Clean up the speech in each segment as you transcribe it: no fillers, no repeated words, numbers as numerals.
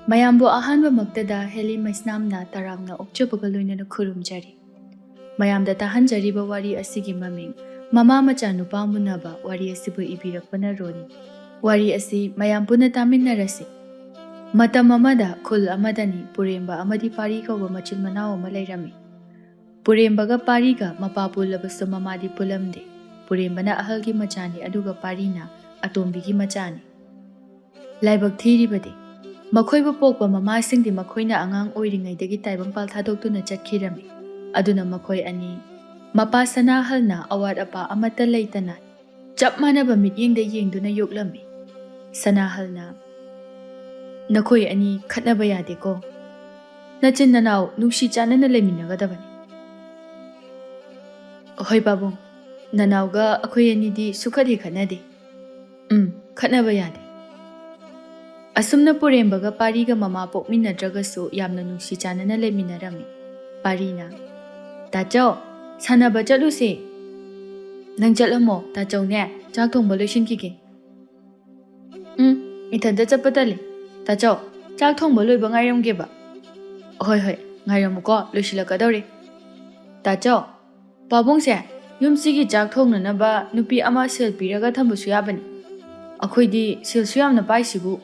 ꯃꯌꯥꯝꯕꯨ ꯑꯍꯥꯟꯕ ꯃꯛꯇꯗ ꯍꯦꯂꯤ ꯃꯩꯁꯅꯥꯝꯅ ꯇꯔꯥꯝꯅ ꯑꯣꯛꯆꯕꯒ ꯂꯣꯏꯅꯅ ꯈꯨꯔꯨꯝꯖꯔꯤ꯫ ꯃꯌꯥꯝꯗ ꯇꯥꯍꯟꯖꯔꯤꯕ ꯋꯥꯔꯤ ꯑꯁꯤꯒꯤ ꯃꯃꯤꯡ ꯃꯃꯥ ꯃꯆꯥ ꯅꯨꯄꯥ ꯃꯨꯟꯅꯕ ꯋꯥꯔꯤ ꯑꯁꯤꯕꯨ ꯏꯕꯤꯔꯛꯄꯅ ꯔꯣꯅꯤ꯫ ꯋꯥꯔꯤ ꯑꯁꯤ ꯃꯌꯥꯝ ꯄꯨꯟꯅ ꯇꯥꯃꯤꯟꯅꯔꯁꯤ꯫ ꯃꯇꯝ ꯑꯃꯗ ꯈꯨꯜ ꯑꯃꯗꯅꯤ ꯄꯨꯔꯦꯝꯕ ꯑꯃꯗꯤ ꯄꯥꯔꯤ ꯀꯧꯕ ꯃꯆꯤꯟ ꯃꯅꯥꯎ ꯑꯃ ꯂꯩꯔꯝꯃꯤ꯫ ꯄꯨꯔꯦꯝꯕꯒ ꯄꯥꯔꯤꯒ ꯃꯄꯥ ꯄꯨꯜꯂꯕꯁꯨ ꯃꯃꯥꯗꯤ ꯄꯨꯜꯂꯝꯗꯦ꯫ ꯄꯨꯔꯦꯝꯕꯅ ꯑꯍꯜꯒꯤ ꯃꯆꯥꯅꯤ ꯑꯗꯨꯒ ꯄꯥꯔꯤꯅ ꯑꯇꯣꯝꯕꯤꯒꯤ ꯃꯆꯥꯅꯤ꯫ ꯂꯥꯏꯕꯛ ꯊꯤꯔꯤꯕꯗꯤ ꯃꯈꯣꯏꯕꯨ ꯄꯣꯛꯄ ꯃꯃꯥꯁꯤꯡꯗꯤ ꯃꯈꯣꯏꯅ ꯑꯉꯥꯡ ꯑꯣꯏꯔꯤꯉꯩꯗꯒꯤ ꯇꯥꯏꯕꯪꯄꯥꯜ ꯊꯥꯗꯣꯛꯇꯨꯅ ꯆꯠꯈꯤꯔꯝꯃꯤ꯫ ꯑꯗꯨꯅ ꯃꯈꯣꯏ ꯑꯅꯤ ꯃꯄꯥ ꯁꯅꯥꯍꯜꯅ ꯑꯋꯥꯠ ꯑꯄꯥ ꯑꯃꯠꯇ ꯂꯩꯇꯅ ꯆꯞ ꯃꯥꯟꯅꯕ ꯃꯤꯠꯌꯦꯡꯗ ꯌꯦꯡꯗꯨꯅ ꯌꯣꯛꯂꯝꯃꯤ꯫ ꯁꯅꯥꯍꯜꯅ, "ꯅꯈꯣꯏ ꯑꯅꯤ ꯈꯠꯅꯕ ꯌꯥꯗꯦꯀꯣ? ꯅꯆꯤꯟ ꯅꯅꯥꯎ ꯅꯨꯡꯁꯤ ꯆꯥꯟꯅꯅ ꯂꯩꯃꯤꯟꯅꯒꯗꯕꯅꯤ." "ꯍꯣꯏ ꯄꯥꯕꯨꯡ, ꯅꯅꯥꯎꯒ ꯑꯩꯈꯣꯏ ꯑꯅꯤꯗꯤ ꯁꯨꯈꯠ ꯍꯦꯛ ꯈꯠꯅꯗꯦ." "ꯈꯠꯅꯕ ꯌꯥꯗꯦ." ꯑꯁꯨꯝꯅ ꯄꯨꯔꯦꯝꯕꯒ ꯄꯥꯔꯤꯒ ꯃꯃꯥ ꯄꯣꯛꯃꯤꯟꯅꯗ꯭ꯔꯒꯁꯨ ꯌꯥꯝꯅ ꯅꯨꯡꯁꯤ ꯆꯥꯟꯅꯅ ꯂꯩꯃꯤꯟꯅꯔꯝꯃꯤ꯫ ꯄꯥꯔꯤꯅ, "ꯇꯥꯆꯧ, ꯁꯥꯟꯅꯕ ꯆꯠꯂꯨꯁꯦ." "ꯅꯪ ꯆꯠꯂꯝꯃꯣ, ꯇꯥꯆꯧꯅꯦ ꯆꯥꯛ ꯊꯣꯡꯕ ꯂꯣꯏꯁꯤꯟꯈꯤꯒꯦ." "ꯏꯊꯟꯇ ꯆꯠꯄ ꯇꯜꯂꯤ. ꯇꯥꯆꯧ, ꯆꯥꯛ ꯊꯣꯡꯕ ꯂꯣꯏꯕ ꯉꯥꯏꯔꯝꯒꯦꯕ." "ꯍꯣꯏ ꯍꯣꯏ, ꯉꯥꯏꯔꯝꯃꯨꯀꯣ, ꯂꯣꯏꯁꯤꯜꯂꯛꯀꯗꯧꯔꯦ." "ꯇꯥꯆꯧ, ꯄꯥꯕꯨꯡꯁꯦ ꯌꯨꯝꯁꯤꯒꯤ ꯆꯥꯛ ꯊꯣꯡꯅꯅꯕ ꯅꯨꯄꯤ ꯑꯃ ꯁꯦꯜ ꯄꯤꯔꯒ ꯊꯝꯕꯁꯨ ꯌꯥꯕꯅꯤ. ꯑꯩꯈꯣꯏꯗꯤ ꯁꯦꯜꯁꯨ ꯌꯥꯝꯅ ꯄꯥꯏꯁꯤꯕꯨ."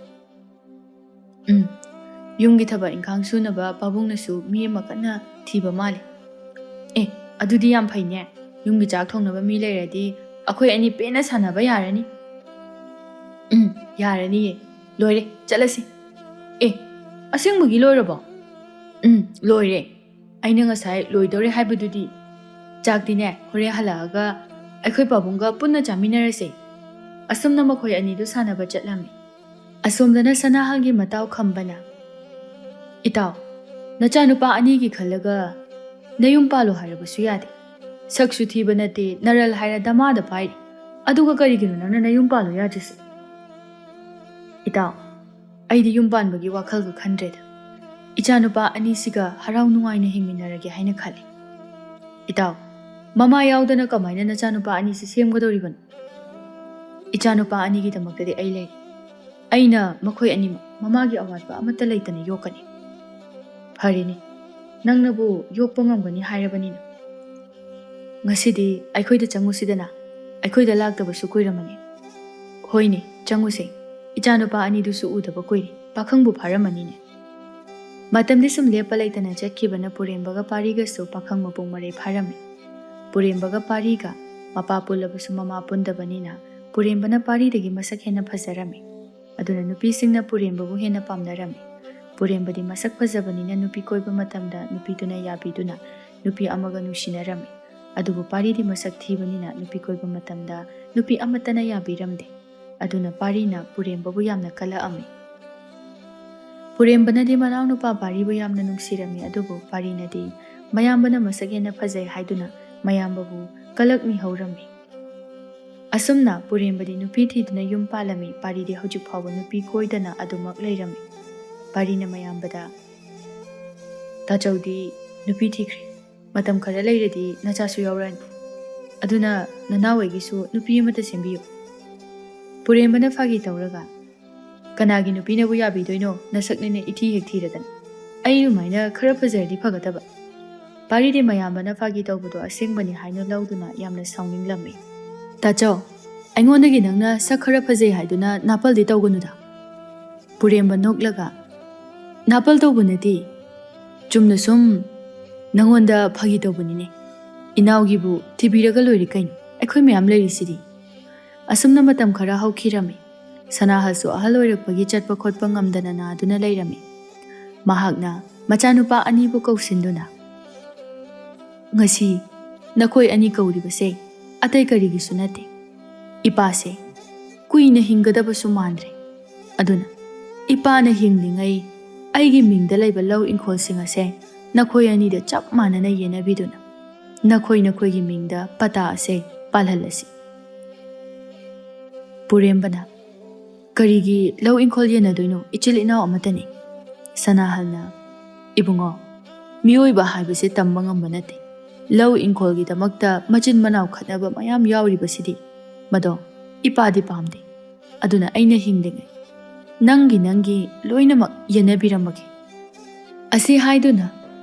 "ꯌꯨꯝꯒꯤ ꯊꯕꯛ ꯏꯪꯈꯥꯡ ꯁꯨꯅꯕ ꯄꯥꯕꯨꯡꯅꯁꯨ ꯃꯤ ꯑꯃ ꯀꯟꯅ ꯊꯤꯕ ꯃꯥꯜꯂꯤ." "ꯑꯗꯨꯗꯤ ꯌꯥꯝ ꯐꯩꯅꯦ. ꯌꯨꯝꯒꯤ ꯆꯥꯛ ꯊꯣꯡꯅꯕ ꯃꯤ ꯂꯩꯔꯗꯤ ꯑꯩꯈꯣꯏ ꯑꯅꯤ ꯄꯦꯟꯅ ꯁꯥꯟꯅꯕ ꯌꯥꯔꯅꯤ." "ꯌꯥꯔꯅꯤꯌꯦ. ꯂꯣꯏꯔꯦ, ꯆꯠꯂꯁꯤ." "ꯑꯁꯦꯡꯕꯒꯤ ꯂꯣꯏꯔꯕꯣ?" "ꯂꯣꯏꯔꯦ. ꯑꯩꯅ ꯉꯁꯥꯏ ꯂꯣꯏꯗꯧꯔꯦ ꯍꯥꯏꯕꯗꯨꯗꯤ." "ꯆꯥꯛꯇꯤꯅꯦ ꯍꯣꯔꯦꯟ ꯍꯜꯂꯛꯑꯒ ꯑꯩꯈꯣꯏ ꯄꯥꯕꯨꯡꯒ ꯄꯨꯟꯅ ꯆꯥꯃꯤꯟꯅꯔꯁꯦ." ꯑꯁꯨꯝꯅ ꯃꯈꯣꯏ ꯑꯅꯤꯗꯨ ꯁꯥꯟꯅꯕ ꯆꯠꯂꯝꯃꯤ꯫ ꯑꯁꯣꯝꯗꯅ ꯁꯅꯥꯍꯜꯒꯤ ꯃꯇꯥꯎ ꯈꯝꯕꯅ, "ꯏꯇꯥꯎ, ꯅꯆꯥꯅꯨꯄꯥ ꯑꯅꯤꯒꯤ ꯈꯜꯂꯒ ꯅꯌꯨꯝ ꯄꯥꯜꯂꯣ ꯍꯥꯏꯔꯕꯁꯨ ꯌꯥꯗꯦ. ꯁꯛꯁꯨ ꯊꯤꯕ ꯅꯠꯇꯦ, ꯅꯔꯜ ꯍꯥꯏꯔ ꯗꯃꯥꯗ ꯄꯥꯏꯔꯤ. ꯑꯗꯨꯒ ꯀꯔꯤꯒꯤꯅꯣ ꯅꯪꯅ ꯅꯌꯨꯝ ꯄꯥꯜꯂꯣ ꯌꯥꯗ꯭ꯔꯤꯁꯦ?" "ꯏꯇꯥꯎ, ꯑꯩꯗꯤ ꯌꯨꯝ パꯟꯕꯒꯤ ꯋꯥꯈꯜꯒ ꯈꯟꯗ꯭ꯔꯦꯗ. ꯏꯆꯥꯅꯨꯄꯥ ꯑꯅꯤꯁꯤꯒ ꯍꯔꯥꯎ ꯅꯨꯡꯉꯥꯏꯅ ꯍꯤꯡꯃꯤꯟꯅꯔꯒꯦ ꯍꯥꯏꯅ ꯈꯜꯂꯤ." "ꯏꯇꯥꯎ, ꯃꯃꯥ ꯌꯥꯎꯗꯅ ꯀꯃꯥꯏꯅ ꯅꯆꯥꯅꯨꯄꯥ ꯑꯅꯤꯁꯤ ꯁꯦꯝꯒꯗꯧꯔꯤꯕꯅꯣ?" "ꯏꯆꯥꯅꯨꯄꯥ ꯑꯅꯤꯒꯤꯗꯃꯛꯇꯗꯤ ꯑꯩ ꯂꯩꯔꯤ. ꯑꯩꯅ ꯃꯈꯣꯏ ꯑꯅꯤꯃꯛ ꯃꯃꯥꯒꯤ ꯑꯋꯥꯠꯄ ꯑꯃꯠꯇ ꯂꯩꯇꯅ ꯌꯣꯛꯀꯅꯤ." "ꯐꯔꯦꯅꯦ, ꯅꯪꯅꯕꯨ ꯌꯣꯛꯄ ꯉꯝꯒꯅꯤ ꯍꯥꯏꯔꯕꯅꯤꯅ. ꯉꯁꯤꯗꯤ ꯑꯩꯈꯣꯏꯗ ꯆꯪꯉꯨꯁꯤꯗꯅ. ꯑꯩꯈꯣꯏꯗ ꯂꯥꯛꯇꯕꯁꯨ ꯀꯨꯏꯔꯝꯃꯅꯤ." "ꯍꯣꯏꯅꯦ, ꯆꯪꯉꯨꯁꯦ. ꯏꯆꯥꯅꯨꯄꯥ ꯑꯅꯤꯗꯨꯁꯨ ꯎꯗꯕ ꯀꯨꯏꯔꯦ. ꯄꯥꯈꯪꯕꯨ ꯐꯥꯔꯝꯃꯅꯤꯅꯦ." ꯃꯇꯝꯗꯤ ꯁꯨꯝ ꯂꯦꯞꯄ ꯂꯩꯇꯅ ꯆꯠꯈꯤꯕꯅ ꯄꯨꯔꯦꯝꯕꯒ ꯄꯥꯔꯤꯒꯁꯨ ꯄꯥꯈꯪ ꯃꯄꯨꯡ ꯃꯔꯩ ꯐꯥꯔꯝꯃꯤ꯫ ꯄꯨꯔꯦꯝꯕꯒ ꯄꯥꯔꯤꯒ ꯃꯄꯥ ꯄꯨꯜꯂꯕꯁꯨ ꯃꯃꯥ ꯄꯨꯟꯗꯕꯅꯤꯅ ꯄꯨꯔꯦꯝꯕꯅ ꯄꯥꯔꯤꯗꯒꯤ ꯃꯁꯛ ꯍꯦꯟꯅ ꯐꯖꯔꯝꯃꯤ꯫ ꯑꯗꯨꯅ ꯅꯨꯄꯤꯁꯤꯡꯅ ꯄꯨꯔꯦꯝꯕꯕꯨ ꯍꯦꯟꯅ ꯄꯥꯝꯅꯔꯝꯃꯤ꯫ ꯄꯨꯔꯦꯝꯕꯗꯤ ꯃꯁꯛ ꯐꯖꯕꯅꯤꯅ ꯅꯨꯄꯤ ꯀꯣꯏꯕ ꯃꯇꯝꯗ ꯅꯨꯄꯤꯗꯨꯅ ꯌꯥꯕꯤꯗꯨꯅ ꯅꯨꯄꯤ ꯑꯃꯒ ꯅꯨꯡꯁꯤꯅꯔꯝꯃꯤ꯫ ꯑꯗꯨꯕꯨ ꯄꯥꯔꯤꯗꯤ ꯃꯁꯛ ꯊꯤꯕꯅꯤꯅ ꯅꯨꯄꯤ ꯀꯣꯏꯕ ꯃꯇꯝꯗ ꯅꯨꯄꯤ ꯑꯃꯠꯇꯅ ꯌꯥꯕꯤꯔꯝꯗꯦ꯫ ꯑꯗꯨꯅ ꯄꯥꯔꯤꯅ ꯄꯨꯔꯦꯝꯕꯕꯨ ꯌꯥꯝꯅ ꯀꯜꯂꯛꯑꯝꯃꯤ꯫ ꯄꯨꯔꯦꯝꯕꯅꯗꯤ ꯃꯅꯥꯎꯅꯨꯄꯥ ꯄꯥꯔꯤꯕꯨ ꯌꯥꯝꯅ ꯅꯨꯡꯁꯤꯔꯝꯃꯤ꯫ ꯑꯗꯨꯕꯨ ꯄꯥꯔꯤꯅꯗꯤ ꯃꯌꯥꯝꯕꯅ ꯃꯁꯛ ꯍꯦꯟꯅ ꯐꯖꯩ ꯍꯥꯏꯗꯨꯅ ꯃꯌꯥꯝꯕꯕꯨ ꯀꯜꯂꯛꯃꯤꯍꯧꯔꯝꯃꯤ꯫ ꯑꯁꯨꯝꯅ ꯄꯨꯔꯦꯝꯕꯗꯤ ꯅꯨꯄꯤ ꯊꯤꯗꯨꯅ ꯌꯨꯝ ꯄꯥꯜꯂꯝꯃꯤ꯫ ꯄꯥꯔꯤꯗꯤ ꯍꯧꯖꯤꯛ ꯐꯥꯎꯕ ꯅꯨꯄꯤ ꯀꯣꯏꯗꯅ ꯑꯗꯨꯃꯛ ꯂꯩꯔꯝꯃꯤ꯫ ꯄꯥꯔꯤꯅ ꯃꯌꯥꯝꯕꯗ, "ꯇꯥꯆꯧꯗꯤ ꯅꯨꯄꯤ ꯊꯤꯈ꯭ꯔꯦ. ꯃꯇꯝ ꯈꯔ ꯂꯩꯔꯗꯤ ꯅꯆꯥꯁꯨ ꯌꯥꯎꯔꯛꯑꯅꯤ. ꯑꯗꯨꯅ ꯅꯅꯥꯎ ꯑꯩꯒꯤꯁꯨ ꯅꯨꯄꯤ ꯑꯃꯠꯇ ꯁꯦꯝꯕꯤꯌꯨ." ꯄꯨꯔꯦꯝꯕꯅ ꯐꯥꯒꯤ ꯇꯧꯔꯒ, "ꯀꯅꯥꯒꯤ ꯅꯨꯄꯤꯅꯕꯨ ꯌꯥꯕꯤꯗꯣꯏꯅꯣ? ꯅꯁꯛꯅꯤꯅ ꯏꯊꯤ ꯍꯦꯛ ꯊꯤꯔꯗꯅ. ꯑꯩ ꯑꯗꯨꯃꯥꯏꯅ ꯈꯔ ꯐꯖꯔꯗꯤ ꯐꯒꯗꯕ." ꯄꯥꯔꯤꯗꯤ ꯃꯌꯥꯝꯕꯅ ꯐꯥꯒꯤ ꯇꯧꯕꯗꯣ ꯑꯁꯦꯡꯕꯅꯤ ꯍꯥꯏꯅ ꯂꯧꯗꯨꯅ ꯌꯥꯝꯅ ꯁꯥꯎꯅꯤꯡꯂꯝꯃꯤ꯫ "ꯇꯥꯆꯧ, ꯑꯩꯉꯣꯟꯗꯒꯤ ꯅꯪꯅ ꯁꯛ ꯈꯔ ꯐꯖꯩ ꯍꯥꯏꯗꯨꯅ ꯅꯥꯄꯜꯗꯤ ꯇꯧꯒꯅꯨꯗ." ꯄꯨꯔꯦꯝꯕ ꯅꯣꯛꯂꯒ, "ꯅꯥꯄꯜ ꯇꯧꯕ ꯅꯠꯇꯦ. ꯆꯨꯝꯅ ꯁꯨꯝ ꯅꯪꯉꯣꯟꯗ ꯐꯥꯒꯤ ꯇꯧꯕꯅꯤꯅꯦ. ꯏꯅꯥꯎꯒꯤꯕꯨ ꯊꯤꯕꯤꯔꯒ ꯂꯣꯏꯔꯦ ꯀꯩꯅꯣ. ꯑꯩꯈꯣꯏ ꯃꯌꯥꯝ ꯂꯩꯔꯤꯁꯤꯗꯤ." ꯑꯁꯨꯝꯅ ꯃꯇꯝ ꯈꯔ ꯍꯧꯈꯤꯔꯝꯃꯤ꯫ ꯁꯅꯥꯍꯜꯁꯨ ꯑꯍꯜ ꯑꯣꯏꯔꯛꯄꯒꯤ ꯆꯠꯄ ꯈꯣꯠꯄ ꯉꯝꯗꯅ ꯅꯥꯗꯨꯅ ꯂꯩꯔꯝꯃꯤ꯫ ꯃꯍꯥꯛꯅ ꯃꯆꯥꯅꯨꯄꯥ ꯑꯅꯤꯕꯨ ꯀꯧꯁꯤꯟꯗꯨꯅ, "ꯉꯁꯤ ꯅꯈꯣꯏ ꯑꯅꯤ ꯀꯧꯔꯤꯕꯁꯦ ꯑꯇꯩ ꯀꯔꯤꯒꯤꯁꯨ ꯅꯠꯇꯦ. ꯏꯄꯥꯁꯦ ꯀꯨꯏꯅ ꯍꯤꯡꯒꯗꯕꯁꯨ ꯃꯥꯟꯗ꯭ꯔꯦ. ꯑꯗꯨꯅ ꯏꯄꯥꯅ ꯍꯤꯡꯂꯤꯉꯩ ꯑꯩꯒꯤ ꯃꯤꯡꯗ ꯂꯩꯕ ꯂꯧ ꯏꯪꯈꯣꯜꯁꯤꯡ ꯑꯁꯦ ꯅꯈꯣꯏ ꯑꯅꯤꯗ ꯆꯞ ꯃꯥꯟꯅꯅ ꯌꯦꯟꯅꯕꯤꯗꯨꯅ ꯅꯈꯣꯏꯒꯤ ꯃꯤꯡꯗ ꯄꯇꯥ ꯑꯁꯦ ꯄꯥꯜꯍꯜꯂꯁꯤ." ꯄꯨꯔꯦꯝꯕꯅ, "ꯀꯔꯤꯒꯤ ꯂꯧ ꯏꯪꯈꯣꯜ ꯌꯦꯟꯅꯗꯣꯏꯅꯣ? ꯏꯆꯤꯜ ꯏꯅꯥꯎ ꯑꯃꯠꯇꯅꯤ." ꯁꯅꯥꯍꯜꯅ, "ꯏꯕꯨꯡꯉꯣ, ಮಿಯೋꯏꯕ ꯍꯥꯏꯕꯁꯦ ꯇꯝꯕ ꯉꯝꯕ ꯅꯠꯇꯦ. ꯂꯧ ꯏꯪꯈꯣꯜꯒꯤꯗꯃꯛꯇ ꯃꯆꯤꯟ ꯃꯅꯥꯎ ꯈꯠꯅꯕ ꯃꯌꯥꯝ ꯌꯥꯎꯔꯤꯕꯁꯤꯗꯤ ꯃꯗꯣ ꯏꯄꯥꯗꯤ ꯄꯥꯝꯗꯦ. ꯑꯗꯨꯅ ꯑꯩꯅ ꯍꯤꯡꯂꯤꯉꯩ ꯅꯪꯒꯤ ꯂꯣꯏꯅꯃꯛ ꯌꯦꯟꯅꯕꯤꯔꯝꯃꯒꯦ꯫ ꯑꯁꯤ ꯍꯥꯏꯗꯨꯅ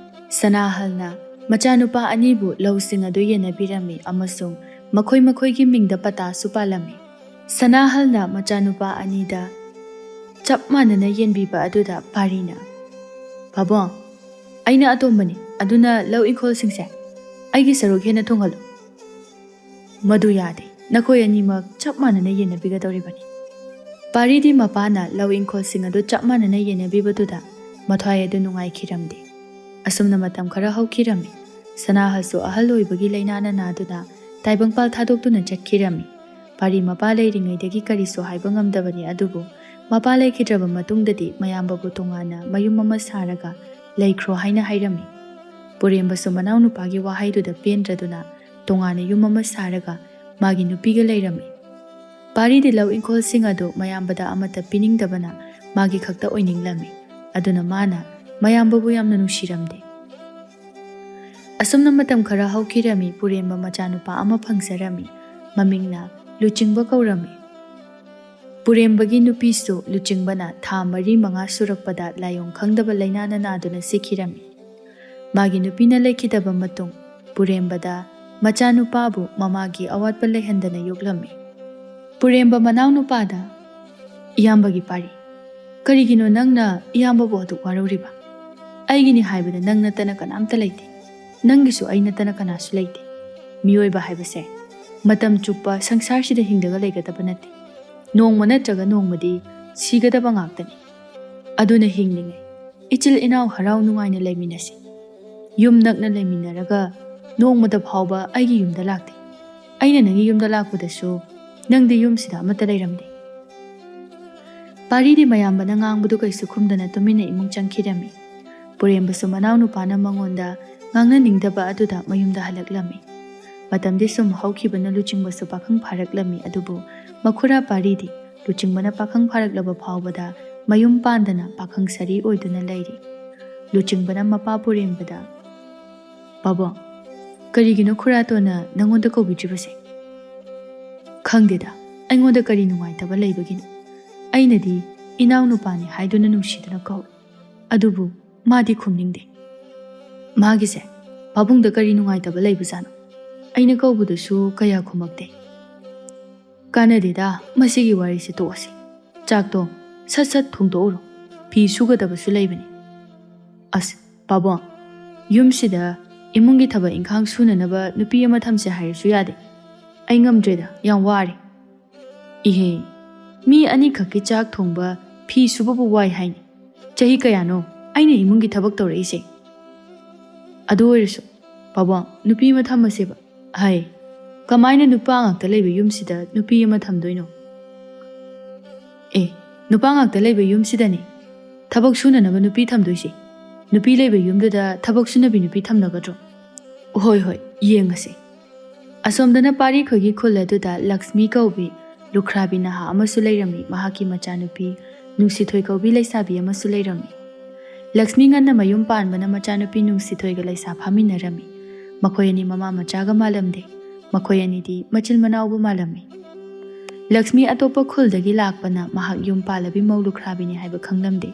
ꯁꯅꯥꯍꯜꯅ ꯃꯆꯥꯅꯨꯄꯥ ꯑꯅꯤꯕꯨ ꯂꯧꯁꯤꯡ ꯑꯗꯨ ꯌꯦꯟꯅꯕꯤꯔꯝꯃꯤ ꯑꯃꯁꯨꯡ ꯃꯈꯣꯏꯒꯤ ꯃꯤꯡꯗ ꯄꯇꯥꯁꯨ ꯄꯥꯜꯂꯝꯃꯤ꯫ ꯁꯅꯥꯍꯜꯅ ꯃꯆꯥꯅꯨꯄꯥ ꯑꯅꯤꯗ ꯆꯞ ꯃꯥꯟꯅꯅ ꯌꯦꯟꯕꯤꯕ ꯑꯗꯨꯗ ꯄꯥꯔꯤꯅ "ꯄꯥꯕꯨꯡ, ꯑꯩꯅ ꯑꯇꯣꯝꯕꯅꯤ, ꯑꯗꯨꯅ ꯂꯧ ꯏꯪꯈꯣꯜꯁꯤꯡꯁꯦ ꯑꯩꯒꯤ ꯁꯔꯨꯛ ꯍꯦꯟꯅ ꯊꯨꯡꯍꯜꯂꯨ"꯫ "ꯃꯗꯨ ꯌꯥꯗꯦ, ꯅꯈꯣꯏ ꯑꯅꯤꯃꯛ ꯆꯞ ꯃꯥꯟꯅꯅ ꯌꯦꯟꯅꯕꯤꯒꯗꯧꯔꯤꯕꯅꯤ"꯫ ꯄꯥꯔꯤꯗꯤ ꯃꯄꯥꯅ ꯂꯧ ꯏꯪꯈꯣꯜꯁꯤꯡ ꯑꯗꯨ ꯆꯞ ꯃꯥꯟꯅꯅ ꯌꯦꯟꯅꯕꯤꯕꯗꯨꯗ ꯃꯊ꯭ꯋꯥꯏ ꯑꯗꯨ ꯅꯨꯡꯉꯥꯏꯈꯤꯔꯝꯗꯦ꯫ ꯑꯁꯨꯝꯅ ꯃꯇꯝ ꯈꯔ ꯍꯧꯈꯤꯔꯝꯃꯤ꯫ ꯁꯅꯥꯍꯜꯁꯨ ꯑꯍꯜ ꯑꯣꯏꯕꯒꯤ ꯂꯩꯅꯥꯅ ꯅꯥꯗꯨꯅ ꯇꯥꯏꯕꯪꯄꯥꯜ ꯊꯥꯗꯣꯛꯇꯨꯅ ꯆꯠꯈꯤꯔꯝꯃꯤ꯫ ꯄꯥꯔꯤ ꯃꯄꯥ ꯂꯩꯔꯤꯉꯩꯗꯒꯤ ꯀꯔꯤꯁꯨ ꯍꯥꯏꯕ ꯉꯝꯗꯕꯅꯤ, ꯑꯗꯨꯕꯨ ꯃꯄꯥ ꯂꯩꯈꯤꯗ꯭ꯔꯕ ꯃꯇꯨꯡꯗꯗꯤ ꯃꯌꯥꯝꯕꯕꯨ ꯇꯣꯉꯥꯟꯅ ꯃꯌꯨꯝ ꯑꯃ ꯁꯥꯔꯒ ꯂꯩꯈ꯭ꯔꯣ ꯍꯥꯏꯅ ꯍꯥꯏꯔꯝꯃꯤ꯫ ꯄꯨꯔꯦꯝꯕꯁꯨ ꯃꯅꯥꯎꯅꯨꯄꯥꯒꯤ ꯋꯥꯍꯩꯗꯨꯗ ꯄꯦꯟꯗ꯭ꯔꯗꯨꯅ ꯇꯣꯉꯥꯟꯅ ꯌꯨꯝ ꯑꯃ ꯁꯥꯔꯒ ꯃꯥꯒꯤ ꯅꯨꯄꯤꯒ ꯂꯩꯔꯝꯃꯤ꯫ ꯄꯥꯔꯤꯗꯤ ꯂꯧ ꯏꯪꯈꯣꯜꯁꯤꯡ ꯑꯗꯨ ꯃꯌꯥꯝꯕꯗ ꯑꯃꯠꯇ ꯄꯤꯅꯤꯡꯗꯕꯅ ꯃꯥꯒꯤ ꯈꯛꯇ ꯑꯣꯏꯅꯤꯡꯂꯝꯃꯤ, ꯑꯗꯨꯅ ꯃꯥꯅ ꯃꯌꯥꯝꯕꯕꯨ ꯌꯥꯝꯅ ꯅꯨꯡꯁꯤꯔꯝꯗꯦ꯫ ꯑꯁꯨꯝꯅ ꯃꯇꯝ ꯈꯔ ꯍꯧꯈꯤꯔꯝꯃꯤ꯫ ꯄꯨꯔꯦꯝꯕ ꯃꯆꯥꯅꯨꯄꯥ ꯑꯃ ꯐꯪꯖꯔꯝꯃꯤ, ꯃꯃꯤꯡꯅ ꯂꯨꯆꯤꯡꯕ ꯀꯧꯔꯝꯃꯤ꯫ ꯄꯨꯔꯦꯝꯕꯒꯤ ꯅꯨꯄꯤꯁꯨ ꯂꯨꯆꯤꯡꯕꯅ ꯊꯥ 4-5 ꯁꯨꯔꯛꯄꯗ ꯂꯥꯏꯑꯣꯡ ꯈꯪꯗꯕ ꯂꯩꯅꯥꯅ ꯅꯥꯗꯨꯅ ꯁꯤꯈꯤꯔꯝꯃꯤ꯫ ꯃꯥꯒꯤ ꯅꯨꯄꯤꯅ ꯂꯩꯈꯤꯗꯕ ꯃꯇꯨꯡ ꯄꯨꯔꯦꯝꯕꯗ ꯃꯆꯥꯅꯨꯄꯥꯕꯨ ꯃꯃꯥꯒꯤ ꯑꯋꯥꯠꯄ ꯂꯩꯍꯟꯗꯅ ꯌꯣꯛꯂꯝꯃꯤ꯫ ꯄꯨꯔꯦꯝꯕ ꯃꯅꯥꯎꯅꯨꯄꯥꯗ "ꯏꯌꯥꯝꯕꯒꯤ ꯄꯥꯔꯤ, ꯀꯔꯤꯒꯤꯅꯣ ꯅꯪꯅ ꯏꯌꯥꯝꯕꯕꯨ ꯑꯗꯨꯛ ꯋꯥꯔꯧꯔꯤꯕ? ꯑꯩꯒꯤꯅꯤ ꯍꯥꯏꯕꯗ ꯅꯪ ꯅꯠꯇꯅ ꯀꯅꯥꯝꯇ ꯂꯩꯇꯦ, ꯅꯪꯒꯤꯁꯨ ꯑꯩ ꯅꯠꯇꯅ ꯀꯅꯥꯁꯨ ꯂꯩꯇꯦ꯫ ꯃꯤꯑꯣꯏꯕ ꯍꯥꯏꯕꯁꯦ ꯃꯇꯝ ꯆꯨꯞꯄ ꯁꯪꯁꯥꯔꯁꯤꯗ ꯍꯤꯡꯗꯒ ꯂꯩꯒꯗꯕ ꯅꯠꯇꯦ, ꯅꯣꯡꯃ ꯅꯠꯇ꯭ꯔꯒ ꯅꯣꯡꯃꯗꯤ ꯁꯤꯒꯗꯕ ꯉꯥꯛꯇꯅꯤ꯫ ꯑꯗꯨꯅ ꯍꯤꯡꯂꯤꯉꯩ ꯏꯆꯤꯜ ꯏꯅꯥꯎ ꯍꯔꯥꯎ ꯅꯨꯡꯉꯥꯏꯅ ꯂꯩꯃꯤꯟꯅꯁꯤ꯫ ꯌꯨꯝ ꯅꯛꯅ ꯂꯩꯃꯤꯟꯅꯔꯒ ꯅꯣꯡꯃꯗ ꯐꯥꯎꯕ ꯑꯩꯒꯤ ꯌꯨꯝꯗ ꯂꯥꯛꯇꯦ, ꯑꯩꯅ ꯅꯪꯒꯤ ꯌꯨꯝꯗ ꯂꯥꯛꯄꯗꯁꯨ ꯅꯪꯗꯤ ꯌꯨꯝꯁꯤꯗ ꯑꯃꯠꯇ ꯂꯩꯔꯝꯗꯦ"꯫ ꯄꯥꯔꯤꯗꯤ ꯃꯌꯥꯝꯕꯅ ꯉꯥꯡꯕꯗꯨ ꯀꯩꯁꯨ ꯈꯨꯝꯗꯅ ꯇꯨꯃꯤꯟꯅ ꯏꯃꯨꯡ ꯆꯪꯈꯤꯔꯝꯃꯤ꯫ ꯄꯨꯔꯦꯝꯕꯁꯨ ꯃꯅꯥꯎꯅꯨꯄꯥꯅ ꯃꯉꯣꯟꯗ ꯉꯥꯡꯅꯅꯤꯡꯗꯕ ꯑꯗꯨꯗ ꯃꯌꯨꯝꯗ ꯍꯜꯂꯛꯂꯝꯃꯤ꯫ ꯃꯇꯝꯗꯤ ꯁꯨꯝ ꯍꯧꯈꯤꯕꯅ ꯂꯨꯆꯤꯡꯕꯁꯨ ꯄꯥꯈꯪ ꯐꯥꯔꯛꯂꯝꯃꯤ, ꯑꯗꯨꯕꯨ ꯃꯈꯨꯔꯥ ꯄꯥꯔꯤꯗꯤ ꯂꯨꯆꯤꯡꯕꯅ ꯄꯥꯈꯪ ꯐꯥꯔꯛꯂꯕ ꯐꯥꯎꯕꯗ ꯃꯌꯨꯝ ꯄꯥꯟꯗꯅ ꯄꯥꯈꯪ ꯁꯥꯔꯤ ꯑꯣꯏꯗꯨꯅ ꯂꯩꯔꯤ꯫ ꯂꯨꯆꯤꯡꯕꯅ ꯃꯄꯥ ꯄꯨꯔꯦꯝꯕꯗ "ꯄꯥꯕꯨꯡ, ꯀꯔꯤꯒꯤꯅꯣ ꯈꯨꯔꯥꯇꯣꯟꯅ ꯅꯪꯉꯣꯟꯗ ꯀꯧꯕꯤꯗ꯭ꯔꯤꯕꯁꯦ"꯫ "ꯈꯪꯗꯦꯗ, ꯑꯩꯉꯣꯟꯗ ꯀꯔꯤ ꯅꯨꯡꯉꯥꯏꯇꯕ ꯂꯩꯕꯒꯤꯅꯣ? ꯑꯩꯅꯗꯤ ꯏꯅꯥꯎꯅꯨꯄꯥꯅꯤ ꯍꯥꯏꯗꯨꯅ ꯅꯨꯡꯁꯤꯗꯨꯅ ꯀꯧꯏ, ꯑꯗꯨꯕꯨ ꯃꯥꯗꯤ ꯈꯨꯝꯅꯤꯡꯗꯦ꯫ ꯃꯥꯒꯤꯁꯦ ꯄꯥꯕꯨꯡꯗ ꯀꯔꯤ ꯅꯨꯡꯉꯥꯏꯇꯕ ꯂꯩꯕꯖꯥꯠꯅꯣ? ꯑꯩꯅ ꯀꯧꯕꯗꯨꯁꯨ ꯀꯌꯥ ꯈꯨꯝꯃꯛꯇꯦ"꯫ "ꯀꯥꯟꯅꯗꯦꯗ, ꯃꯁꯤꯒꯤ ꯋꯥꯔꯤꯁꯦ ꯇꯣꯛꯑꯁꯤ꯫ ꯆꯥꯛꯇꯣ ꯁꯠ ꯁꯠ ꯊꯣꯡꯗꯣꯛꯎꯔꯣ, ꯐꯤ ꯁꯨꯒꯗꯕꯁꯨ ꯂꯩꯕꯅꯤ"꯫ "ꯑꯁ ꯄꯥꯕꯨꯡ, ꯌꯨꯝꯁꯤꯗ ꯏꯃꯨꯡꯒꯤ ꯊꯕꯛ ꯏꯪꯈꯥꯡ ꯁꯨꯅꯅꯕ ꯅꯨꯄꯤ ꯑꯃ ꯊꯝꯁꯦ ꯍꯥꯏꯔꯁꯨ ꯌꯥꯗꯦ꯫ ꯑꯩ ꯉꯝꯗ꯭ꯔꯦꯗ, ꯌꯥꯝ ꯋꯥꯔꯦ"꯫ "ꯏꯍꯦ, ꯃꯤ ꯑꯅꯤꯈꯛꯀꯤ ꯆꯥꯛ ꯊꯣꯡꯕ ꯐꯤ ꯁꯨꯕꯕꯨ ꯋꯥꯏ ꯍꯥꯏꯅꯤ? ꯆꯍꯤ ꯀꯌꯥꯅꯣ ꯑꯩꯅ ꯏꯃꯨꯡꯒꯤ ꯊꯕꯛ ꯇꯧꯔꯛꯏꯁꯦ? ꯑꯗꯨ ꯑꯣꯏꯔꯁꯨ ꯄꯥꯕꯨꯡ, ꯅꯨꯄꯤ ꯑꯃ ꯊꯝꯃꯁꯦꯕ"꯫ "ꯍꯩ, ꯀꯃꯥꯏꯅ ꯅꯨꯄꯥ ꯉꯥꯛꯇ ꯂꯩꯕ ꯌꯨꯝꯁꯤꯗ ꯅꯨꯄꯤ ꯑꯃ ꯊꯝꯗꯣꯏꯅꯣ? ꯅꯨꯄꯥ ꯉꯥꯛꯇ ꯂꯩꯕ ꯌꯨꯝꯁꯤꯗꯅꯦ ꯊꯕꯛ ꯁꯨꯅꯅꯕ ꯅꯨꯄꯤ ꯊꯝꯗꯣꯏꯁꯦ꯫ ꯅꯨꯄꯤ ꯂꯩꯕ ꯌꯨꯝꯗꯨꯗ ꯊꯕꯛ ꯁꯨꯅꯕꯤ ꯅꯨꯄꯤ ꯊꯝꯅꯒꯗ꯭ꯔꯣ? ꯍꯣꯏ ꯍꯣꯏ, ꯌꯦꯡꯉꯁꯤ"꯫ ꯑꯁꯣꯝꯗꯅ ꯄꯥꯔꯤ ꯈꯣꯏꯒꯤ ꯈꯨꯜ ꯑꯗꯨꯗ ꯂꯛꯁꯃꯤ ꯀꯧꯕꯤ ꯂꯨꯈ꯭ꯔꯥꯕꯤ ꯅꯍꯥ ꯑꯃꯁꯨ ꯂꯩꯔꯝꯃꯤ꯫ ꯃꯍꯥꯛꯀꯤ ꯃꯆꯥꯅꯨꯄꯤ ꯅꯨꯡꯁꯤꯊꯣꯏ ꯀꯧꯕꯤ ꯂꯩꯁꯥꯕꯤ ꯑꯃꯁꯨ ꯂꯩꯔꯝꯃꯤ꯫ ꯂꯛꯁꯃꯤ ꯉꯟꯅ ꯃꯌꯨꯝ ꯄꯥꯟꯕꯅ ꯃꯆꯥꯅꯨꯄꯤ ꯅꯨꯡꯁꯤꯊꯣꯏꯒ ꯂꯩꯁꯥ ꯐꯥꯃꯤꯟꯅꯔꯝꯃꯤ꯫ ꯃꯈꯣꯏ ꯑꯅꯤ ꯃꯃꯥ ꯃꯆꯥꯒ ꯃꯥꯜꯂꯝꯗꯦ, ꯃꯈꯣꯏ ꯑꯅꯤꯗꯤ ꯃꯆꯤꯜ ꯃꯅꯥꯎꯕꯨ ꯃꯥꯜꯂꯝꯃꯤ꯫ ꯂꯛꯁꯃꯤ ꯑꯇꯣꯞꯄ ꯈꯨꯜꯗꯒꯤ ꯂꯥꯛꯄꯅ ꯃꯍꯥꯛ ꯌꯨꯝ ꯄꯥꯜꯂꯕꯤ ꯃꯧ ꯂꯨꯈ꯭ꯔꯥꯕꯤꯅꯤ ꯍꯥꯏꯕ ꯈꯪꯂꯝꯗꯦ,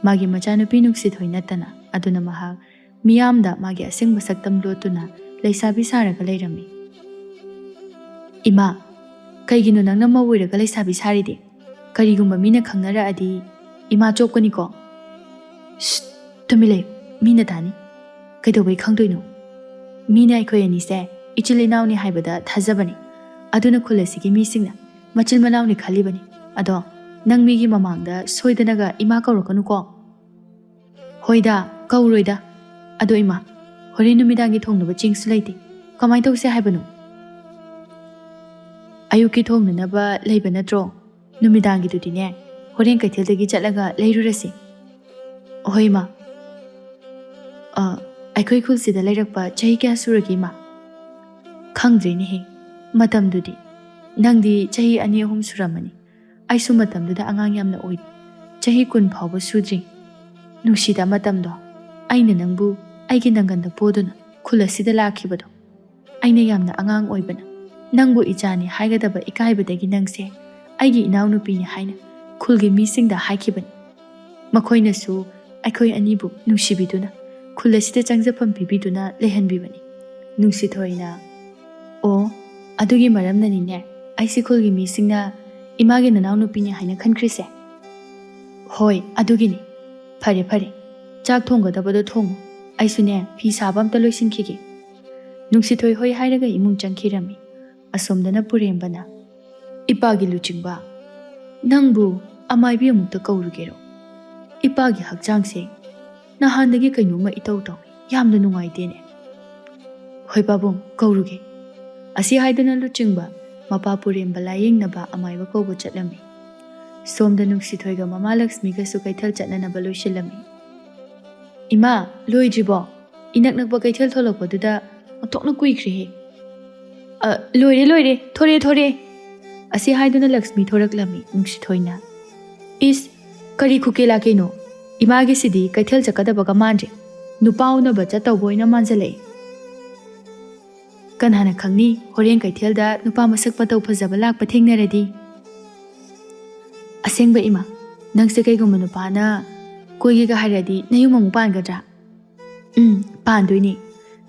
ꯃꯥꯒꯤ ꯃꯆꯥꯅꯨꯄꯤ ꯅꯨꯡꯁꯤꯊꯣꯏ ꯅꯠꯇꯅ꯫ ꯑꯗꯨꯅ ꯃꯍꯥꯛ ꯃꯤꯌꯥꯝꯗ ꯃꯥꯒꯤ ꯑꯁꯦꯡꯕ ꯁꯛꯇꯝ ꯂꯣꯠꯇꯨꯅ ꯂꯩꯁꯥꯕꯤ ꯁꯥꯔꯒ ꯂꯩꯔꯝꯃꯤ꯫ "ꯏꯃꯥ, ꯀꯩꯒꯤꯅꯣ ꯅꯪꯅ ꯃꯧ ꯑꯣꯏꯔꯒ ꯂꯩꯁꯥꯕꯤ ꯁꯥꯔꯤꯗꯤ? ꯀꯔꯤꯒꯨꯝꯕ ꯃꯤꯅ ꯈꯪꯅꯔꯛꯑꯗꯤ ꯏꯃꯥ ꯆꯣꯞꯀꯅꯤꯀꯣ"꯫ "ꯁꯤꯠ, ꯇꯨꯃꯤꯟ ꯂꯩꯌꯨ, ꯃꯤꯅ ꯇꯥꯅꯤ"꯫ "ꯀꯩꯗꯧꯕꯩ ꯈꯪꯗꯣꯏꯅꯣ? ꯃꯤꯅ ꯑꯩꯈꯣꯏ ꯑꯅꯤꯁꯦ ꯏꯆꯤꯜ ꯏꯅꯥꯎꯅꯤ ꯍꯥꯏꯕꯗ ꯊꯥꯖꯕꯅꯤ, ꯑꯗꯨꯅ ꯈꯨꯜ ꯑꯁꯤꯒꯤ ꯃꯤꯁꯤꯡꯅ ꯃꯆꯤꯜ ꯃꯅꯥꯎꯅꯤ ꯈꯜꯂꯤꯕꯅꯤ꯫ ꯑꯗꯣ ꯅꯪ ꯃꯤꯒꯤ ꯃꯃꯥꯡꯗ ꯁꯣꯏꯗꯅꯒ ꯏꯃꯥ ꯀꯧꯔꯛꯀꯅꯨꯀꯣ"꯫ "ꯍꯣꯏꯗ, ꯀꯧꯔꯣꯏꯗ꯫ ꯑꯗꯣ ꯏꯃꯥ, ꯍꯣꯔꯦꯟ ꯅꯨꯃꯤꯗꯥꯡꯒꯤ ꯊꯣꯡꯅꯕ ꯆꯦꯡꯁꯨ ꯂꯩꯇꯦ, ꯀꯃꯥꯏꯅ ꯇꯧꯁꯦ ꯍꯥꯏꯕꯅꯣ"꯫ "ꯑꯌꯨꯛꯀꯤ ꯊꯣꯡꯅꯅꯕ ꯂꯩꯕ ꯅꯠꯇ꯭ꯔꯣ? ꯅꯨꯃꯤꯗꯥꯡꯒꯤꯗꯨꯗꯤꯅꯦ ꯍꯣꯔꯦꯟ ꯀꯩꯊꯦꯜꯗꯒꯤ ꯆꯠꯂꯒ ꯂꯩꯔꯨꯔꯁꯤ"꯫ "ꯍꯣꯏ ꯏꯃꯥ"꯫ "ꯑꯩꯈꯣꯏ ꯈꯨꯜꯁꯤꯗ ꯂꯩꯔꯛꯄ ꯆꯍꯤ ꯀꯌꯥ ꯁꯨꯔꯒꯦ ꯏꯃꯥ"꯫ "ꯈꯪꯗ꯭ꯔꯦꯅꯦꯍꯦ, ꯃꯇꯝꯗꯨꯗꯤ ꯅꯪꯗꯤ ꯆꯍꯤ 2-3 ꯁꯨꯔꯝꯃꯅꯤ꯫ ꯑꯩꯁꯨ ꯃꯇꯝꯗꯨꯗ ꯑꯉꯥꯡ ꯌꯥꯝꯅ ꯑꯣꯏꯔꯤ, ꯆꯍꯤ 10 ꯐꯥꯎꯕ ꯁꯨꯗ꯭ꯔꯤ꯫ ꯅꯨꯡꯁꯤꯗ ꯃꯇꯝꯗꯣ, ꯑꯩꯅ ꯅꯪꯕꯨ ꯑꯩꯒꯤ ꯅꯪꯒꯟꯗ ꯄꯣꯗꯨꯅ ꯈꯨꯜ ꯑꯁꯤꯗ ꯂꯥꯛꯈꯤꯕꯗꯣ꯫ ꯑꯩꯅ ꯌꯥꯝꯅ ꯑꯉꯥꯡ ꯑꯣꯏꯕꯅ ꯅꯪꯕꯨ ꯏꯆꯥꯅꯤ ꯍꯥꯏꯒꯗꯕ ꯏꯀꯥꯏꯕꯗꯒꯤ ꯅꯪꯁꯦ ꯑꯩꯒꯤ ꯏꯅꯥꯎꯅꯨꯄꯤꯅꯤ ꯍꯥꯏꯅ ꯈꯨꯜꯒꯤ ꯃꯤꯁꯤꯡꯗ ꯍꯥꯏꯈꯤꯕꯅꯤ ꯃꯈꯣꯏꯅꯁꯨ ꯑꯩꯈꯣꯏ ꯑꯅꯤꯕꯨ ꯅꯨꯡꯁꯤꯕꯤꯗꯨꯅ ꯈꯨꯜ ꯑꯁꯤꯗ ꯆꯪꯖꯐꯝ ꯄꯤꯕꯤꯗꯨꯅ ꯂꯩꯍꯟꯕꯤꯕꯅꯤ ꯅꯨꯡꯁꯤꯊꯣꯏꯅ ꯑꯣ ꯑꯗꯨꯒꯤ ꯃꯔꯝꯅꯅꯤꯅꯦ ꯑꯩꯁꯤ ꯈꯨꯜꯒꯤ ꯃꯤꯁꯤꯡꯅ ꯏꯃꯥꯒꯤ ꯅꯅꯥꯎꯅꯨꯄꯤꯅꯤ ꯍꯥꯏꯅ ꯈꯟꯈ꯭ꯔꯤꯁꯦ ꯍꯣꯏ ꯑꯗꯨꯒꯤꯅꯤ ꯐꯔꯦ ꯐꯔꯦ ꯆꯥꯛ ꯊꯣꯡꯒꯗꯕꯗꯣ ꯊꯣꯡꯉꯨ ꯑꯩꯁꯨꯅꯦ ꯐꯤ ꯁꯥꯕ ꯑꯝꯇ ꯂꯣꯏꯁꯤꯟꯈꯤꯒꯦ ꯅꯨꯡꯁꯤꯊꯣꯏ ꯍꯣꯏ ꯍꯥꯏꯔꯒ ꯏꯃꯨꯡ ꯆꯪꯈꯤꯔꯝꯃꯤ ꯑꯁꯣꯝꯗꯅ ꯄꯨꯔꯦꯝꯕꯅ ꯏꯄꯥꯒꯤ ꯂꯨꯆꯤꯡꯕ ꯅꯪꯕꯨ ꯑꯃꯥꯏꯕꯤ ꯑꯃꯨꯛꯇ ꯀꯧꯔꯨꯒꯦꯔꯣ ꯏꯄꯥꯒꯤ ꯍꯛꯆꯥꯡꯁꯦ ꯅꯍꯥꯟꯗꯒꯤ ꯀꯩꯅꯣꯝꯃ ꯏꯇꯧ ꯇꯧꯏ ꯌꯥꯝꯅ ꯅꯨꯡꯉꯥꯏꯇꯦꯅꯦ ꯍꯣꯏ ꯄꯥꯕꯨꯡ ꯀꯧꯔꯨꯒꯦ ꯑꯁꯤ ꯍꯥꯏꯗꯨꯅ ꯂꯨꯆꯤꯡꯕ ꯃꯄꯥ ꯄꯨꯔꯦꯝꯕ ꯂꯥꯌꯦꯡꯅꯕ ꯑꯃꯥꯏꯕ ꯀꯧꯕ ꯆꯠꯂꯝꯃꯤ ꯁꯣꯝꯗ ꯅꯨꯡꯁꯤꯊꯣꯏꯒ ꯃꯃꯥ ꯂꯛꯁꯃꯤꯒꯁꯨ ꯀꯩꯊꯦꯜ ꯆꯠꯅꯅꯕ ꯂꯣꯏꯁꯤꯜꯂꯝꯃꯤ ꯏꯃꯥ ꯂꯣꯏꯗ꯭ꯔꯤꯕꯣ ꯏꯅꯛ ꯅꯛꯄ ꯀꯩꯊꯦꯜ ꯊꯣꯛꯂꯛꯄꯗꯨꯗ ꯑꯣꯟꯊꯣꯛꯅ ꯀꯨꯏꯈ꯭ꯔꯦꯍꯦ ꯂꯣꯏꯔꯦ ꯂꯣꯏꯔꯦ ꯊꯣꯔꯛꯑꯦ ꯑꯁꯤ ꯍꯥꯏꯗꯨꯅ ꯂꯛꯁꯃꯤ ꯊꯣꯔꯛꯂꯝꯃꯤ ꯅꯨꯡꯁꯤꯊꯣꯏꯅ ꯏꯁ ꯀꯔꯤ ꯈꯨꯀꯦ ꯂꯥꯛꯀꯦꯅꯣ ꯏꯃꯥꯒꯤꯁꯤꯗꯤ ꯀꯩꯊꯦꯜ ꯆꯠꯀꯗꯕꯒ ꯃꯥꯟꯗ꯭ꯔꯦ ꯅꯨꯄꯥ ꯎꯅꯕ ꯆꯠꯇꯧꯕ ꯑꯣꯏꯅ ꯃꯥꯟꯖꯜꯂꯛꯑꯦ ꯀꯅꯥꯅ ꯈꯪꯅꯤ ꯍꯣꯔꯦꯟ ꯀꯩꯊꯦꯜꯗ ꯅꯨꯄꯥ ꯃꯁꯛ ꯃꯇꯧ ꯐꯖꯕ ꯂꯥꯛꯄ ꯊꯦꯡꯅꯔꯗꯤ ꯑꯁꯦꯡꯕ ꯏꯃꯥ ꯅꯪꯁꯦ ꯀꯩꯒꯨꯝꯕ ꯅꯨꯄꯥꯅ ꯀꯣꯏꯒꯦꯒ ꯍꯥꯏꯔꯗꯤ ꯅꯌꯨꯝ ꯑꯃꯨꯛ ꯄꯥꯟꯒꯗ꯭ꯔꯥ ꯄꯥꯟꯗꯣꯏꯅꯤ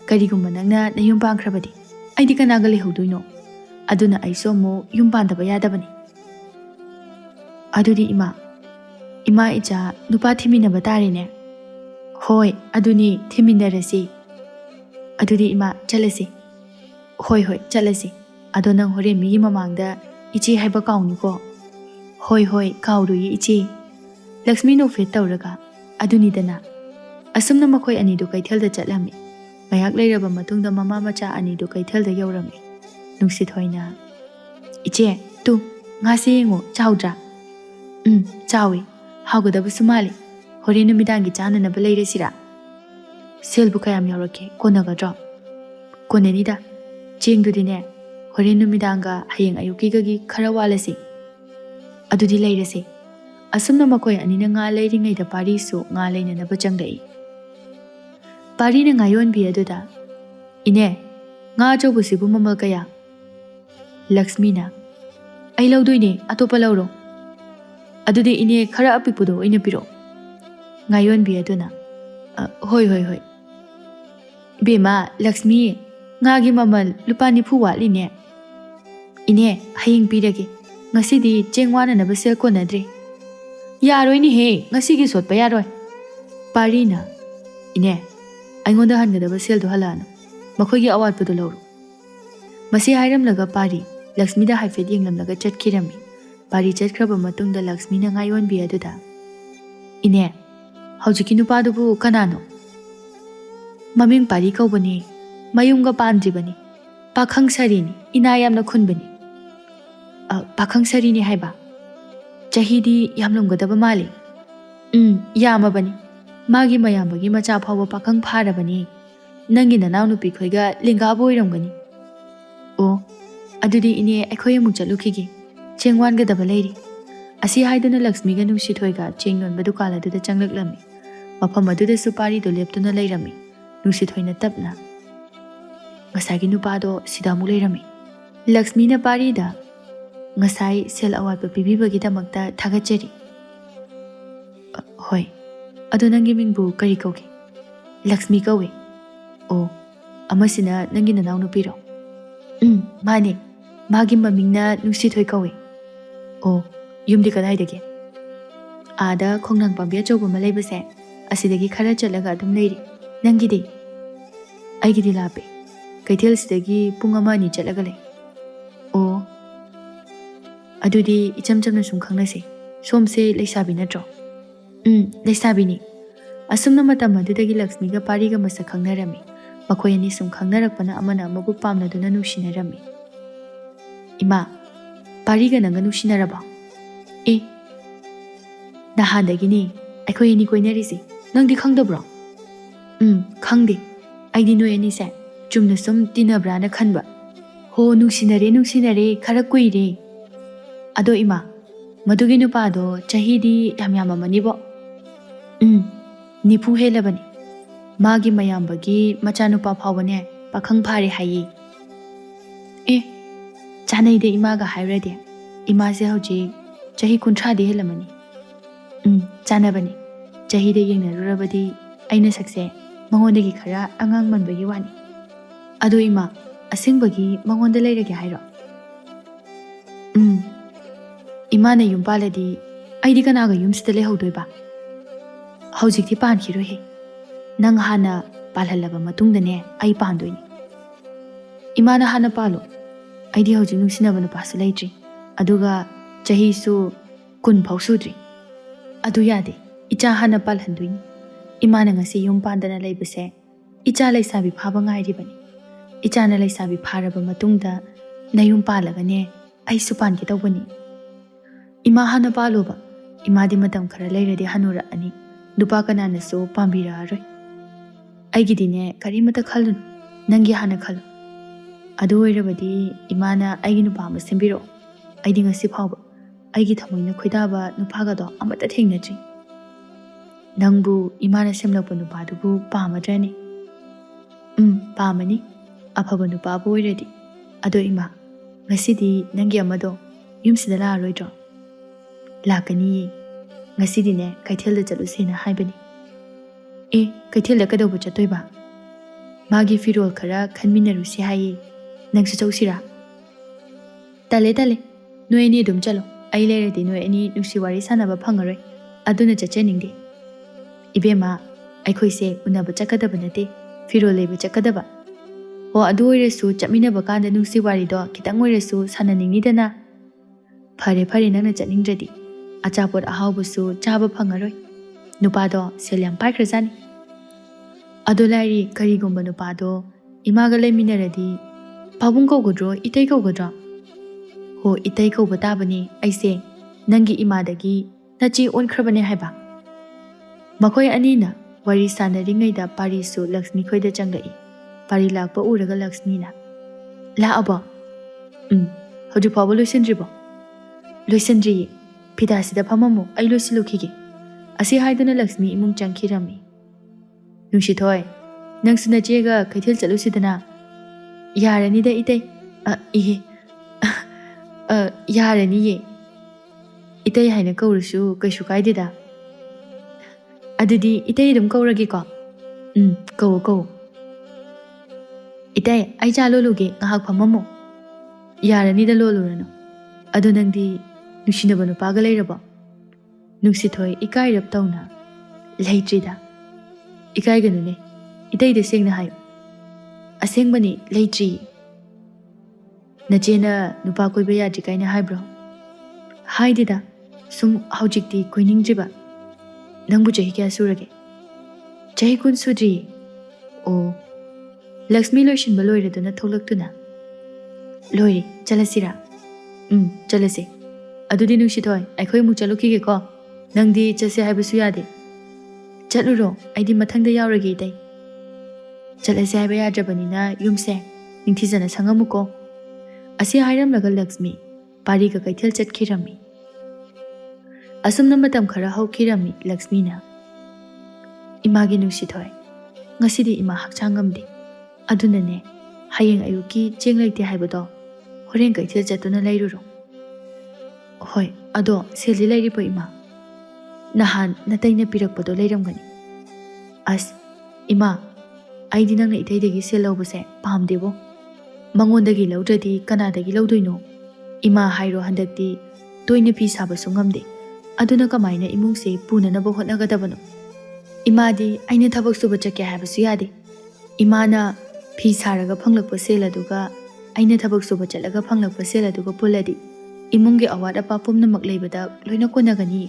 ꯀꯔꯤꯒꯨꯝꯕ ꯅꯪꯅ ꯅꯌꯨꯝ ꯄꯥꯟꯈ꯭ꯔꯕꯗꯤ ꯑꯩꯗꯤ ꯀꯅꯥꯒ ꯂꯩꯍꯧꯗꯣꯏꯅꯣ ꯑꯗꯨꯅ ꯑꯩꯁꯨ ꯑꯃꯨꯛ ꯌꯨꯝ ꯄꯥꯟꯗꯕ ꯌꯥꯗꯕꯅꯤ ꯑꯗꯨꯗꯤ ꯏꯃꯥ ꯏꯆꯥ ꯅꯨꯄꯥ ꯊꯤꯃꯤꯟꯅꯕ ꯇꯥꯔꯦꯅꯦ ꯍꯣꯏ ꯑꯗꯨꯅꯤ ꯊꯤꯃꯤꯟꯅꯔꯁꯤ ꯑꯗꯨꯗꯤ ꯏꯃꯥ ꯆꯠꯂꯁꯤ ꯍꯣꯏ ꯆꯠꯂꯁꯤ ꯑꯗꯣ ꯅꯪ ꯍꯣꯔꯦꯟ ꯃꯤꯒꯤ ꯃꯃꯥꯡꯗ ꯏꯆꯦ ꯍꯥꯏꯕ ꯀꯥꯎꯅꯨꯀꯣ ꯍꯣꯏ ꯀꯥꯎꯔꯣꯏꯌꯦ ꯏꯆꯦ ꯂꯛꯁꯃꯤ ꯅꯣꯛꯐꯦꯠ ꯇꯧꯔꯒ ꯑꯗꯨꯅꯤꯗꯅ ꯑꯁꯨꯝꯅ ꯃꯈꯣꯏ ꯑꯅꯤꯗꯨ ꯀꯩꯊꯦꯜꯗ ꯆꯠꯂꯝꯃꯤ ꯉꯥꯏꯍꯥꯛ ꯂꯩꯔꯕ ꯃꯇꯨꯡꯗ ꯃꯃꯥ ꯃꯆꯥ ꯑꯅꯤꯗꯨ ꯀꯩꯊꯦꯜꯗ ꯌꯧꯔꯝꯃꯤ ꯅꯨꯡꯁꯤꯊꯣꯏꯅ ꯏꯆꯦ ꯇꯨ ꯉꯥꯁꯦ ꯌꯦꯡꯉꯣ ꯆꯥꯎꯗ꯭ꯔꯥ ꯆꯥꯎꯏ ꯍꯥꯎꯒꯗꯕꯁꯨ ꯃꯥꯜꯂꯤ ꯍꯣꯔꯦꯟ ꯅꯨꯃꯤꯗꯥꯡꯒꯤ ꯆꯥꯅꯅꯕ ꯂꯩꯔꯁꯤꯔꯥ ꯁꯦꯜꯕꯨ ꯀꯌꯥꯝ ꯌꯥꯎꯔꯛꯀꯦ ꯀꯣꯟꯅꯒꯗ꯭ꯔꯣ ꯀꯣꯟꯅꯅꯤꯗ ꯆꯦꯡꯗꯨꯗꯤꯅꯦ ꯍꯣꯔꯦꯟ ꯅꯨꯃꯤꯗꯥꯡꯒ ꯍꯌꯦꯡ ꯑꯌꯨꯛꯀꯤꯒꯒꯤ ꯈꯔ ꯋꯥꯠꯂꯁꯤ ꯑꯗꯨꯗꯤ ꯂꯩꯔꯁꯤ ꯑꯁꯨꯝꯅ ꯃꯈꯣꯏ ꯑꯅꯤꯅ ꯉꯥ ꯂꯩꯔꯤꯉꯩꯗ ꯄꯥꯔꯤꯁꯨ ꯉꯥ ꯂꯩꯅꯅꯕ ꯆꯪꯂꯛꯏ ꯄꯥꯔꯤꯅ ꯉꯥ ꯌꯣꯟꯕꯤ ꯑꯗꯨꯗ ꯏꯅꯦ ꯉꯥ ꯑꯆꯧꯕꯁꯤꯕꯨ ꯃꯃꯜ ꯀꯌꯥ ꯂꯛꯁꯃꯤꯅ ꯑꯩ ꯂꯧꯗꯣꯏꯅꯦ ꯑꯇꯣꯞꯄ ꯂꯧꯔꯣ ꯑꯗꯨꯗꯤ ꯏꯅꯦ ꯈꯔ ꯑꯄꯤꯛꯄꯗꯣ ꯑꯣꯏꯅ ꯄꯤꯔꯛꯑꯣ ꯉꯥ ꯌꯣꯟꯕꯤ ꯑꯗꯨꯅ ꯍꯣꯏ ꯏꯕꯦꯝꯃ ꯂꯛꯁꯃꯤ ꯉꯥꯒꯤ ꯃꯃꯜ ꯂꯨꯄꯥ 90 ꯋꯥꯠꯂꯤꯅꯦ ꯏꯅꯦ ꯍꯌꯦꯡ ꯄꯤꯔꯒꯦ ꯉꯁꯤꯗꯤ ꯆꯦꯡ ꯋꯥꯅꯅꯕ ꯁꯦꯜ ꯀꯣꯟꯅꯗ꯭ꯔꯤ ꯌꯥꯔꯣꯏꯅꯦꯍꯦ ꯉꯁꯤꯒꯤ ꯁꯣꯠꯄ ꯌꯥꯔꯣꯏ ꯄꯥꯔꯤꯅ ꯏꯅꯦ ꯑꯩꯉꯣꯟꯗ ꯍꯟꯒꯗꯕ ꯁꯦꯜꯗꯣ ꯍꯜꯂꯛꯑꯅꯨ ꯃꯈꯣꯏꯒꯤ ꯑꯋꯥꯠꯄꯗꯣ ꯂꯧꯔꯣ ꯃꯁꯤ ꯍꯥꯏꯔꯝꯂꯒ ꯄꯥꯔꯤ ꯂꯛꯁꯃꯤꯗ ꯍꯥꯏꯐꯦꯠ ꯌꯦꯡꯂꯝꯂꯒ ꯆꯠꯈꯤꯔꯝꯃꯤ ꯄꯥꯔꯤ ꯆꯠꯈ꯭ꯔꯕ ꯃꯇꯨꯡꯗ ꯂꯛꯁꯃꯤꯅ ꯉꯥ ꯌꯣꯟꯕꯤ ꯑꯗꯨꯗ ꯏꯅꯦ ꯍꯧꯖꯤꯛꯀꯤ ꯅꯨꯄꯥꯗꯨꯕꯨ ꯀꯅꯥꯅꯣ ꯃꯃꯤꯡ ꯄꯥꯔꯤ ꯀꯧꯕꯅꯤ ꯃꯌꯨꯝꯒ ꯄꯥꯟꯗ꯭ꯔꯤꯕꯅꯤ ꯄꯥꯈꯪ ꯁꯥꯔꯤꯅꯤ ꯏꯅꯥ ꯌꯥꯝꯅ ꯈꯨꯟꯕꯅꯤ ꯄꯥꯈꯪ ꯁꯥꯔꯤꯅꯤ ꯍꯥꯏꯕ ꯆꯍꯤꯗꯤ ꯌꯥꯝꯂꯝꯒꯗꯕ ꯃꯥꯜꯂꯤ ꯌꯥꯝꯃꯕꯅꯤ ꯃꯥꯒꯤ ꯃꯌꯥꯝꯕꯒꯤ ꯃꯆꯥ ꯐꯥꯎꯕ ꯄꯥꯈꯪ ꯐꯥꯔꯕꯅꯤ ꯅꯪꯒꯤ ꯅꯅꯥꯎꯅꯨꯄꯤ ꯈꯣꯏꯒ ꯂꯦꯡꯒꯥꯕꯨ ꯑꯣꯏꯔꯝꯒꯅꯤ ꯑꯣ ꯑꯗꯨꯗꯤ ꯏꯅꯦ ꯑꯩꯈꯣꯏ ꯑꯃꯨꯛ ꯆꯠꯂꯨꯈꯤꯒꯦ ꯆꯦꯡ ꯋꯥꯟꯒꯗꯕ ꯂꯩꯔꯤ ꯑꯁꯤ ꯍꯥꯏꯗꯨꯅ ꯂꯛꯁꯃꯤꯒ ꯅꯨꯡꯁꯤꯊꯣꯏꯒ ꯆꯦꯡ ꯌꯣꯟꯕ ꯗꯨꯀꯥꯟ ꯑꯗꯨꯗ ꯆꯪꯂꯛꯂꯝꯃꯤ ꯃꯐꯝ ꯑꯗꯨꯗꯁꯨ ꯄꯥꯔꯤꯗꯣ ꯂꯦꯞꯇꯨꯅ ꯂꯩꯔꯝꯃꯤ ꯅꯨꯡꯁꯤꯊꯣꯏꯅ ꯇꯞꯅ ꯉꯁꯥꯏꯒꯤ ꯅꯨꯄꯥꯗꯣ ꯁꯤꯗ ꯑꯃꯨꯛ ꯂꯩꯔꯝꯃꯤ ꯂꯛꯁꯃꯤꯅ ꯄꯥꯔꯤꯗ ꯉꯁꯥꯏ ꯁꯦꯜ ꯑꯋꯥꯠꯄ ꯄꯤꯕꯤꯕꯒꯤꯗꯃꯛꯇ ꯊꯥꯒꯠꯆꯔꯤ ꯍꯣꯏ ꯑꯗꯣ ꯅꯪꯒꯤ ꯃꯤꯡꯕꯨ ꯀꯔꯤ ꯀꯧꯒꯦ ꯂꯛꯁꯃꯤ ꯀꯧꯏ ꯑꯣ ꯑꯃꯁꯤꯅ ꯅꯪꯒꯤ ꯅꯅꯥꯎꯅꯨꯄꯤꯔꯣ ꯃꯥꯅꯦ ꯃꯥꯒꯤ ꯃꯃꯤꯡꯅ ꯅꯨꯡꯁꯤꯊꯣꯏ ꯀꯧꯏ ꯑꯣ ꯌꯨꯝꯗꯤ ꯀꯗꯥꯏꯗꯒꯤ ꯑꯥꯗ ꯈꯣꯡꯅꯥꯡ ꯄꯥꯝꯕꯤ ꯑꯆꯧꯕ ꯑꯃ ꯂꯩꯕꯁꯦ ꯑꯁꯤꯗꯒꯤ ꯈꯔ ꯆꯠꯂꯒ ꯑꯗꯨꯝ ꯂꯩꯔꯤ ꯅꯪꯒꯤꯗꯤ ꯑꯩꯒꯤꯗꯤ ꯂꯥꯞꯄꯦ ꯀꯩꯊꯦꯜꯁꯤꯗꯒꯤ ꯄꯨꯡ 1-2 ꯆꯠꯂꯒ ꯂꯩ ꯑꯣ ꯑꯗꯨꯗꯤ ꯏꯆꯝ ꯆꯝꯅ ꯁꯨꯝ ꯈꯪꯅꯁꯦ ꯁꯣꯝꯁꯦ ꯂꯩꯁꯥꯕꯤ ꯅꯠꯇ꯭ꯔꯣ ꯂꯩꯁꯥꯕꯤꯅꯤ ꯑꯁꯨꯝꯅ ꯃꯇꯝ ꯑꯗꯨꯗꯒꯤ ꯂꯛꯁꯃꯤꯒ ꯄꯥꯔꯤꯒ ꯃꯁꯛ ꯈꯪꯅꯔꯝꯃꯤ ꯃꯈꯣꯏ ꯑꯅꯤ ꯁꯨꯝ ꯈꯪꯅꯔꯛꯄꯅ ꯑꯃꯅ ꯑꯃꯕꯨ ꯄꯥꯝꯅꯗꯨꯅ ꯅꯨꯡꯁꯤꯅꯔꯝꯃꯤ ꯏꯃꯥ ꯄꯥꯔꯤꯒ ꯅꯪꯒ ꯅꯨꯡꯁꯤꯅꯔꯕꯣ ꯅꯍꯥꯟꯗꯒꯤꯅꯤ ꯑꯩꯈꯣꯏ ꯑꯅꯤ ꯀꯣꯏꯅꯔꯤꯁꯤ ꯅꯪꯗꯤ ꯈꯪꯗꯕ꯭ꯔꯣ ꯈꯪꯗꯦ ꯑꯩꯗꯤ ꯅꯣꯏ ꯑꯅꯤꯁꯦ ꯆꯨꯝꯅ ꯁꯨꯝ ꯇꯤꯟꯅꯕ꯭ꯔꯥꯅ ꯈꯟꯕ ꯍꯣ ꯅꯨꯡꯁꯤꯅꯔꯦ ꯈꯔ ꯀꯨꯏꯔꯦ ꯑꯗꯣ ꯏꯃꯥ ꯃꯗꯨꯒꯤ ꯅꯨꯄꯥꯗꯣ ꯆꯍꯤꯗꯤ ꯌꯥꯝꯃꯝꯃꯅꯤꯕꯣ 90 ꯍꯦꯜꯂꯕꯅꯤ ꯃꯥꯒꯤ ꯃꯌꯥꯝꯕꯒꯤ ꯃꯆꯥꯅꯨꯄꯥ ꯐꯥꯎꯕꯅꯦ ꯄꯥꯈꯪ ꯐꯥꯔꯦ ꯍꯥꯏꯌꯦ ꯆꯥꯅꯩꯗ ꯏꯃꯥꯒ ꯍꯥꯏꯔꯗꯤ ꯏꯃꯥꯁꯦ ꯍꯧꯖꯤꯛ ꯆꯍꯤ 30ꯗꯤ ꯍꯦꯜꯂꯝꯃꯅꯤ ꯆꯥꯟꯅꯕꯅꯤ ꯆꯍꯤꯗ ꯌꯦꯡꯅꯔꯨꯔꯕꯗꯤ ꯑꯩꯅ ꯁꯛꯁꯦ ꯃꯉꯣꯟꯗꯒꯤ ꯈꯔ ꯑꯉꯥꯡ ꯃꯟꯕꯒꯤ ꯋꯥꯅꯤ ꯑꯗꯣ ꯏꯃꯥ ꯑꯁꯦꯡꯕꯒꯤ ꯃꯉꯣꯟꯗ ꯂꯩꯔꯒꯦ ꯍꯥꯏꯔꯣ 이마네 윰빨래디 아이디 그나가 윰시들레 호도이바 하우직티 빤키로해 năng 하나 빨할라바 마뚱드네 아이 빤도이니 이마나 하나 빨로 아이디 하우직 눅시나바는 빠스 레이지 아두가 자히수 군 파우수드리 아두 야데 이자 하나 빨한도이니 이마나 ngasi 윰 빤다나 레이브세 이자 레이사비 파방아이리바니 이자나 레이사비 파라바 마뚱다 나 윰 빨라가네 아이수 빤게 tꯧꯕꯅꯤ 이마 하나 빨로바 이마디 마tam khara leiradi hanura ani nupa kananasu pambiraroi aigidine karimata khalun nangi hana khalu adu oirabadi imana aigi nupa ama sembiro aidi ngasi phawba aigi thamoina khoidaba nupaga do amata thengnaji nangbu imana semlakpa nupa dubu pamadrani pamani afaba nupa bu oiradi ado ima ngasidi nangi amado yumsida la roidro lakani ngasidine kaithel da chalusena haibani kaithel da kadau chatoi ba magi firol khara khanminaru se hayi nangsu chausira tale noi ni dum chalo ai lere di noi ani nusi wari sana ba phangaroi aduna chacheningde ibema ai khoise unaba chakadaba nate firol leba chakadaba ho adu oiresu chamina ba kanda nusi wari do kitang oiresu sananingi dana fare nangna chatningdradi achapot ahaubusu chaba phangaroi nupado selyam paikrajani adolari karigomba nupado imaga leminaradi pabung kawgodro itei kawgodro ho itei kawba tabani aise nangi imadagi nachi onkrabane haiba makoi anina wari sanaringaida parisu lakshmi khoida changai pari lakpa uraga lakshmina la aba hoju pabo loisendribo loisendri 피다시다 파마모 아이로실로키게 아시 하이드나 락스미 이몽 짱키라미 눅시토이 낭스나 제가 그틀 짤루시드나 야라니다 이때 이게 야라니예 이때 하이나 거울수 그슈 가이디다 아드디 이때 이름 거울라기거 거울 이때 아이자 로로게 나학 파마모 야라니다 로로라노 아도 낭디 नुसिनबा नुपागा लेरबा नुसिथोय इकाइरब तौना लेट्रिदा इकाइगनुने इतैदे सेंगना हायो असेंगबनी लेट्रि नचेना नुपा कोइबा यादि काइना eyebrow हाइदिदा सुम हौजिकति कोइनिंगजिबा नंगबु चहि क्या सुरगे चहि कुन सुद्रि ओ लक्ष्मी लोइसिनबा लोइरदुना थोलक्तुना लोइरि चलसिरा चलसे अदुदी नुसिथोय अखोय मु चलुखिगे को नंगदी चसे हाइबसु यादे चलुरो आइदी मथंगदा यावरगे इतै चलसे हाइबा याद्रबनिना युमसे निंथिजना संगमुको असे हाइरमलगा लक्ष्मी पारीगा कैथेल चटखिरमी असुमना मतम खरा हौखिरमी लक्ष्मीना Imangi नुसिथोय ngasidi ima hakchangamdi adunane hayeng ayuki chenglaite haibado horen कैथेल चतुना लैरुरो होय अदो सेलि लैरिबो इमा नहान नतैना पिरकपदो लैरमगनि अस इमा आइदि नंगना इतैदगी सेल लौबसे पामदेबो मंगोंदगी लौद्रदि कनादगी लौदोइनो इमा हाइरो हंदक्ति तोइना फी साबसु ngamde aduna kamaina imungse punanabo hotnagadabano इमादी आइने थबक सुबा चके हाबसु यादे इमाना फी सारगा फंगलकपा सेल अदुगा आइने थबक सुबा चलगा फंगलकपा सेल अदुगा पुलदि इमुंगे अवाद अपा पुमनमक लेबदा लोइना कोनगनी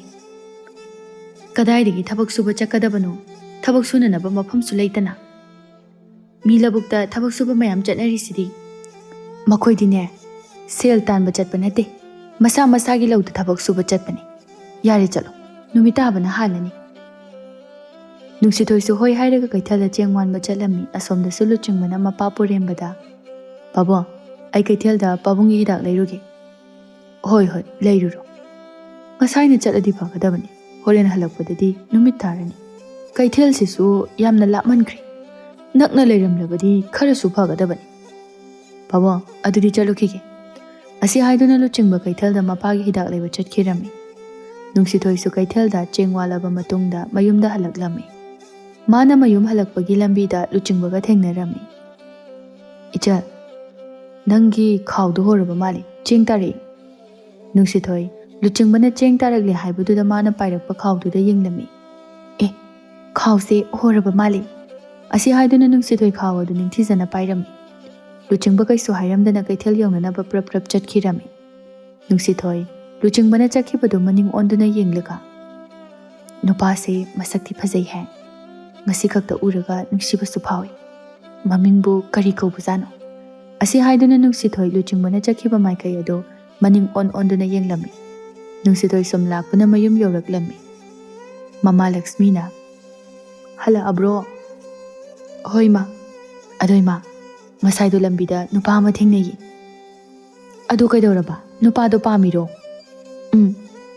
कदाइदगी थबक सुबा चकदबनो थबक सुननबा मफमसु लेतना मीलबुक्ता थबक सुबा मयाम चटनरिसिदि मखोइदिने सेल तानबा चटपा नते मसा मसागी लौद थबक सुबा चटपने यारे चलो नुमिताबना हालनी नुसिथोइसु होय हाइरगा कैथाला चेंगवानबा चलमी असोमदा सुलु चिंगमना मपा पुरेमबदा बाबो आई कैथेलदा पाबुंगी हिदाक लैरुगे होय लैरुरो ngसाइना चलदि फगदबनी होरेन हलकपददि नुमित तारनी कैथेल सिसु यामना लामनख्रि नक्ना लैरमलबदि खरसु फगदबनी बाबो अदुदि चलुखिगे ꯑꯁꯤ ꯍꯥꯏꯗꯨꯅ ꯂꯨꯆꯤꯡꯕ ꯀꯩꯊꯦꯜꯗ ꯃꯄꯥꯒꯤ ꯍꯤꯗꯥꯛ ꯂꯩꯕ ꯆꯠꯈꯤꯔꯝꯃꯤ꯫ ꯅꯨꯡꯁꯤꯊꯣꯏꯁꯨ ꯀꯩꯊꯦꯜꯗ ꯆꯦꯡ ꯋꯥꯜꯂꯕ ꯃꯇꯨꯡꯗ ꯃꯌꯨꯝꯗ ꯍꯜꯂꯛꯂꯝꯃꯤ꯫ ꯃꯥꯅ ꯃꯌꯨꯝ ꯍꯜꯂꯛꯄꯒꯤ ꯂꯝꯕꯤꯗ ꯂꯨꯆꯤꯡꯕꯒ ꯊꯦꯡꯅꯔꯝꯃꯤ꯫ "ꯏꯆꯜ, ꯅꯪꯒꯤ ꯈꯥꯎꯗꯣ ꯍꯣꯔꯕ ꯃꯥꯜꯂꯤ, ꯆꯦꯡ ꯇꯥꯔꯛꯏ." ꯅꯨꯡꯁꯤꯊꯣꯏ ꯂꯨꯆꯤꯡꯕꯅ ꯆꯦꯡ ꯇꯥꯔꯛꯂꯦ ꯍꯥꯏꯕꯗꯨꯗ ꯃꯥꯅ ꯄꯥꯏꯔꯛꯄ ꯈꯥꯎꯗꯨꯗ ꯌꯦꯡꯂꯝꯃꯤ꯫ "ꯑꯦ, ꯈꯥꯎꯁꯦ ꯍꯣꯔꯕ ꯃꯥꯜꯂꯤ." ꯑꯁꯤ ꯍꯥꯏꯗꯨꯅ ꯅꯨꯡꯁꯤꯊꯣꯏ ꯈꯥꯎ ꯑꯗꯨ ꯅꯤꯡꯊꯤꯖꯅ ꯄꯥꯏꯔꯝꯃꯤ꯫ ꯂꯨꯆꯤꯡꯕ ꯀꯩꯁꯨ ꯍꯥꯏꯔꯝꯗꯅ ꯀꯩꯊꯦꯜ ꯌꯧꯅꯅꯕ ꯄ꯭ꯔꯞ ꯄ꯭ꯔꯞ ꯆꯠꯈꯤꯔꯝꯃꯤ꯫ ꯅꯨꯡꯁꯤꯊꯣꯏ ꯂꯨꯆꯤꯡꯕꯅ ꯆꯠꯈꯤꯕꯗꯨ ꯃꯅꯤꯡ ꯑꯣꯟꯗꯨꯅ ꯌꯦꯡꯂꯒ, "ꯅꯨꯄꯥꯁꯦ ꯃꯁꯛꯇꯤ ꯐꯖꯩ ꯍꯦ, ꯉꯁꯤ ꯈꯛꯇ ꯎꯔꯒ ꯅꯨꯡꯁꯤꯕꯁꯨ ꯐꯥꯎꯏ, ꯃꯃꯤꯡꯕꯨ ꯀꯔꯤ ꯀꯧꯕꯖꯥꯠꯅꯣ?" ꯑꯁꯤ ꯍꯥꯏꯗꯨꯅ ꯅꯨꯡꯁꯤꯊꯣꯏ ꯂꯨꯆꯤꯡꯕꯅ ꯆꯠꯈꯤꯕ ꯃꯥꯏꯀꯩ ꯑꯗꯨ ꯃꯅꯤꯡ ꯑꯣꯟꯗꯨꯅ ꯌꯦꯡꯂꯝꯃꯤ꯫ ꯅꯨꯡꯁꯤꯊꯣꯏ ꯁꯨꯝ ꯂꯥꯛꯄꯅ ꯃꯌꯨꯝ ꯌꯧꯔꯛꯂꯝꯃꯤ꯫ ꯃꯃꯥ ꯂꯛꯁꯃꯤꯅ, "ꯍꯜꯂꯛꯑꯕ꯭ꯔꯣ?" "ꯍꯣꯏ ꯃꯥ." "ꯑꯗꯣ ꯏꯃꯥ, ꯉꯁꯥꯏꯗꯣ ꯂꯝꯕꯤꯗ ꯅꯨꯄꯥ ꯑꯃ ꯊꯦꯡꯅꯩꯌꯦ." "ꯑꯗꯨ ꯀꯩꯗꯧꯔꯕ? ꯅꯨꯄꯥꯗꯣ ꯄꯥꯝꯃꯤꯔꯣ?"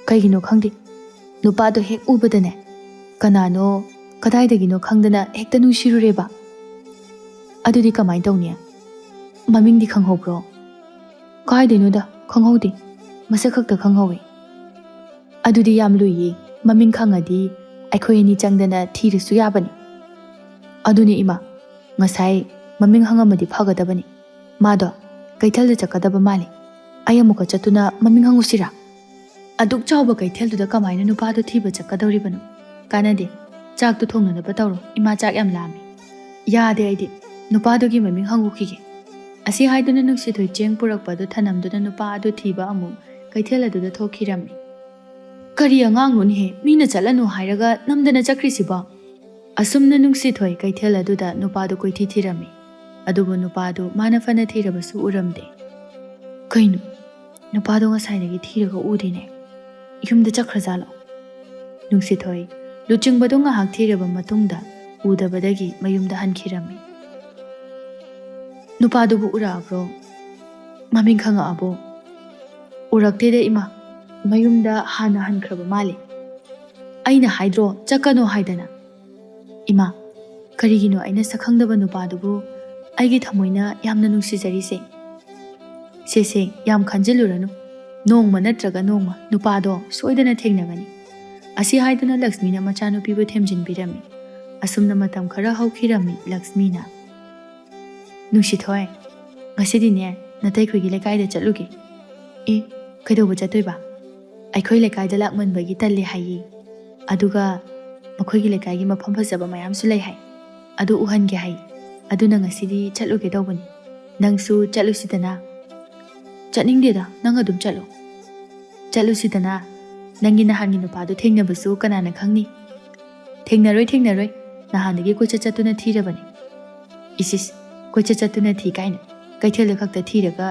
"ꯀꯩꯒꯤꯅꯣ ꯈꯪꯗꯦ, ꯅꯨꯄꯥꯗꯣ ꯍꯦꯛ ꯎꯕꯗꯅꯦ, ꯀꯅꯥꯅꯣ ꯀꯗꯥꯏꯗꯒꯤꯅꯣ ꯈꯪꯗꯅ ꯍꯦꯛꯇ ꯅꯨꯡꯁꯤꯔꯨꯔꯦꯕ." "ꯑꯗꯨꯗꯤ ꯀꯃꯥꯏꯅ ꯇꯧꯅꯤ? ꯃꯃꯤꯡꯗꯤ ꯈꯪꯍꯧꯕ꯭ꯔꯣ?" "ꯀꯥꯏꯗꯩꯅꯣꯗ, ꯈꯪꯍꯧꯗꯦ, ꯃꯁꯛ ꯈꯛꯇ ꯈꯪꯍꯧꯋꯦ." "ꯑꯗꯨꯗꯤ ꯌꯥꯝ ꯂꯨꯏꯌꯦ, ꯃꯃꯤꯡ ꯈꯪꯉꯗꯤ ꯑꯩꯈꯣꯏ ꯑꯅꯤ ꯆꯪꯗꯅ ꯊꯤꯔꯁꯨ ꯌꯥꯕꯅꯤ." "ꯑꯗꯨꯅꯦ ꯏꯃꯥ, ꯉꯁꯥꯏ ꯃꯃꯤꯡ ꯍꯪꯉꯝꯃꯗꯤ ꯐꯒꯗꯕꯅꯤ. ꯃꯥꯗꯣ ꯀꯩꯊꯦꯜꯗ ꯆꯠꯀꯗꯕ ꯃꯥꯜꯂꯤ. ꯑꯩ ꯑꯃꯨꯛꯀ ꯆꯠꯇꯨꯅ ꯃꯃꯤꯡ ꯍꯪꯉꯨꯁꯤꯔꯥ?" "ꯑꯗꯨꯛ ꯆꯥꯎꯕ ꯀꯩꯊꯦꯜꯗꯨꯗ ꯀꯃꯥꯏꯅ ꯅꯨꯄꯥꯗꯣ ꯊꯤꯕ ꯆꯠꯀꯗꯧꯔꯤꯕꯅꯣ? ꯀꯥꯟꯅꯗꯦ, ꯆꯥꯛꯇꯣ ꯊꯣꯡꯅꯅꯕ ꯇꯧꯔꯣ, ꯏꯃꯥ ꯆꯥꯛ ꯌꯥꯝ ꯂꯥꯝꯃꯤ." "ꯌꯥꯗꯦ, ꯑꯩꯗꯤ ꯅꯨꯄꯥꯗꯨꯒꯤ ꯃꯃꯤꯡ ꯍꯪꯉꯨꯈꯤꯒꯦ." ꯑꯁꯤ ꯍꯥꯏꯗꯨꯅ ꯅꯨꯡꯁꯤꯊꯣꯏ ꯆꯦꯡ ꯄꯨꯔꯛꯄ ꯑꯗꯨ ꯊꯅꯝꯗꯨꯅ ꯅꯨꯄꯥ ꯑꯗꯨ ꯊꯤꯕ ꯑꯃꯨꯛ ꯀꯩꯊꯦꯜ ꯑꯗꯨꯗ ꯊꯣꯛꯈꯤꯔꯝꯃꯤ꯫ "ꯀꯔꯤ ꯑꯉꯥꯡꯅꯣꯅꯦꯍꯦ, ꯃꯤꯅ ꯆꯠꯂꯅꯨ ꯍꯥꯏꯔꯒ ꯅꯝꯗꯅ ꯆꯠꯈ꯭ꯔꯤꯁꯤꯕꯣ?" ꯑꯁꯨꯝꯅ ꯅꯨꯡꯁꯤꯊꯣꯏ ꯀꯩꯊꯦꯜ ꯑꯗꯨꯗ ꯅꯨꯄꯥꯗꯨ ꯀꯣꯏꯊꯤ ꯊꯤꯔꯝꯃꯤ꯫ ꯑꯗꯨꯕꯨ ꯅꯨꯄꯥꯗꯨ ꯃꯥꯅ ꯐꯅ ꯊꯤꯔꯕꯁꯨ ꯎꯔꯝꯗꯦ꯫ "ꯀꯩꯅꯣ, ꯅꯨꯄꯥꯗꯣ ꯉꯁꯥꯏꯗꯒꯤ ꯊꯤꯔꯒ ꯎꯗꯦꯅꯦ, ꯌꯨꯝꯗ ꯆꯠꯈ꯭ꯔꯖꯥꯠꯂꯣ?" ꯅꯨꯡꯁꯤꯊꯣꯏ ꯂꯨꯆꯤꯡꯕꯗꯨ ꯉꯥꯏꯍꯥꯛ ꯊꯤꯔꯕ ꯃꯇꯨꯡꯗ ꯎꯗꯕꯗꯒꯤ ꯃꯌꯨꯝꯗ ꯍꯟꯈꯤꯔꯝꯃꯤ꯫ "ꯅꯨꯄꯥꯗꯨꯕꯨ ꯎꯔꯛꯑꯕ꯭ꯔꯣ? ꯃꯃꯤꯡ ꯈꯪꯉꯛꯑꯕꯣ?" "ꯎꯔꯛꯇꯦꯗ ꯏꯃꯥ, ꯃꯌꯨꯝꯗ ꯍꯥꯟꯅ ꯍꯟꯈ꯭ꯔꯕ ꯃꯥꯜꯂꯤ." "ꯑꯩꯅ ꯍꯥꯏꯗ꯭ꯔꯣ ꯆꯠꯀꯅꯣ ꯍꯥꯏꯗꯅ." "ꯏꯃꯥ, ꯀꯔꯤꯒꯤꯅꯣ ꯑꯩꯅ ꯁꯛꯈꯪꯗꯕ ꯅꯨꯄꯥꯗꯨꯕꯨ ꯑꯩꯒꯤ ꯊꯃꯣꯏꯅ ꯌꯥꯝꯅ ꯅꯨꯡꯁꯤꯖꯔꯤꯁꯦ?" "ꯁꯦ ꯌꯥꯝ ꯈꯟꯖꯤꯜꯂꯨꯔꯅꯨ, ꯅꯣꯡꯃ ꯅꯠꯇ꯭ꯔꯒ ꯅꯣꯡꯃ ꯅꯨꯄꯥꯗꯣ ꯁꯣꯏꯗꯅ ꯊꯦꯡꯅꯒꯅꯤ." ꯑꯁꯤ ꯍꯥꯏꯗꯨꯅ ꯂꯛꯁꯃꯤꯅ ꯃꯆꯥꯅꯨꯄꯤꯕꯨ ꯊꯦꯝꯖꯤꯟꯕꯤꯔꯝꯃꯤ꯫ ꯑꯁꯨꯝꯅ ꯃꯇꯝ ꯈꯔ ꯍꯧꯈꯤꯔꯝꯃꯤ ꯂꯛꯁꯃꯤꯅ꯫ "ꯅꯨꯡꯁꯤꯊꯣꯏ, ꯉꯁꯤꯗꯤꯅꯦ ꯅꯇꯩꯈꯣꯏꯒꯤ ꯂꯩꯀꯥꯏꯗ ꯆꯠꯂꯨꯒꯦ." "ꯑꯦ, ꯀꯩꯗꯧꯕ ꯆꯠꯇꯣꯏꯕ?" "ꯑꯩꯈꯣꯏ ꯂꯩꯀꯥꯏꯗ ꯂꯥꯛꯃꯟꯕꯒꯤ ꯇꯜꯂꯦ ꯍꯥꯏꯌꯦ, ꯑꯗꯨꯒ ꯃꯈꯣꯏꯒꯤ ꯂꯩꯀꯥꯏꯒꯤ ꯃꯐꯝ ꯐꯖꯕ ꯃꯌꯥꯝꯁꯨ ꯂꯩ ꯍꯥꯏ, ꯑꯗꯨ ꯎꯍꯟꯒꯦ ꯍꯥꯏ, ꯑꯗꯨꯅ ꯉꯁꯤꯗꯤ ꯆꯠꯂꯨꯒꯦ ꯇꯧꯕꯅꯤ. ꯅꯪꯁꯨ ꯆꯠꯂꯨꯁꯤꯗꯅ." "ꯆꯠꯅꯤꯡꯗꯦꯗ, ꯅꯪ ꯑꯗꯨꯝ ꯆꯠꯂꯣ." "ꯆꯠꯂꯨꯁꯤꯗꯅ, ꯅꯪꯒꯤ ꯅꯍꯥꯟꯒꯤ ꯅꯨꯄꯥꯗꯨ ꯊꯦꯡꯅꯕꯁꯨ ꯀꯅꯥꯅ ꯈꯪꯅꯤ." "ꯊꯦꯡꯅꯔꯣꯏ, ꯅꯍꯥꯟꯗꯒꯤ ꯀꯣꯏꯆꯠ ꯆꯠꯇꯨꯅ ꯊꯤꯔꯕꯅꯤ." "ꯏꯁ, ꯀꯣꯏꯆꯠ ꯆꯠꯇꯨꯅ ꯊꯤ ꯀꯥꯏꯅ, ꯀꯩꯊꯦꯜꯗ ꯈꯛꯇ ꯊꯤꯔꯒ."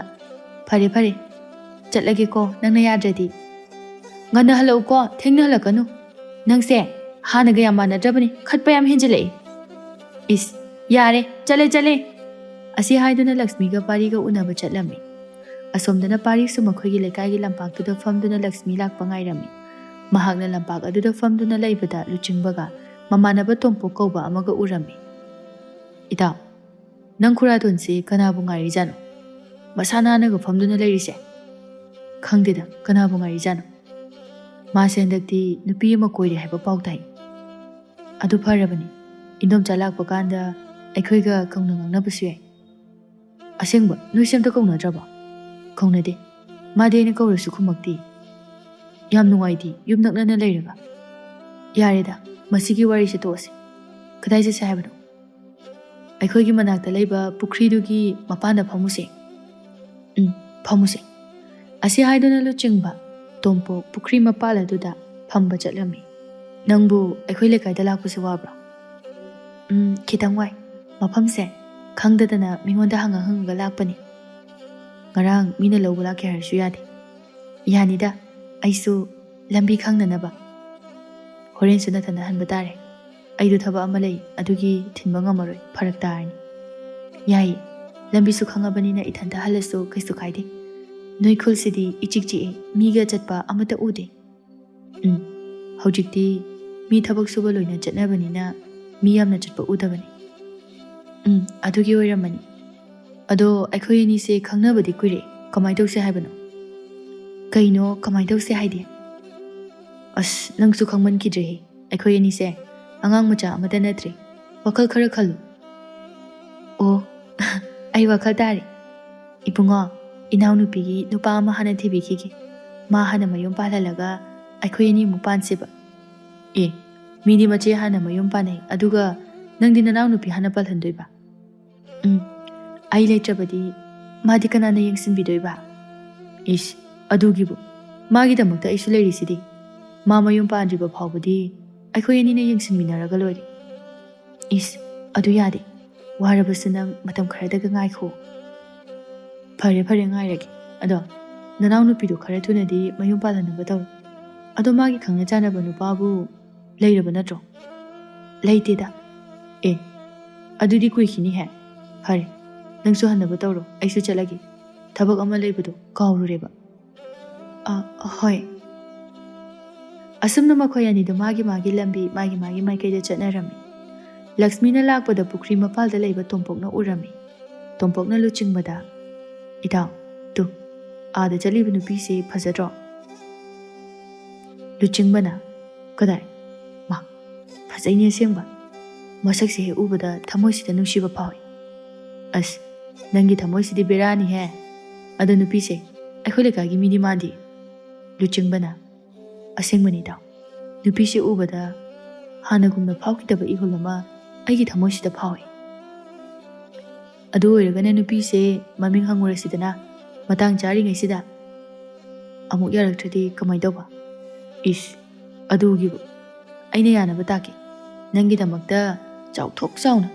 ꯐꯔꯦ, ꯆꯠꯂꯒꯦꯀꯣ ꯅꯪꯅ ꯌꯥꯗ꯭ꯔꯗꯤ." "ꯉꯟꯅ ꯍꯜꯂꯛꯎꯀꯣ, ꯊꯦꯡꯅ ꯍꯜꯂꯛꯀꯅꯨ. ꯅꯪꯁꯦ ꯍꯥꯟꯅꯒ ꯌꯥꯝ ꯃꯥꯟꯅꯗ꯭ꯔꯕꯅꯤ, ꯈꯠꯄ ꯌꯥꯝ ꯍꯦꯟꯖꯤꯜꯂꯛꯏ." "ꯏꯁ, ꯌꯥꯔꯦ, ꯆꯠꯂꯦ." ꯑꯁꯤ ꯍꯥꯏꯗꯨꯅ ꯂꯛꯁꯃꯤꯒ ꯄꯥꯔꯤꯒ ꯎꯅꯕ ꯆꯠꯂꯝꯃꯤ꯫ ꯑꯁꯣꯝꯗꯅ ꯄꯥꯔꯤꯁꯨ ꯃꯈꯣꯏꯒꯤ ꯂꯩꯀꯥꯏꯒꯤ ꯂꯝꯄꯥꯛꯇꯨꯗ ꯐꯝꯗꯨꯅ ꯂꯛꯁꯃꯤ ꯂꯥꯛꯄ ꯉꯥꯏꯔꯝꯃꯤ꯫ ꯃꯍꯥꯛꯅ ꯂꯝꯄꯥꯛ ꯑꯗꯨꯗ ꯐꯝꯗꯨꯅ ꯂꯩꯕꯗ ꯂꯨꯆꯤꯡꯕꯒ ꯃꯃꯥꯟꯅꯕ ꯇꯣꯝꯄꯣꯛ ꯀꯧꯕ ꯑꯃꯒ ꯎꯔꯝꯃꯤ꯫ "ꯏꯇꯥꯎ, ꯅꯪ ꯈꯨꯔꯥꯇꯣꯟꯁꯤ ꯀꯅꯥꯕꯨ ꯉꯥꯏꯔꯤꯖꯥꯠꯅꯣ? ꯃꯁꯥ ꯅꯥꯟꯅꯒ ꯐꯝꯗꯨꯅ ꯂꯩꯔꯤꯁꯦ?" "ꯈꯪꯗꯦꯗ, ꯀꯅꯥꯕꯨ ꯉꯥꯏꯔꯤꯖꯥꯠꯅꯣ? ꯃꯥꯁꯦ ꯍꯟꯗꯛꯇꯤ ꯅꯨꯄꯤ ꯑꯃ ꯀꯣꯏꯔꯦ ꯍꯥꯏꯕ ꯄꯥꯎ ꯇꯥꯏ." "ꯑꯗꯨ ꯐꯔꯕꯅꯤ, ꯏꯟꯗꯣꯝꯆꯥ ꯂꯥꯛꯄ ꯀꯥꯟꯗ ꯑꯩꯈꯣꯏꯒ ꯀꯧꯅ ꯉꯥꯡꯅꯕꯁꯨ ꯌꯥꯏ." "ꯑꯁꯦꯡꯕ ꯅꯣꯏꯁꯦ ꯑꯝꯇ ꯀꯧꯅꯗ꯭ꯔꯕꯣ?" "ꯀꯧꯅꯗꯦ, ꯃꯥꯗꯤ ꯑꯩꯅ ꯀꯧꯔꯁꯨ ꯈꯨꯝꯃꯛꯇꯦ." "ꯌꯥꯝ ꯅꯨꯡꯉꯥꯏꯇꯦ, ꯌꯨꯝ ꯅꯛꯅꯅ ꯂꯩꯔꯒ." "ꯌꯥꯔꯦꯗ, ꯃꯁꯤꯒꯤ ꯋꯥꯔꯤꯁꯦ ꯇꯣꯛꯑꯁꯤ. ꯀꯗꯥꯏ ꯆꯠꯁꯦ ꯍꯥꯏꯕꯅꯣ?" "ꯑꯩꯈꯣꯏꯒꯤ ꯃꯅꯥꯛꯇ ꯂꯩꯕ ꯄꯨꯈ꯭ꯔꯤꯗꯨꯒꯤ ꯃꯄꯥꯟꯗ ꯐꯝꯃꯨꯁꯦ." "ꯐꯝꯃꯨꯁꯦ." ꯑꯁꯤ ꯍꯥꯏꯗꯨꯅ ꯂꯨꯆꯤꯡꯕ ꯇꯣꯝꯄꯣꯛ ꯄꯨꯈ꯭ꯔꯤ ꯃꯄꯥꯜ ꯑꯗꯨꯗ ꯐꯝꯕ ꯆꯠꯂꯝꯃꯤ꯫ "ꯅꯪꯕꯨ ꯑꯩꯈꯣꯏ ꯂꯩꯀꯥꯏꯗ ꯂꯥꯛꯄꯁꯦ ꯋꯥꯕ꯭ꯔꯣ?" "ꯈꯤꯇꯪ ꯋꯥꯏ, ꯃꯐꯝꯁꯦ ꯈꯪꯗꯗꯅ ꯃꯤꯉꯣꯟꯗ ꯍꯪꯉꯒ ꯂꯥꯛꯄꯅꯤ. ꯉꯔꯥꯡ ꯃꯤꯅ ꯂꯧꯕ ꯂꯥꯛꯀꯦ ꯍꯥꯏꯔꯁꯨ ꯌꯥꯗꯦ." "ꯌꯥꯅꯤꯗ, ꯑꯩꯁꯨ ꯂꯝꯕꯤ ꯈꯪꯅꯅꯕ." "ꯍꯣꯔꯦꯟꯁꯨ ꯅꯊꯟꯗ ꯍꯟꯕ ꯇꯥꯔꯦ. ꯑꯩꯗꯣ ꯊꯕꯛ ꯑꯃ ꯂꯩ, ꯑꯗꯨꯒꯤ ꯊꯤꯟꯕ ꯉꯝꯃꯔꯣꯏ, ꯐꯔꯛ ꯇꯥꯔꯅꯤ." "ꯌꯥꯏꯌꯦ, ꯂꯝꯕꯤꯁꯨ ꯈꯪꯉꯕꯅꯤꯅ ꯏꯊꯟꯇ ꯍꯜꯂꯁꯨ ꯀꯩꯁꯨ ꯀꯥꯏꯗꯦ. ꯅꯣꯏ ꯈꯨꯜꯁꯤꯗꯤ ꯏꯆꯤꯛ ꯆꯤꯛꯏ, ꯃꯤꯒ ꯆꯠꯄ ꯑꯃꯠꯇ ꯎꯗꯦ." "ꯍꯧꯖꯤꯛꯇꯤ ꯃꯤ ꯊꯕꯛ ꯁꯨꯕ ꯂꯣꯏꯅ ꯆꯠꯅꯕꯅꯤna ꯃꯤ ꯌꯥꯝꯅ ꯆꯠꯄ ꯎꯗꯕꯅꯤ." "ꯑꯗꯨꯒꯤ ꯑꯣꯏꯔꯝꯃꯅꯤ. ꯑꯗꯣ ꯑꯩꯈꯣꯏ ꯑꯅꯤꯁꯦ ꯈꯪꯅꯕꯗꯤ ꯀꯨꯏꯔꯦ, ꯀꯃꯥꯏꯅ ꯇꯧꯁꯦ ꯍꯥꯏꯕꯅꯣ?" ꯀꯩꯅꯣ ꯀꯃꯥꯏꯅ ꯇꯧꯁꯦ ꯍꯥꯏꯗꯤ? ꯑꯁ ꯅꯪꯁꯨ ꯈꯪꯃꯟꯈꯤꯗ꯭ꯔꯦꯍꯦ, ꯑꯩꯈꯣꯏ ꯑꯅꯤꯁꯦ ꯑꯉꯥꯡ ꯃꯆꯥ ꯑꯃꯇ ꯅꯠꯇ꯭ꯔꯦ, ꯋꯥꯈꯜ ꯈꯔ ꯈꯜꯂꯨ. ꯑꯣ ꯑꯩ ꯋꯥꯈꯜ ꯇꯥꯔꯦ. ꯏꯕꯨꯡꯉꯣ, ꯏꯅꯥꯎꯅꯨꯄꯤꯒꯤ ꯅꯨꯄꯥ ꯑꯃ ꯍꯥꯟꯅ ꯊꯤꯕꯤꯈꯤꯒꯦ. ꯃꯥ ꯍꯥꯟꯅ ꯃꯌꯨꯝ ꯄꯥꯜꯍꯜꯂꯒ ꯑꯩꯈꯣꯏ ꯑꯅꯤꯃꯨꯛ ꯄꯥꯟꯁꯦꯕ. ꯑꯦ, ꯃꯤꯗꯤ ꯃꯆꯦ ꯍꯥꯟꯅ ꯃꯌꯨꯝ ꯄꯥꯟꯅꯩ, ꯑꯗꯨꯒ ꯅꯪꯗꯤ ꯅꯅꯥꯎꯅꯨꯄꯤ ꯍꯥꯟꯅ ꯄꯥꯜꯍꯟꯗꯣꯏꯕ? ꯑꯩ ꯂꯩꯇ꯭ꯔꯕꯗꯤ ꯃꯥꯗꯤ ꯀꯅꯥꯅ ꯌꯦꯡꯁꯤꯟꯕꯤꯗꯣꯏꯕ? ꯏꯁ, ꯑꯗꯨꯒꯤꯕꯨ ꯃꯥꯒꯤꯗꯃꯛꯇ ꯑꯩꯁꯨ ꯂꯩꯔꯤꯁꯤꯗꯤ. ꯃꯥ ꯃꯌꯨꯝ ꯄꯥꯟꯗ꯭ꯔꯤꯕ ꯐꯥꯎꯕꯗꯤ ꯑꯩꯈꯣꯏ ꯑꯅꯤꯅ ꯌꯦꯡꯁꯤꯟꯃꯤꯟꯅꯔꯒ ꯂꯣꯏꯔꯦ. ꯏꯁ, ꯑꯗꯨ ꯌꯥꯗꯦ. ꯋꯥꯔꯕꯁꯨ ꯅꯪ ꯃꯇꯝ ꯈꯔꯗꯒ ꯉꯥꯏꯈꯣ. ꯐꯔꯦ ꯐꯔꯦ ꯉꯥꯏꯔꯒꯦ. ꯑꯗꯣ ꯅꯅꯥꯎꯅꯨꯄꯤꯗꯣ ꯈꯔ ꯊꯨꯅꯗꯤ ꯃꯌꯨꯝ ꯄꯥꯜꯍꯟꯅꯕ ꯇꯧꯔꯣ. ꯑꯗꯣ ꯃꯥꯒꯤ ꯈꯪꯅ ꯆꯥꯟꯅꯕ ꯅꯨꯄꯥꯕꯨ ꯂꯩꯔꯕ ꯅꯠꯇ꯭ꯔꯣ? ꯂꯩꯇꯦꯗ. ꯑꯦ, ꯑꯗꯨꯗꯤ ꯀꯨꯏꯈꯤꯅꯤꯍꯦ. ꯐꯔꯦ, ꯅꯪꯁꯨ ꯍꯟꯅꯕ ꯇꯧꯔꯣ, ꯑꯩꯁꯨ ꯆꯠꯂꯒꯦ. ꯊꯕꯛ ꯑꯃ ꯂꯩꯕꯗꯣ ꯀꯥꯎꯔꯨꯔꯦꯕ. ꯍꯣꯏ. ꯑꯁꯨꯝꯅ ꯃꯈꯣꯏ ꯑꯅꯤꯗꯣ ꯃꯥꯒꯤ ꯃꯥꯒꯤ ꯂꯝꯕꯤ, ꯃꯥꯒꯤ ꯃꯥꯒꯤ ꯃꯥꯏꯀꯩꯗ ꯆꯠꯅꯔꯝꯃꯤ. ꯂꯛꯁꯃꯤꯅ ꯂꯥꯛꯄꯗ ꯄꯨꯈ꯭ꯔꯤ ꯃꯄꯥꯜꯗ ꯂꯩꯕ ꯇꯣꯝꯄꯣꯛꯅ ꯎꯔꯝꯃꯤ. ꯇꯣꯝꯄꯣꯛꯅ ꯂꯨꯆꯤꯡꯕꯗ, ꯏꯇꯥꯎ, ꯇꯨ, ꯑꯥꯗ ꯆꯠꯂꯤꯕ ꯅꯨꯄꯤꯁꯦ ꯐꯖꯗ꯭ꯔꯣ? ꯂꯨꯆꯤꯡꯕꯅ, ꯀꯗꯥꯏ? ꯃꯥ, ꯐꯖꯩꯅꯦ ꯑꯁꯦꯡꯕ. ꯃꯁꯛꯁꯦ ꯍꯦꯛ ꯎꯕꯗ ꯊꯃꯣꯏꯁꯤꯗ ꯅꯨꯡꯁꯤꯕ ꯐꯥꯎꯏ. ꯑꯁ, ꯅꯪꯒꯤ ꯊꯃꯣꯏꯁꯤꯗꯤ ꯕꯦꯔꯥꯅꯤꯍꯦ. ꯑꯗꯣ ꯅꯨꯄꯤꯁꯦ ꯑꯩꯈꯣꯏ ꯂꯩꯀꯥꯏꯒꯤ ꯃꯤꯗꯤ ꯃꯥꯟꯗꯦ. ꯂꯨꯆꯤꯡꯕꯅ, ꯑꯁꯦꯡꯕꯅꯤ ꯏꯇꯥꯎ. ꯅꯨꯄꯤꯁꯦ ꯎꯕꯗ ꯍꯥꯟꯅꯒꯨꯝꯅ ꯐꯥꯎꯈꯤꯗꯕ ꯏꯍꯨꯜ ꯑꯃ ꯑꯩꯒꯤ ꯊꯃꯣꯏꯁꯤꯗ ꯐꯥꯎꯏ. ꯑꯗꯨ ꯑꯣꯏꯔꯒꯅ ꯅꯨꯄꯤꯁꯦ ꯃꯃꯤꯡ ꯍꯪꯉꯨꯔꯁꯤꯗꯅ ꯃꯇꯥꯡ ꯆꯥꯔꯤꯉꯩꯁꯤꯗ. ꯑꯃꯨꯛ ꯌꯥꯔꯛꯇ꯭ꯔꯗꯤ ꯀꯃꯥꯏ ꯇꯧꯕ? ꯏꯁ, ꯑꯗꯨꯒꯤꯕꯨ ꯑꯩꯅ ꯌꯥꯅꯕ ꯇꯥꯛꯀꯦ. ꯅꯪꯒꯤꯗꯃꯛꯇ ꯆꯥꯎꯊꯣꯛ ꯆꯥꯎꯅ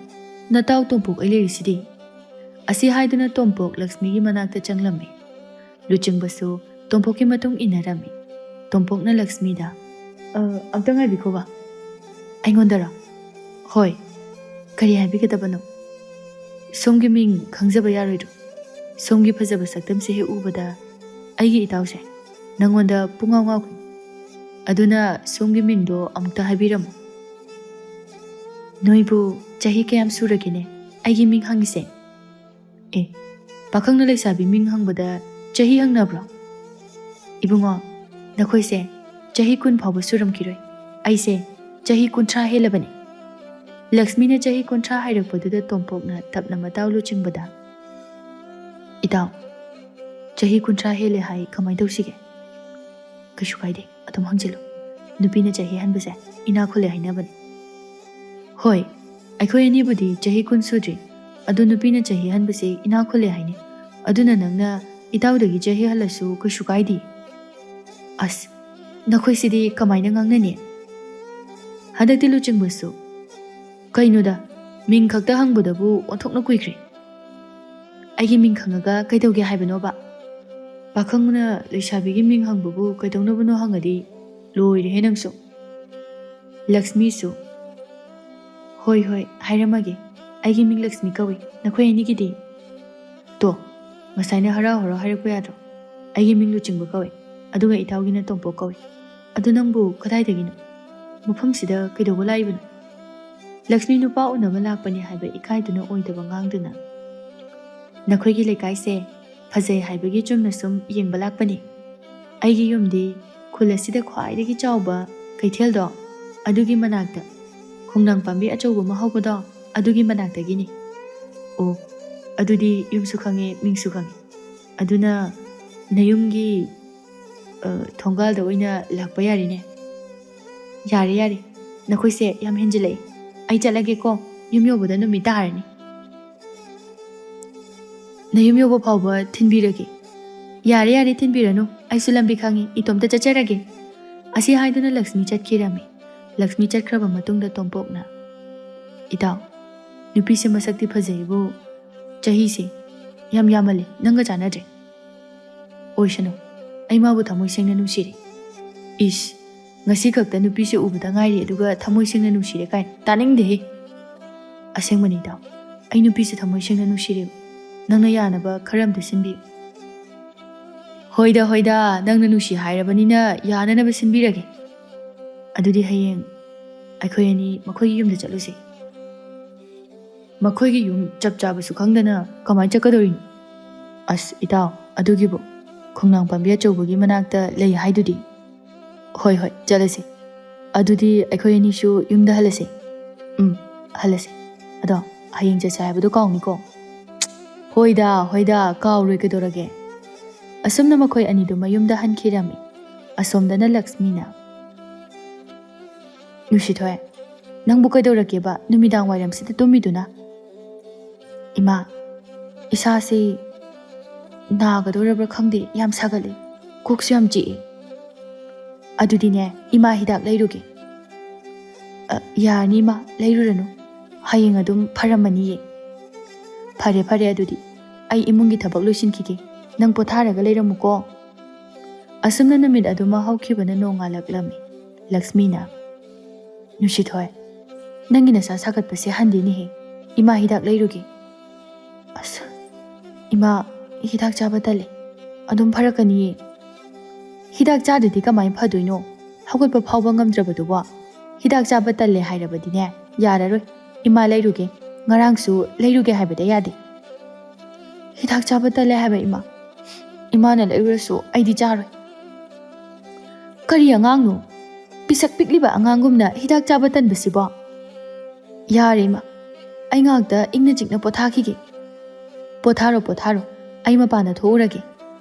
ꯅꯇꯥꯎ ꯇꯣꯝꯄꯣꯛ ꯑꯩ ꯂꯩꯔꯤꯁꯤꯗꯤ. ꯑꯁꯤ ꯍꯥꯏꯗꯨꯅ ꯇꯣꯝꯄꯣꯛ ꯂꯛꯁꯃꯤꯒꯤ ꯃꯅꯥꯛꯇ ꯆꯪꯂꯝꯃꯤ. ꯂꯨꯆꯤꯡꯕꯁꯨ ꯇꯣꯝꯄꯣꯛꯀꯤ ꯃꯇꯨꯡ ꯏꯟꯅꯔꯝꯃꯤ. ꯇꯣꯝꯄꯣꯛꯅ ꯂꯛꯁꯃꯤꯗ, ꯑꯝꯇ ꯉꯥꯏꯕꯤꯈꯣꯕ. ꯑꯩꯉꯣꯟꯗꯔꯣ? ꯍꯣꯏ. ꯀꯔꯤ ꯍꯥꯏꯕꯤꯒꯗꯕꯅꯣ? ꯁꯣꯝꯒꯤ ꯃꯤꯡ ꯈꯪꯖꯕ ꯌꯥꯔꯣꯏꯗ꯭ꯔꯣ? ꯁꯣꯝꯒꯤ ꯐꯖꯕ ꯁꯛꯇꯝꯁꯦ ꯍꯦꯛ ꯎꯕꯗ ꯑꯩꯒꯤ ꯏꯇꯥꯎꯁꯦ ꯅꯪꯉꯣꯟꯗ ꯄꯨꯡꯉꯥꯎ ꯉꯥꯎꯈ꯭ꯔꯦ. ꯑꯗꯨꯅ ꯁꯣꯝꯒꯤ ꯃꯤꯡꯗꯣ ꯑꯃꯨꯛꯇ ꯍꯥꯏꯕꯤꯔꯝꯃꯨ. ꯅꯣꯏꯕꯨ ꯆꯍꯤ ꯀꯌꯥꯝ ꯁꯨꯔꯒꯦꯅꯦ ꯑꯩꯒꯤ ꯃꯤꯡ ꯍꯪꯉꯤꯁꯦ? ꯑꯦ, ꯄꯥꯈꯪꯅ ꯂꯩꯁꯥꯕꯤ ꯃꯤꯡ ꯍꯪꯕꯗ ꯆꯍꯤ ꯍꯪꯅꯕ꯭ꯔꯣ? ꯏꯕꯨꯡꯉꯣ, ꯅꯈꯣꯏꯁꯦ ꯆꯍꯤ 10 ꯐꯥꯎꯕ ꯁꯨꯔꯝꯈꯤꯔꯣꯏ. ꯑꯩꯁꯦ चही 30 हेलबने. लक्ष्मीने चही 30 हाइरक्पदुदा तोंपोकना तपना मताव लुचिंगबदा इताव चही 30 हेले हाई कमाई तौसिगे कशु कायदे अदुम हंजिलो नुपीना चही हनबसे इना खुले हाइनाबने होय अखोय अनिबुदी चही 10 सुद्री अदु नुपीना चही हनबसे इना खुले हाइने अदुना नंगना इतावदगी चही हलसु कशु कायदे अस नखोयसिदी कमाइना ngangnani हदक्ति लुचिंगबसु कइनुदा मिंग खक्ता हंगबदबु ओंथोकना कुइख्रे आइगी मिंग खंगगा कइदौगे हाइबनोबा पाखंगना लैसाबिगी मिंग हंगबबु कइदौनबनो हंगदी लोइरे हे नंगसु लक्ष्मीसु होय होय हाइरमगे आइगी मिंग लक्ष्मी कवि नखोय अनिगिदी तो ngsaina hara horo hairpo yadro आइगी मिंग लुचिंगबा कवि अदुगा इतावगिना तोंपो कवि अदु नंगबु कदाइदगिनो मुफमसिदा कइदौबा लाइबनो लक्ष्मी नुपा उनबा लाकपनि हाइबा इकाइदुना ओइदबा ngang नखोयगी लेकाइसे फजै हाइबगी चुमना सुम येंबा लाकपनि आइगी युमदी खुलसिदा ख्वाइदगी चावबा कैथेलदो अदुगी मनाकता खुंगनांग पाम्बी अचौबा महौबदो अदुगी मनाकतगिनी ओ अदुदी युमसु खंगे मिंगसु खंगे अदुना नयुमगी थोंगालदा ओइना लाकपा यारिने यारे यारे नखोइसे याम हेंजिलै आई चलगे को युम योबदा नुमि तारनी नयुम योबा फावबा थिनबिरगे यारे यारे थिनबिरनु आइसु लंबी खांगी इतोमता चचरगे असी हाइदुना लक्ष्मी चटखिरमी लक्ष्मी चटख्रबा मतुंगदा तोंपोकना इताव नुपीसे मसक्ति फजैबो चहीसे याम यामले नंगा चानद्रे ओइसनु आइमाबु थमोइ सेंगना नुसिरे इस ngasi khakta nupi se ubada ngairi aduga thamoi singna nusire kai taning de asengmani daw ai nupi se thamoi singna nusire nangna yana ba kharam de sinbi hoida nangna nusi hairabani na yana na ba sinbi rage adudi hayeng aikhoi ani makhoi gi yum da chaluse makhoi gi yum chap chaba su khangdana kamai chakadorin as itaw adugi bo ꯈꯣꯡꯅꯥꯡ ꯄꯥꯝꯕꯤ ꯑꯆꯧꯕꯒꯤ ꯃꯅꯥꯛꯇ ꯂꯩ ꯍꯥꯏꯗꯨꯗꯤ. ꯍꯣꯏ ꯍꯣꯏ ꯆꯠꯂꯁꯤ. ꯑꯗꯨꯗꯤ ꯑꯩꯈꯣꯏ ꯑꯅꯤꯁꯨ ꯌꯨꯝꯗ ꯍꯜꯂꯁꯤ. ꯍꯜꯂꯁꯤ. ꯑꯗꯣ ꯍꯌꯦꯡ ꯆꯠꯁꯦ ꯍꯥꯏꯕꯗꯣ ꯀꯥꯎꯅꯤꯀꯣ. ꯍꯣꯏꯗ ꯀꯥꯎꯔꯣꯏ ꯀꯩꯗꯧꯔꯒꯦ. ꯑꯁꯨꯝꯅ ꯃꯈꯣꯏ ꯑꯅꯤꯗꯨ ꯃꯌꯨꯝꯗ ꯍꯟꯈꯤꯔꯝꯃꯤ. ꯑꯁꯣꯝꯗꯅ ꯂꯛꯁꯃꯤꯅ, ꯅꯨꯡꯁꯤꯊꯣꯏ, ꯅꯪꯕꯨ ꯀꯩꯗꯧꯔꯒꯦꯕ ꯅꯨꯃꯤꯗꯥꯡ ꯋꯥꯏꯔꯝꯁꯤꯗ ꯇꯨꯝꯃꯤꯗꯨꯅ? ꯏꯃꯥ, ꯏꯁꯥꯁꯤ ꯅꯥꯒꯗꯧꯔꯕ꯭ꯔꯥ ꯈꯪꯗꯦ, ꯌꯥꯝ ꯁꯥꯒꯠꯂꯦ, ꯀꯣꯛꯁꯨ ꯌꯥꯝ ꯆꯤꯛꯏ. ꯑꯗꯨꯗꯤꯅꯦ ꯏꯃꯥ ꯍꯤꯗꯥꯛ ꯂꯩꯔꯨꯒꯦ. ꯌꯥꯔꯅꯤ ꯏꯃꯥ, ꯂꯩꯔꯨꯔꯅꯨ. ꯍꯌꯦꯡ ꯑꯗꯨꯝ ꯐꯔꯝꯃꯅꯤꯌꯦ. ꯐꯔꯦ ꯑꯗꯨꯗꯤ ꯑꯩ ꯏꯃꯨꯡꯒꯤ ꯊꯕꯛ ꯂꯣꯏꯁꯤꯟꯈꯤꯒꯦ. ꯅꯪ ꯄꯣꯊꯥꯔꯒ ꯂꯩꯔꯝꯃꯨꯀꯣ. ꯑꯁꯨꯝꯅ ꯅꯨꯃꯤꯠ ꯑꯗꯨꯃ ꯍꯧꯈꯤꯕꯅ ꯅꯣꯡꯉꯥꯜꯂꯛꯂꯝꯃꯤ. ꯂꯛꯁꯃꯤꯅ, ꯅꯨꯡꯁꯤꯊꯣꯏ, ꯅꯪꯒꯤ ꯅꯁꯥ ꯁꯥꯒꯠꯄꯁꯦ ꯍꯟꯗꯦꯅꯦꯍꯦ. ꯏꯃꯥ ꯍꯤꯗꯥꯛ ꯂꯩꯔꯨꯒꯦ. ꯑꯁ, ꯏꯃꯥ ꯍꯤꯗꯥꯛ ꯆꯥꯕ ꯇꯜꯂꯦ. ꯑꯗꯨꯝ ꯐꯔꯛꯀꯅꯤꯌꯦ. ꯍꯤꯗꯥꯛ ꯆꯥꯗ꯭ꯔꯗꯤ ꯀꯃꯥꯏꯅ ꯐꯗꯣꯏꯅꯣ? ꯍꯧꯒꯠꯄ ꯐꯥꯎꯕ ꯉꯝꯗ꯭ꯔꯕꯗꯨꯕꯣ. ꯍꯤꯗꯥꯛ ꯆꯥꯕ ꯇꯜꯂꯦ ꯍꯥꯏꯔꯕꯗꯤꯅꯦ ꯌꯥꯔꯔꯣꯏ. ꯏꯃꯥ ꯂꯩꯔꯨꯒꯦ. ꯉꯔꯥꯡꯁꯨ ꯂꯩꯔꯨꯒꯦ ꯍꯥꯏꯕꯗ ꯌꯥꯗꯦ. ꯍꯤꯗꯥꯛ ꯆꯥꯕ ꯇꯜꯂꯦ ꯍꯥꯏꯕ ꯏꯃꯥ. ꯏꯃꯥꯅ ꯂꯩꯔꯨꯔꯁꯨ ꯑꯩꯗꯤ ꯆꯥꯔꯣꯏ. ꯀꯔꯤ ꯑꯉꯥꯡꯅꯣ? ꯄꯤꯁꯛ ꯄꯤꯛꯂꯤꯕ ꯑꯉꯥꯡꯒꯨꯝꯅ ꯍꯤꯗꯥꯛ ꯆꯥꯕ ꯇꯟꯕꯁꯤꯕꯣ? ꯌꯥꯔꯦ ꯏꯃꯥ, ꯑꯩ ꯉꯥꯛꯇ ꯏꯪꯅ ꯆꯤꯛꯅ ꯄꯣꯊꯥꯈꯤꯒꯦ. ꯄꯣꯊꯥꯔꯣ. ꯑꯩ ꯃꯄꯥꯟꯗ ꯊꯣꯛꯎꯔꯒꯦ.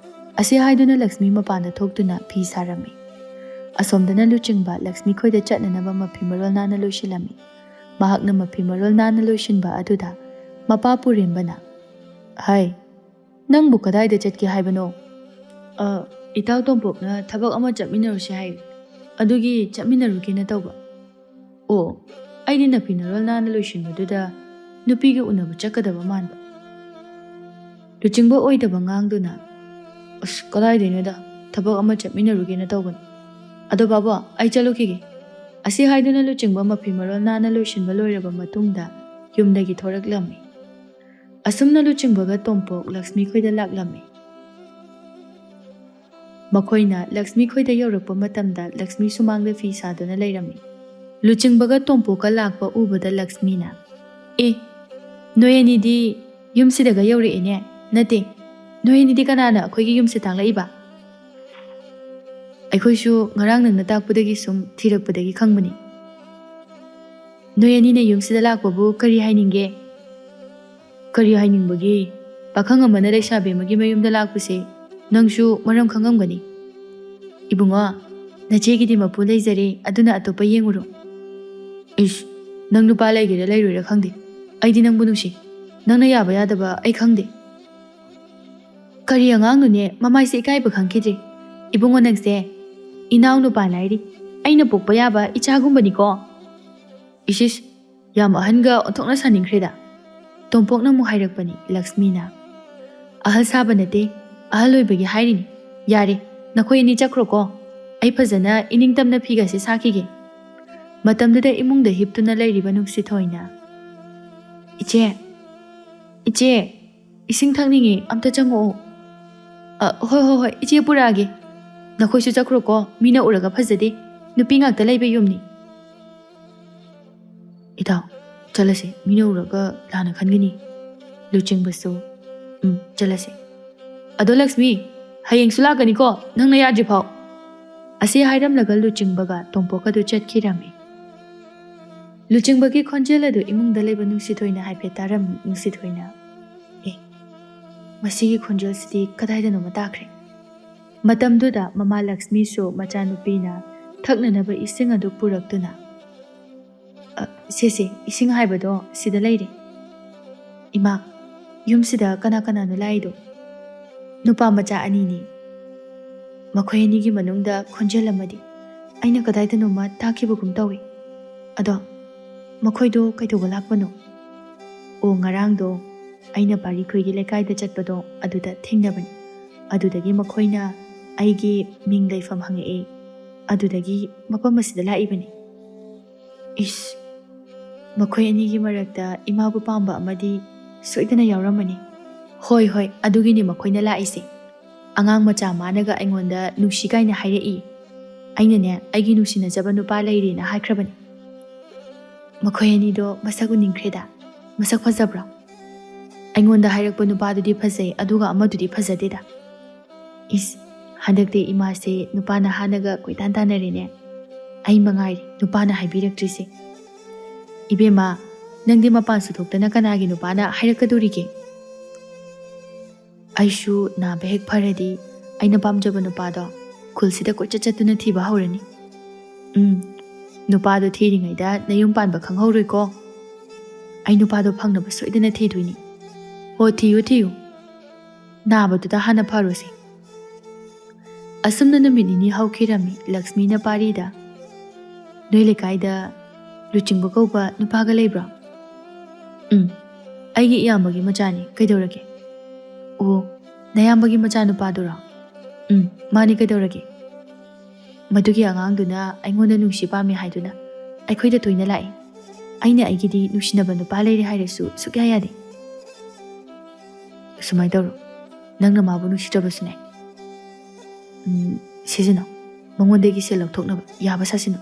ꯑꯁꯤ ꯍꯥꯏꯗꯨꯅ ꯂꯛꯁꯃꯤ ꯃꯄꯥꯟꯗ ꯊꯣꯛꯇꯨꯅ ꯐꯤ ꯁꯥꯔꯝꯃꯤ. ꯑꯁꯣꯝꯗꯅ ꯂꯨꯆꯤꯡꯕ ꯂꯛꯁꯃꯤ ꯈꯣꯏꯗ ꯆꯠꯅꯅꯕ ꯃꯐꯤ ꯃꯔꯣꯜ ꯅꯥꯟꯅ ꯂꯣꯏꯁꯤꯜꯂꯝꯃꯤ. ꯃꯍꯥꯛꯅ ꯃꯐꯤ ꯃꯔꯣꯜ ꯅꯥꯟꯅ ꯂꯣꯏꯁꯤꯟꯕ ꯑꯗꯨꯗ ꯃꯄꯥ ꯄꯨꯔꯦꯝꯕꯅ, ꯍꯥꯏ, ꯅꯪꯕꯨ ꯀꯗꯥꯏꯗ ꯆꯠꯀꯦ ꯍꯥꯏꯕꯅꯣ? ꯏꯇꯥꯎ ꯇꯣꯝꯄꯣꯛꯅ ꯊꯕꯛ ꯑꯃ ꯆꯠꯃꯤꯟꯅꯔꯨꯁꯦ ꯍꯥꯏ. ꯑꯗꯨꯒꯤ ꯆꯠꯃꯤꯟꯅꯔꯨꯒꯦꯅ ꯇꯧꯕ. ꯑꯣ, ꯑꯩꯗꯤ ꯅꯐꯤ ꯅꯔꯣꯜ ꯅꯥꯟꯅ ꯂꯣꯏꯁꯤꯟꯕꯗꯨꯗ ꯅꯨꯄꯤꯒ ꯎꯅꯕ ꯆꯠꯀꯗꯕ ꯃꯥꯟꯕ. ꯂꯨꯆꯤꯡꯕ ꯑꯣꯏꯗꯕ ꯉꯥꯡꯗꯨꯅ, ꯑꯁ ꯀꯗꯥꯏꯗꯩꯅꯣꯗ, ꯊꯕꯛ ꯑꯃ ꯆꯠꯃꯤꯟꯅꯔꯨꯒꯦꯅ ꯇꯧꯕꯅꯤ. ꯑꯗꯣ ꯕꯥꯕꯣ, ꯑꯩ ꯆꯠꯂꯨꯈꯤꯒꯦ. ꯑꯁꯤ ꯍꯥꯏꯗꯨꯅ ꯂꯨꯆꯤꯡꯕ ꯃꯐꯤ ꯃꯔꯣꯜ ナꯟꯅ ꯂꯣꯏꯁꯤꯟꯕ ꯂꯣꯏꯔꯕ ꯃꯇꯨꯡꯗ ꯌꯨꯝꯗꯒꯤ ꯊꯣꯔꯛꯂꯝꯃꯤ. ꯑꯁꯨꯝꯅ ꯂꯨꯆꯤꯡꯕꯒ ꯇꯣꯝꯄꯣꯛ ꯂꯛꯁꯃꯤ ꯈꯣꯏꯗ ꯂꯥꯛꯂꯝꯃꯤ. ꯃꯈꯣꯏꯅ ꯂꯛꯁꯃꯤ ꯈꯣꯏꯗ ꯌꯧꯔꯛꯄ ꯃꯇꯝꯗ ꯂꯛꯁꯃꯤ ꯁꯨꯃꯥꯡꯗ ꯐꯤ ꯁꯥꯗꯨꯅ ꯂꯩꯔꯝꯃꯤ. ꯂꯨꯆꯤꯡꯕꯒ ꯇꯣꯝꯄꯣꯛꯀ ꯂꯥꯛꯄ ꯎꯕꯗ ꯂꯛꯁꯃꯤꯅ, ꯅꯣꯏ ꯑꯅꯤꯗꯤ ꯌꯨꯝꯁꯤꯗꯒ ꯌꯧꯔꯛꯑꯦꯅꯦ. ꯅꯠꯇꯦ, ꯅꯣꯏ ꯑꯅꯤꯗꯤ ꯀꯅꯥꯅ ꯑꯩꯈꯣꯏꯒꯤ ꯌꯨꯝꯁꯦ ꯇꯥꯛꯂꯛꯏꯕ? ꯑꯩꯈꯣꯏꯁꯨ ꯉꯔꯥꯡ ꯅꯪꯅ ꯇꯥꯛꯄꯗꯒꯤ ꯁꯨꯝ ꯊꯤꯔꯛꯄꯗꯒꯤ ꯈꯪꯕꯅꯤ. ꯅꯣꯏ ꯑꯅꯤꯅ ꯌꯨꯝꯁꯤꯗ ꯂꯥꯛꯄꯕꯨ ꯀꯔꯤ ꯍꯥꯏꯅꯤꯡꯒꯦ? ꯀꯔꯤ ꯍꯥꯏꯅꯤꯡꯕꯒꯤ? ꯄꯥꯈꯪ ꯑꯃꯅ ꯂꯩꯁꯥꯕꯤ ꯑꯃꯒꯤ ꯃꯌꯨꯝꯗ ꯂꯥꯛꯄꯁꯦ ꯅꯪꯁꯨ ꯃꯔꯝ ꯈꯪꯉꯝꯒꯅꯤ. ꯏꯕꯨꯡꯉꯣ, ꯅꯆꯦꯒꯤꯗꯤ ꯃꯄꯨ ꯂꯩꯖꯔꯦ, ꯑꯗꯨꯅ ꯑꯇꯣꯞꯄ ꯌꯦꯡꯉꯨꯔꯣ. ꯏꯁ, ꯅꯪ ꯅꯨꯄꯥ ꯂꯩꯒꯦꯔꯥ ꯂꯩꯔꯣꯏꯔꯥ ꯈꯪꯗꯦ. ꯑꯩꯗꯤ ꯅꯪꯕꯨ ꯅꯨꯡꯁꯤ. ꯅꯪꯅ ꯌꯥꯕ ꯌꯥꯗꯕ ꯑꯩ ꯈꯪꯗꯦ. ꯀꯔꯤ ꯑꯉꯥꯡꯅꯣꯅꯦ, ꯃꯃꯥꯏꯁꯦ ꯏꯀꯥꯏꯕ ꯈꯪꯈꯤꯗ꯭ꯔꯦ. ꯏꯕꯨꯡꯉꯣ ꯅꯪꯁꯦ ꯏꯅꯥꯎ ꯅꯨꯄꯥ ꯂꯥꯏꯔꯤ. ꯑꯩꯅ ꯄꯣꯛꯄ ꯌꯥꯕ ꯏꯆꯥꯒꯨꯝꯕꯅꯤꯀꯣ. ꯏꯁꯤꯁ, ꯌꯥꯝ ꯑꯍꯟꯒ ꯑꯣꯟꯊꯣꯛꯅ ꯁꯥꯅꯤꯡꯈ꯭ꯔꯦꯗ. ꯇꯣꯝꯄꯣꯛꯅ ꯑꯃꯨꯛ ꯍꯥꯏꯔꯛꯄꯅꯤ. ꯂꯛꯁꯃꯤꯅ, ꯑꯍꯜ ꯁꯥꯕ ꯅꯠꯇꯦ, ꯑꯍꯜ ꯑꯣꯏꯕꯒꯤ ꯍꯥꯏꯔꯤꯅꯤ. ꯌꯥꯔꯦ, ꯅꯈꯣꯏ ꯑꯅꯤ ꯆꯠꯈ꯭ꯔꯣꯀꯣ. ꯑꯩ ꯐꯖꯅ ꯏꯅꯤꯡꯇꯝꯅ ꯐꯤꯒꯁꯦ ꯁꯥꯈꯤꯒꯦ. ꯃꯇꯝꯗꯨꯗ ꯏꯃꯨꯡꯗ ꯍꯤꯞꯇꯨꯅ ꯂꯩꯔꯤꯕ ꯅꯨꯡꯁꯤꯊꯣꯏꯅ, ꯏꯆꯦ, ꯏꯁꯤꯡ ꯊꯛꯅꯤꯡꯉꯤ, ꯑꯝꯇ ꯆꯪꯉꯛꯑꯣ. ꯍꯣꯏ, ꯏꯆꯦ ꯄꯨꯔꯛꯑꯒꯦ. ꯅꯈꯣꯏꯁꯨ ꯆꯠꯈ꯭ꯔꯣꯀꯣ, ꯃꯤꯅ ꯎꯔꯒ ꯐꯖꯗꯦ. ꯅꯨꯄꯤ ꯉꯥꯛꯇ ꯂꯩꯕ ꯌꯨꯝꯅꯤ. ꯏꯇꯥꯎ, ꯆꯠꯂꯁꯦ, ꯃꯤꯅ ꯎꯔꯒ ꯂꯥꯟꯅ ꯈꯟꯒꯅꯤ. ꯂꯨꯆꯤꯡꯕꯁꯨ, ꯆꯠꯂꯁꯦ. ꯑꯗꯣ ꯂꯛꯁꯃꯤ, ꯍꯌꯦꯡꯁꯨ ꯂꯥꯛꯀꯅꯤꯀꯣ, ꯅꯪꯅ ꯌꯥꯗ꯭ꯔꯤꯐꯥꯎ. ꯑꯁꯤ ꯍꯥꯏꯔꯝꯂꯒ ꯂꯨꯆꯤꯡꯕꯒ ꯇꯣꯝꯄꯣꯛ ꯑꯗꯨ ꯆꯠꯈꯤꯔꯝꯃꯤ. ꯂꯨꯆꯤꯡꯕꯒꯤ ꯈꯣꯟꯖꯦꯜ ꯑꯗꯨ ꯏꯃꯨꯡꯗ ꯂꯩꯕ ꯅꯨꯡꯁꯤꯊꯣꯏꯅ ꯍꯥꯏꯐꯦꯠ ꯇꯥꯔꯝꯃꯤ. ꯅꯨꯡꯁꯤꯊꯣꯏꯅ, ꯃꯁꯤꯒꯤ ꯈꯣꯟꯖꯦꯜꯁꯤꯗꯤ ꯀꯗꯥꯏꯗꯅꯣꯃ ꯇꯥꯈ꯭ꯔꯦ. ꯃꯇꯝꯗꯨꯗ ꯃꯃꯥ ꯂꯛꯁꯃꯤꯁꯨ ꯃꯆꯥꯅꯨꯄꯤꯅ ꯊꯛꯅꯅꯕ ꯏꯁꯤꯡ ꯑꯗꯨ ꯄꯨꯔꯛꯇꯨꯅ, ꯁꯦ, ꯏꯁꯤꯡ ꯍꯥꯏꯕꯗꯣ ꯁꯤꯗ ꯂꯩꯔꯦ. ꯏꯃꯥ, ꯌꯨꯝꯁꯤꯗ ꯀꯅꯥꯅꯣ ꯂꯥꯛꯏꯗꯣ? ꯅꯨꯄꯥ ꯃꯆꯥ ꯑꯅꯤꯅꯤ. ꯃꯈꯣꯏ ꯑꯅꯤꯒꯤ ꯃꯅꯨꯡꯗ ꯈꯣꯟꯖꯦꯜ ꯑꯃꯗꯤ ꯑꯩꯅ ꯀꯗꯥꯏꯗꯅꯣꯃ ꯇꯥꯈꯤꯕꯒꯨꯝ ꯇꯧꯏ. ꯑꯗꯣ ꯃꯈꯣꯏꯗꯣ ꯀꯩꯗꯧꯕ ꯂꯥꯛꯄꯅꯣ? ꯉꯔꯥꯡꯗꯣ ꯑꯩꯅ ꯄꯥꯔꯤꯈꯣꯏꯒꯤ ꯂꯩꯀꯥꯏꯗ ꯆꯠꯄꯗꯣ ꯑꯗꯨꯗ ꯊꯦꯡꯅꯕꯅꯤ. ꯑꯗꯨꯗꯒꯤ ꯃꯈꯣꯏꯅ ꯑꯩꯒꯤ ꯃꯤꯡ ꯂꯩꯐꯝ ꯍꯪꯉꯛꯑꯦ. ꯑꯗꯨꯗꯒꯤ ꯃꯐꯝ ꯑꯁꯤꯗ ꯂꯥꯛꯏꯕꯅꯤ. ꯏꯁ, ꯃꯈꯣꯏ ꯑꯅꯤꯒꯤ ꯃꯔꯛꯇ ꯏꯃꯥꯕꯨ ꯄꯥꯝꯕ ꯑꯃꯗꯤ ꯁꯣꯏꯗꯅ ꯌꯥꯎꯔꯝꯃꯅꯤ. ꯍꯣꯏ, ꯑꯗꯨꯒꯤꯅꯤ ꯃꯈꯣꯏꯅ ꯂꯥꯛꯏꯁꯦ. ꯑꯉꯥꯡ ꯃꯆꯥ ꯃꯥꯅꯒ ꯑꯩꯉꯣꯟꯗ ꯅꯨꯡꯁꯤ ꯀꯥꯏꯅ ꯍꯥꯏꯔꯛꯏ. ꯑꯩꯅꯅꯦ ꯑꯩꯒꯤ ꯅꯨꯡꯁꯤꯅꯖꯕ ꯅꯨꯄꯥ ꯂꯩꯔꯦꯅ ꯍꯥꯏꯈ꯭ꯔꯕꯅꯤ. ꯃꯈꯣꯏ ꯑꯅꯤꯗೋ ꯃꯁꯛ ꯎꯅꯤꯡꯈ꯭ꯔꯦꯗ. ꯃꯁꯛ ꯐꯖꯕ꯭ꯔꯣ? ꯑꯩꯉꯣꯟꯗ ꯍꯥꯏꯔꯛꯄ ꯅꯨꯄꯥꯗꯨꯗꯤ ꯐꯖꯩ, ꯑꯗꯨꯒ ꯑꯃꯗꯨꯗꯤ ꯐꯖꯗꯦꯗ. ꯏꯁ, Handakti imase nupana hanaga koitan tanarine. Ai mangairi nupana haibiraktrisi. Ibema nangdi mapan suthoktana kanagi nupana hairakadurige. Aishu nabe hek pharadi aina pamjaba nupado khulsida koichatchatuna thiba haurani. Nupado thiringaida nayum panba khanghauroi. Ai nupado phangnaba soidana thiduini. Ho thiyu. Nabaduda hana pharosi. Asumna namit nini haukhirami Lakshmi na parida. Noi lekaida luchingba kauba nupaga leibra. Aigi iyambagi machani kaidorage. Oh, nayambagi macha nupadura. Mani kaidorage. Madugi angangduna aingonda nungsi pami haiduna aikhoida toina lai. Aina aigidi nungsinaba nupa leiri hairasu sukya yade. Sumai doro. Nangna mabu nungsidrabasune. Sisino. Mangondagi sel lauthoknaba yaba sasino.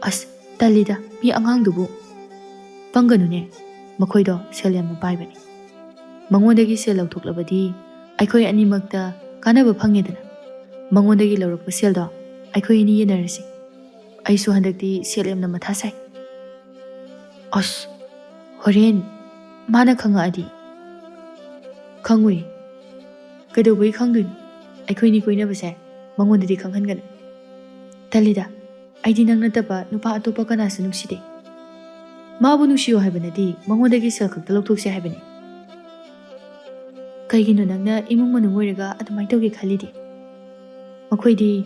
As talida mi angangdubu. Panganune makhoido sel yamna paibani. Mangondagi sel lauthoklavadi aikhoi animakta kanaba phangedana. Mangondagi laurakpa seldo aikhoi ani yenarasi. Aisu handakti sel yamna matha sai. As horen mana khanga adi. Khangui. Kadawai khangdun. Aikhoi ni koina base mangondadi khanghangana. Talida aidi nang nataba nupa atopa kanasa nukside. Mabu nuksiyo haibanadi mangondagi sel khakta lauthokse haibani. Kaigino nangna imung manung oiraga adumai tawge khalidi. Makhoidi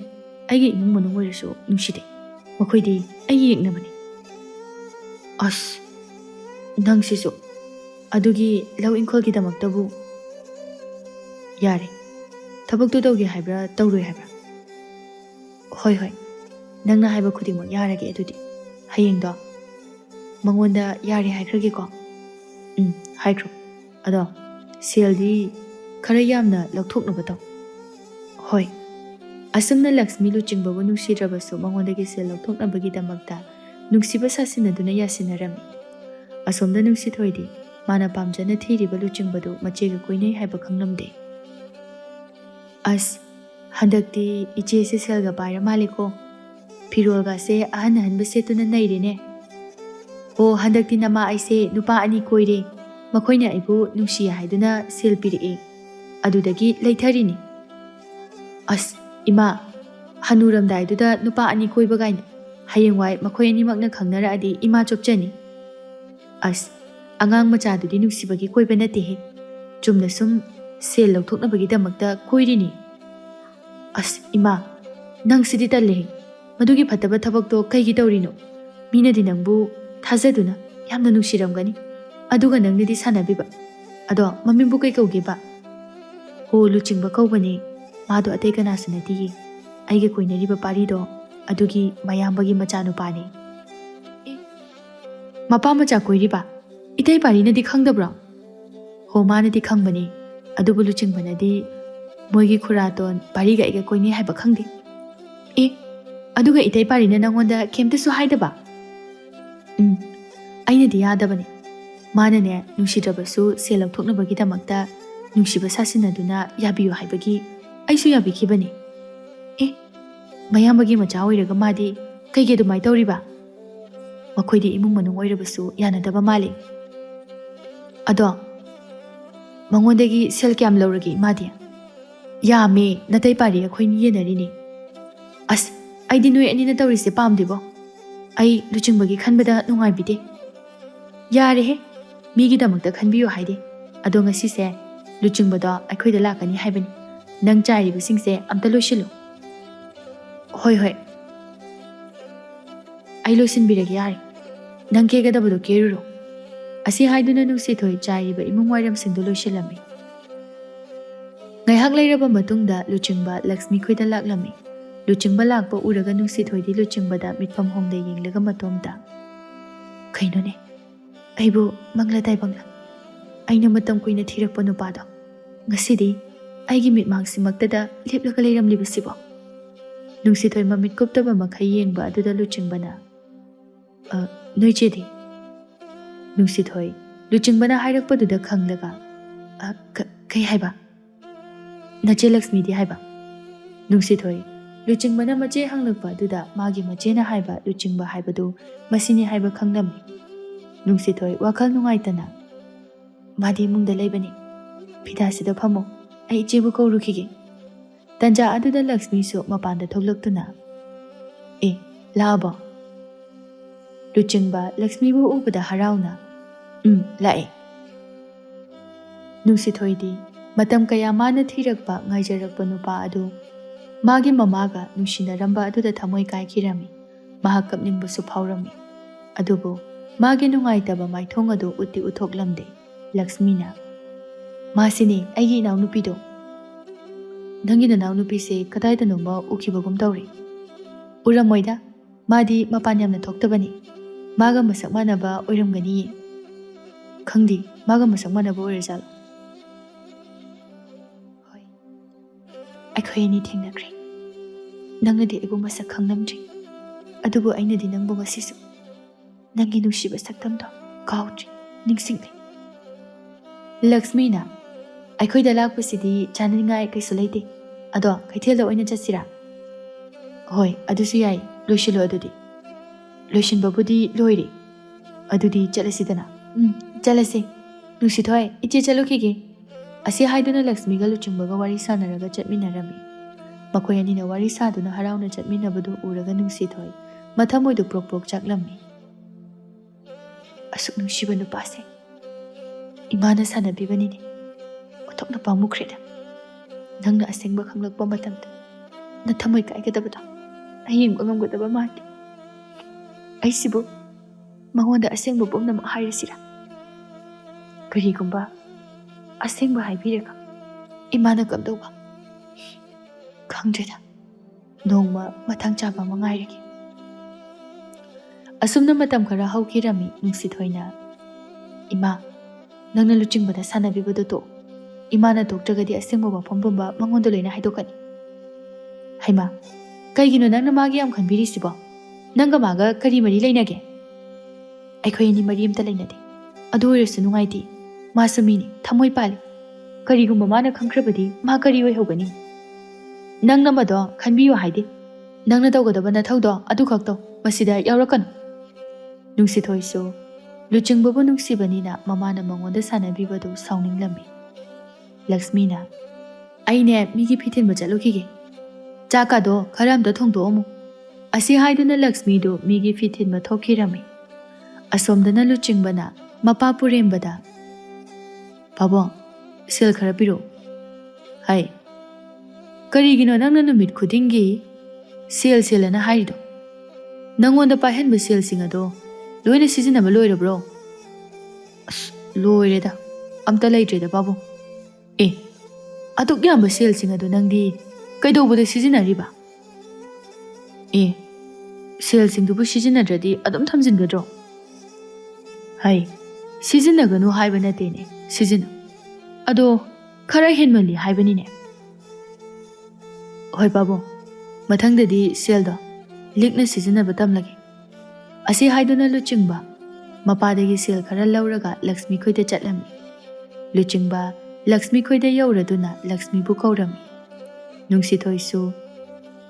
aigi imung manung oirasu nukside. Makhoidi aigi yeknabani. As nang sisu adugi lau inkholgi damaktabu yare. Thabaktu tawge haibra tawroi haibra. Hoi. Nangna haiba khudingmak yarage adudi. Hayengdo mangonda yare haikrage ko. Haikro. Ado seldi khara yamna lauthoknaba taw. Hoi. Asumna Lakshmi luchingbabu nungsidrabasu mangondagi sel lauthoknabagi damakta nungsiba sasinaduna yasinarami. Asomda nungsithoidi mana pamjana thiriba luchingbadu machega koinai haiba khanglamde. As handakti iche se selga paira maliko. Pirolga se ahan setuna nairine. O handakti nama aise nupa ani koire. Makhoina aibu nungsiya haiduna sel piri. Adudagi leitharini. As ima hanuramdaiduda nupa ani koibagaina. Hayengwai makhoi animakna khangnara adi ima chopchani. As angang machadudi nungsibagi koiba natehe. Chumna sum sel lauthoknabagi damakta koirini. As ima nang sidi tallehe. Madugi phataba thabakto kaigi tawrino. Minadi nangbu thazaduna yamna nungsiramgani. Aduga nangnadi sanabiba. Ado mamimbu kai kaugeba. Ho luchingba kaubani. Mado atay kanasu nadi. Aige koinariba parido. Adugi mayambagi machanupani. Mapa macha koiriba. Itay parina di khangdabra. Ho mana di khangbani. Adubu luchingbanadi. Moigi khuraton pariga iga koini haiba khangdi. Aduga itay parina nangonda kemtasu haidaba. Aina di yadabani. Mana ne nungsidrabasu sel lauthoknabagi damakta nungsiba sasinaduna yabiyo haibagi aisu yabikibani. Mayambagi macha oiraga madi kaige dumai tawriba. Makhoidi imung manung oirabasu yanadaba mali. Ado mangondagi sel kyam lauragi madi. Yame natai pari akhoini yenarini. As aidi noi anina tawrise pamdibo. Ai luchingbagi khanbada nungaibide. Yare he migi damakta khanbiyo haide. Ado ngasi se luchingbada aikhoida lakani haibani. Nang chairiba singse amta loisilo. Hoi. Ai loisinbirage yare. Nang kegadabado keruro. Asi haiduna nungsithoi chairiba imung wairam singdo loisilami. Ngaihak lairaba matungda luchingba Lakshmi khoida laklami. Luchingba lakpa uraga nungsithoidi luchingbada mitfam hongda yenglaga matomda. Kainone. Aibu mangla taibangla. Aina matam koina thirakpa nupado. Ngasidi aigi mitmangsimaktada leplaga leiramlibasibo. Nungsithoi mamit kuptaba makhai yengba aduda luchingbana. Noichedi. Nungsithoi luchingbana hairakpaduda khanglaga. Kai haiba. Nache Lakshmi di haiba. ꯅꯨꯡꯁꯤꯊꯣꯏ ꯂꯨꯆꯤꯡꯕꯅ ꯃꯆꯦ ꯍꯪꯂꯛꯄ ꯑꯗꯨꯗ ꯃꯥꯒꯤ ꯃꯆꯦꯅ ꯍꯥꯏꯕ ꯂꯨꯆꯤꯡꯕ ꯍꯥꯏꯕꯗꯨ ꯃꯁꯤꯅꯤ ꯍꯥꯏꯕ ꯈꯪꯂꯝꯃꯤ꯫ ꯅꯨꯡꯁꯤꯊꯣꯏ ꯋꯥꯈꯜ ꯅꯨꯡꯉꯥꯏꯇꯅ ꯃꯥꯗꯤ ꯏꯃꯨꯡꯗ ꯂꯩꯕꯅꯤ, ꯐꯤꯗꯥꯁꯤꯗ ꯐꯝꯃꯣ, ꯑꯩ ꯏꯆꯦꯕꯨ ꯀꯧꯔꯨꯈꯤꯒꯦ꯫ ꯇꯟꯖꯥ ꯑꯗꯨꯗ ꯂꯛꯁꯃꯤꯁꯨ ꯃꯄꯥꯟꯗ ꯊꯣꯛꯂꯛꯇꯨꯅ ꯂꯥꯛꯑꯕꯣ? ꯂꯨꯆꯤꯡꯕ ꯂꯛꯁꯃꯤꯕꯨ ꯎꯕꯗ ꯍꯔꯥꯎꯅ ꯂꯥꯛꯑꯦ꯫ ꯅꯨꯡꯁꯤꯊꯣꯏꯗꯤ ꯃꯇꯝ ꯀꯌꯥ ꯃꯥꯅ ꯊꯤꯔꯛꯄ ꯉꯥꯏꯖꯔꯛꯄ ꯅꯨꯄꯥ ꯑꯗꯨ ꯃꯥꯒꯤ ꯃꯃꯥꯒ ꯅꯨꯡꯁꯤꯅꯔꯝꯕ ꯑꯗꯨꯗ ꯊꯃꯣꯏ ꯀꯥꯏꯈꯤꯔꯝꯃꯤ꯫ ꯃꯍꯥꯛ ꯀꯞꯅꯤꯡꯕꯁꯨ ꯐꯥꯎꯔꯝꯃꯤ꯫ ꯑꯗꯨꯕꯨ ꯃꯥꯒꯤ ꯅꯨꯡꯉꯥꯏꯇꯕ ꯃꯥꯏꯊꯣꯡ ꯑꯗꯨ ꯎꯠꯇꯤ ꯎꯠꯊꯣꯛꯂꯝꯗꯦ꯫ ꯂꯛꯁꯃꯤꯅ ꯃꯥꯁꯤꯅꯤ ꯑꯩꯒꯤ ꯏꯅꯥꯎꯅꯨꯄꯤꯗꯣ, ꯅꯪꯒꯤ ꯅꯅꯥꯎꯅꯨꯄꯤꯁꯦ ꯀꯗꯥꯏꯗꯅꯣꯃ ꯎꯈꯤꯕꯒꯨꯝ ꯇꯧꯔꯤ꯫ ꯎꯔꯝꯃꯣꯏꯗ, ꯃꯥꯗꯤ ꯃꯄꯥꯟ ꯌꯥꯝꯅ ꯊꯣꯛꯇꯕꯅꯤ, ꯃꯥꯒ ꯃꯁꯛ ꯃꯥꯟꯅꯕ ꯑꯣꯏꯔꯝꯒꯅꯤꯌꯦ꯫ ꯈꯪꯗꯦ, ꯃꯥꯒ ꯃꯁꯛ ꯃꯥꯟꯅꯕ ꯑꯣꯏꯔꯖꯥꯠꯂꯣ? ꯍꯣꯏ, ꯑꯩꯈꯣꯏ ꯑꯅꯤ ꯊꯦꯡꯅꯈ꯭ꯔꯦ꯫ ꯅꯪꯅꯗꯤ ꯑꯩꯕꯨ ꯃꯁꯛ ꯈꯪꯂꯝꯗ꯭ꯔꯤ, ꯑꯗꯨꯕꯨ ꯑꯩꯅꯗꯤ ꯅꯪꯕꯨ ꯉꯁꯤꯁꯨ ꯅꯪꯒꯤ ꯅꯨꯡꯁꯤꯕ ꯁꯛꯇꯝꯗꯣ ꯀꯥꯎꯗ꯭ꯔꯤ, ꯅꯤꯡꯁꯤꯡꯂꯦ꯫ ꯂꯛꯁꯃꯤꯅ ꯑꯩꯈꯣꯏꯗ ꯂꯥꯛꯄꯁꯤꯗꯤ ꯆꯥꯅꯤꯡꯉꯥꯏ ꯀꯩꯁꯨ ꯂꯩꯇꯦ, ꯑꯗꯣ ꯀꯩꯊꯦꯜꯗ ꯑꯣꯏꯅ ꯆꯠꯁꯤꯔꯥ? ꯍꯣꯏ, ꯑꯗꯨꯁꯨ ꯌꯥꯏ, ꯂꯣꯏꯁꯤꯜꯂꯣ ꯑꯗꯨꯗꯤ꯫ ꯂꯣꯏꯁꯤꯟꯕꯕꯨꯗꯤ ꯂꯣꯏꯔꯦ, ꯑꯗꯨꯗꯤ ꯆꯠꯂꯁꯤꯗꯅ꯫ ꯆꯠꯂꯁꯤ꯫ ꯅꯨꯡꯁꯤꯊꯣꯏ, ꯏꯆꯦ ꯆꯠꯂꯨꯈꯤꯒꯦ꯫ ꯑꯁꯤ ꯍꯥꯏꯗꯨꯅ ꯂꯛꯁꯃꯤꯒ ꯂꯨꯆꯤꯡꯕꯒ ꯋꯥꯔꯤ ꯁꯥꯟꯅꯔꯒ ꯆꯠꯃꯤꯟꯅꯔꯝꯃꯤ꯫ ꯃꯈꯣꯏ ꯑꯅꯤꯅ ꯋꯥꯔꯤ ꯁꯥꯗꯨꯅ ꯍꯔꯥꯎꯅ ꯆꯠꯃꯤꯟꯅꯕꯗꯨ ꯎꯔꯒ ꯅꯨꯡꯁꯤꯊꯣꯏ ꯃꯊꯃꯣꯏꯗꯨ ꯄ꯭ꯔꯣꯛ ꯄ꯭ꯔꯣꯛ ꯆꯥꯛꯂꯝꯃꯤ꯫ ꯑꯁꯨꯛ ꯅꯨꯡꯁꯤꯕ ꯅꯨꯄꯥꯁꯦ ꯏꯃꯥꯅ ꯁꯥꯟꯅꯕꯤꯕꯅꯤꯅꯦ, ꯑꯣꯟꯊꯣꯛꯅ ꯄꯥꯝꯃꯨꯈ꯭ꯔꯦꯗ꯫ ꯅꯪꯅ ꯑꯁꯦꯡꯕ ꯈꯪꯂꯛꯄ ꯃꯇꯝꯗ ꯅꯊꯃꯣꯏ ꯀꯥꯏꯒꯗꯕꯗꯣ ꯑꯩ ꯌꯦꯡꯕ ꯉꯝꯒꯗꯕ ꯃꯥꯟꯗꯦ꯫ ꯑꯩꯁꯤꯕꯨ ꯃꯉꯣꯟꯗ ꯑꯁꯦꯡꯕ ꯄꯨꯝꯅꯃꯛ ꯍꯥꯏꯔꯁꯤꯔꯥ? ꯀꯔꯤꯒꯨꯝꯕ ꯑꯁꯦꯡꯕ ꯍꯥꯏꯕꯤꯔꯒ ꯏꯃꯥꯅ ꯀꯝꯗꯧꯕ? ꯈꯪꯗ꯭ꯔꯦꯗ, ꯅꯣꯡꯃ ꯃꯇꯥꯡ ꯆꯥꯕ ꯑꯃ ꯉꯥꯏꯔꯒꯦ꯫ ꯑꯁꯨꯝꯅ ꯃꯇꯝ ꯈꯔ ꯍꯧꯈꯤꯔꯝꯃꯤ꯫ ꯅꯨꯡꯁꯤꯊꯣꯏꯅ ꯏꯃꯥ, ꯅꯪꯅ ꯂꯨꯆꯤꯡꯕꯗ ꯁꯥꯟꯅꯕꯤꯕꯗꯨ ꯇꯣꯛ, ꯏꯃꯥꯅ ꯇꯣꯛꯇ꯭ꯔꯒꯗꯤ ꯑꯁꯦꯡꯕ ꯋꯥꯐꯝ ꯄꯨꯝꯕ ꯃꯉꯣꯟꯗ ꯂꯣꯏꯅ ꯍꯥꯏꯗꯣꯛꯀꯅꯤ꯫ ꯍꯩꯃꯥ, ꯀꯩꯒꯤꯅꯣ ꯅꯪꯅ ꯃꯥꯒꯤ ꯌꯥꯝ ꯈꯟꯕꯤꯔꯤꯁꯤꯕꯣ? ꯅꯪꯒ ꯃꯥꯒ ꯀꯔꯤ ꯃꯔꯤ ꯂꯩꯅꯒꯦ? ꯑꯩꯈꯣꯏ ꯑꯅꯤ ꯃꯔꯤ ꯑꯝꯇ ꯂꯩꯅꯗꯦ, ꯑꯗꯨ ꯑꯣꯏꯔꯁꯨ ꯅꯨꯡꯉꯥꯏꯇꯦ, ꯃꯥꯁꯨ ꯃꯤꯅꯤ, ꯊꯃꯣꯏ ꯄꯥꯜꯂꯤ꯫ ꯀꯔꯤꯒꯨꯝꯕ ꯃꯥꯅ ꯈꯪꯈ꯭ꯔꯕꯗꯤ ꯃꯥ ꯀꯔꯤ ꯑꯣꯏꯍꯧꯒꯅꯤ? ꯅꯪꯅ ꯃꯗꯣ ꯈꯟꯕꯤꯌꯨ ꯍꯥꯏꯗꯦ, ꯅꯪꯅ ꯇꯧꯒꯗꯕ ꯅꯊꯧꯗꯣ ꯑꯗꯨꯈꯛ ꯇꯧ, ꯃꯁꯤꯗ ꯌꯥꯎꯔꯛꯀꯅꯨ꯫ ꯅꯨꯡꯁꯤꯊꯣꯏꯁꯨ ꯂꯨꯆꯤꯡꯕꯕꯨ ꯅꯨꯡꯁꯤꯕꯅꯤꯅ ꯃꯃꯥꯅ ꯃꯉꯣꯟꯗ ꯁꯥꯟꯅꯕꯤꯕꯗꯨ ꯁꯥꯎꯅꯤꯡꯂꯝꯃꯤ꯫ ꯂꯛꯁꯃꯤꯅ ꯑꯩꯅꯦ ꯃꯤꯒꯤ ꯐꯤ ꯊꯤꯟꯕ ꯆꯠꯂꯨꯈꯤꯒꯦ, ꯆꯥꯛꯀꯗꯣ ꯈꯔ ꯑꯝꯇ ꯊꯣꯡꯗꯣꯛꯑꯝꯃꯨ꯫ ꯑꯁꯤ ꯍꯥꯏꯗꯨꯅ ꯂꯛꯁꯃꯤꯗꯨ ꯃꯤꯒꯤ ꯐꯤ ꯊꯤꯟꯕ ꯊꯣꯛꯈꯤꯔꯝꯃꯤ꯫ ꯑꯁꯣꯝꯗꯅ ꯂꯨꯆꯤꯡꯕꯅ ꯃꯄꯥ ꯄꯨꯔꯦꯝꯕꯗ ꯄꯥꯕꯨꯡ, ꯁꯦꯜ ꯈꯔ ꯄꯤꯔꯛꯎ꯫ ꯍꯥꯏ, ꯀꯔꯤꯒꯤꯅꯣ ꯅꯪꯅ ꯅꯨꯃꯤꯠ ꯈꯨꯗꯤꯡꯒꯤ ꯁꯦꯜꯑꯅ ꯍꯥꯏꯔꯤꯗꯣ? ꯅꯪꯉꯣꯟꯗ ꯄꯥꯏꯍꯟꯕ ꯁꯦꯜꯁꯤꯡ ꯑꯗꯣ ꯂꯣꯏꯅ ꯁꯤꯖꯤꯟꯅꯕ ꯂꯣꯏꯔꯕ꯭ꯔꯣ? ꯑꯁ, ꯂꯣꯏꯔꯦꯗ, ꯑꯝꯇ ꯂꯩꯇ꯭ꯔꯦꯗ ꯄꯥꯕꯨꯡ꯫ ꯑꯗꯨꯛ ꯌꯥꯝꯕ ꯁꯦꯜꯁꯤꯡ ꯑꯗꯨ ꯅꯪꯗꯤ ꯀꯩꯗꯧꯕꯗ ꯁꯤꯖꯤꯟꯅꯔꯤꯕ? ꯁꯦꯜꯁꯤꯡꯗꯨꯕꯨ ꯁꯤꯖꯤꯟꯅꯗ꯭ꯔꯗꯤ ꯑꯗꯨꯝ ꯊꯝꯖꯤꯟꯒꯗ꯭ꯔꯣ? ꯍꯩ, ꯁꯤꯖꯤꯟꯅꯒꯅꯨ ꯍꯥꯏꯕ ꯅꯠꯇꯦꯅꯦ, ꯁꯤꯖꯤꯟꯅꯧ, ꯑꯗꯣ ꯈꯔ ꯍꯦꯟꯃꯜꯂꯤ ꯍꯥꯏꯕꯅꯤꯅꯦ꯫ ꯍꯣꯏ ꯄꯥꯕꯨꯡ, ꯃꯊꯪꯗꯗꯤ ꯁꯦꯜꯗꯣ ꯂꯤꯛꯅ ꯁꯤꯖꯤꯟꯅꯕ ꯇꯝꯂꯒꯦ꯫ ꯑꯁꯤ ꯍꯥꯏꯗꯨꯅ ꯂꯨꯆꯤꯡꯕ ꯃꯄꯥꯗꯒꯤ ꯁꯦꯜ ꯈꯔ ꯂꯧꯔꯒ ꯂꯛꯁꯃꯤ ꯈꯣꯏꯗ ꯆꯠꯂꯝꯃꯤ꯫ ꯂꯨꯆꯤꯡꯕ ꯂꯛꯁꯃꯤ ꯈꯣꯏꯗ ꯌꯧꯔꯗꯨꯅ ꯂꯛꯁꯃꯤꯕꯨ ꯀꯧꯔꯝꯃꯤ꯫ ꯅꯨꯡꯁꯤꯊꯣꯏꯁꯨ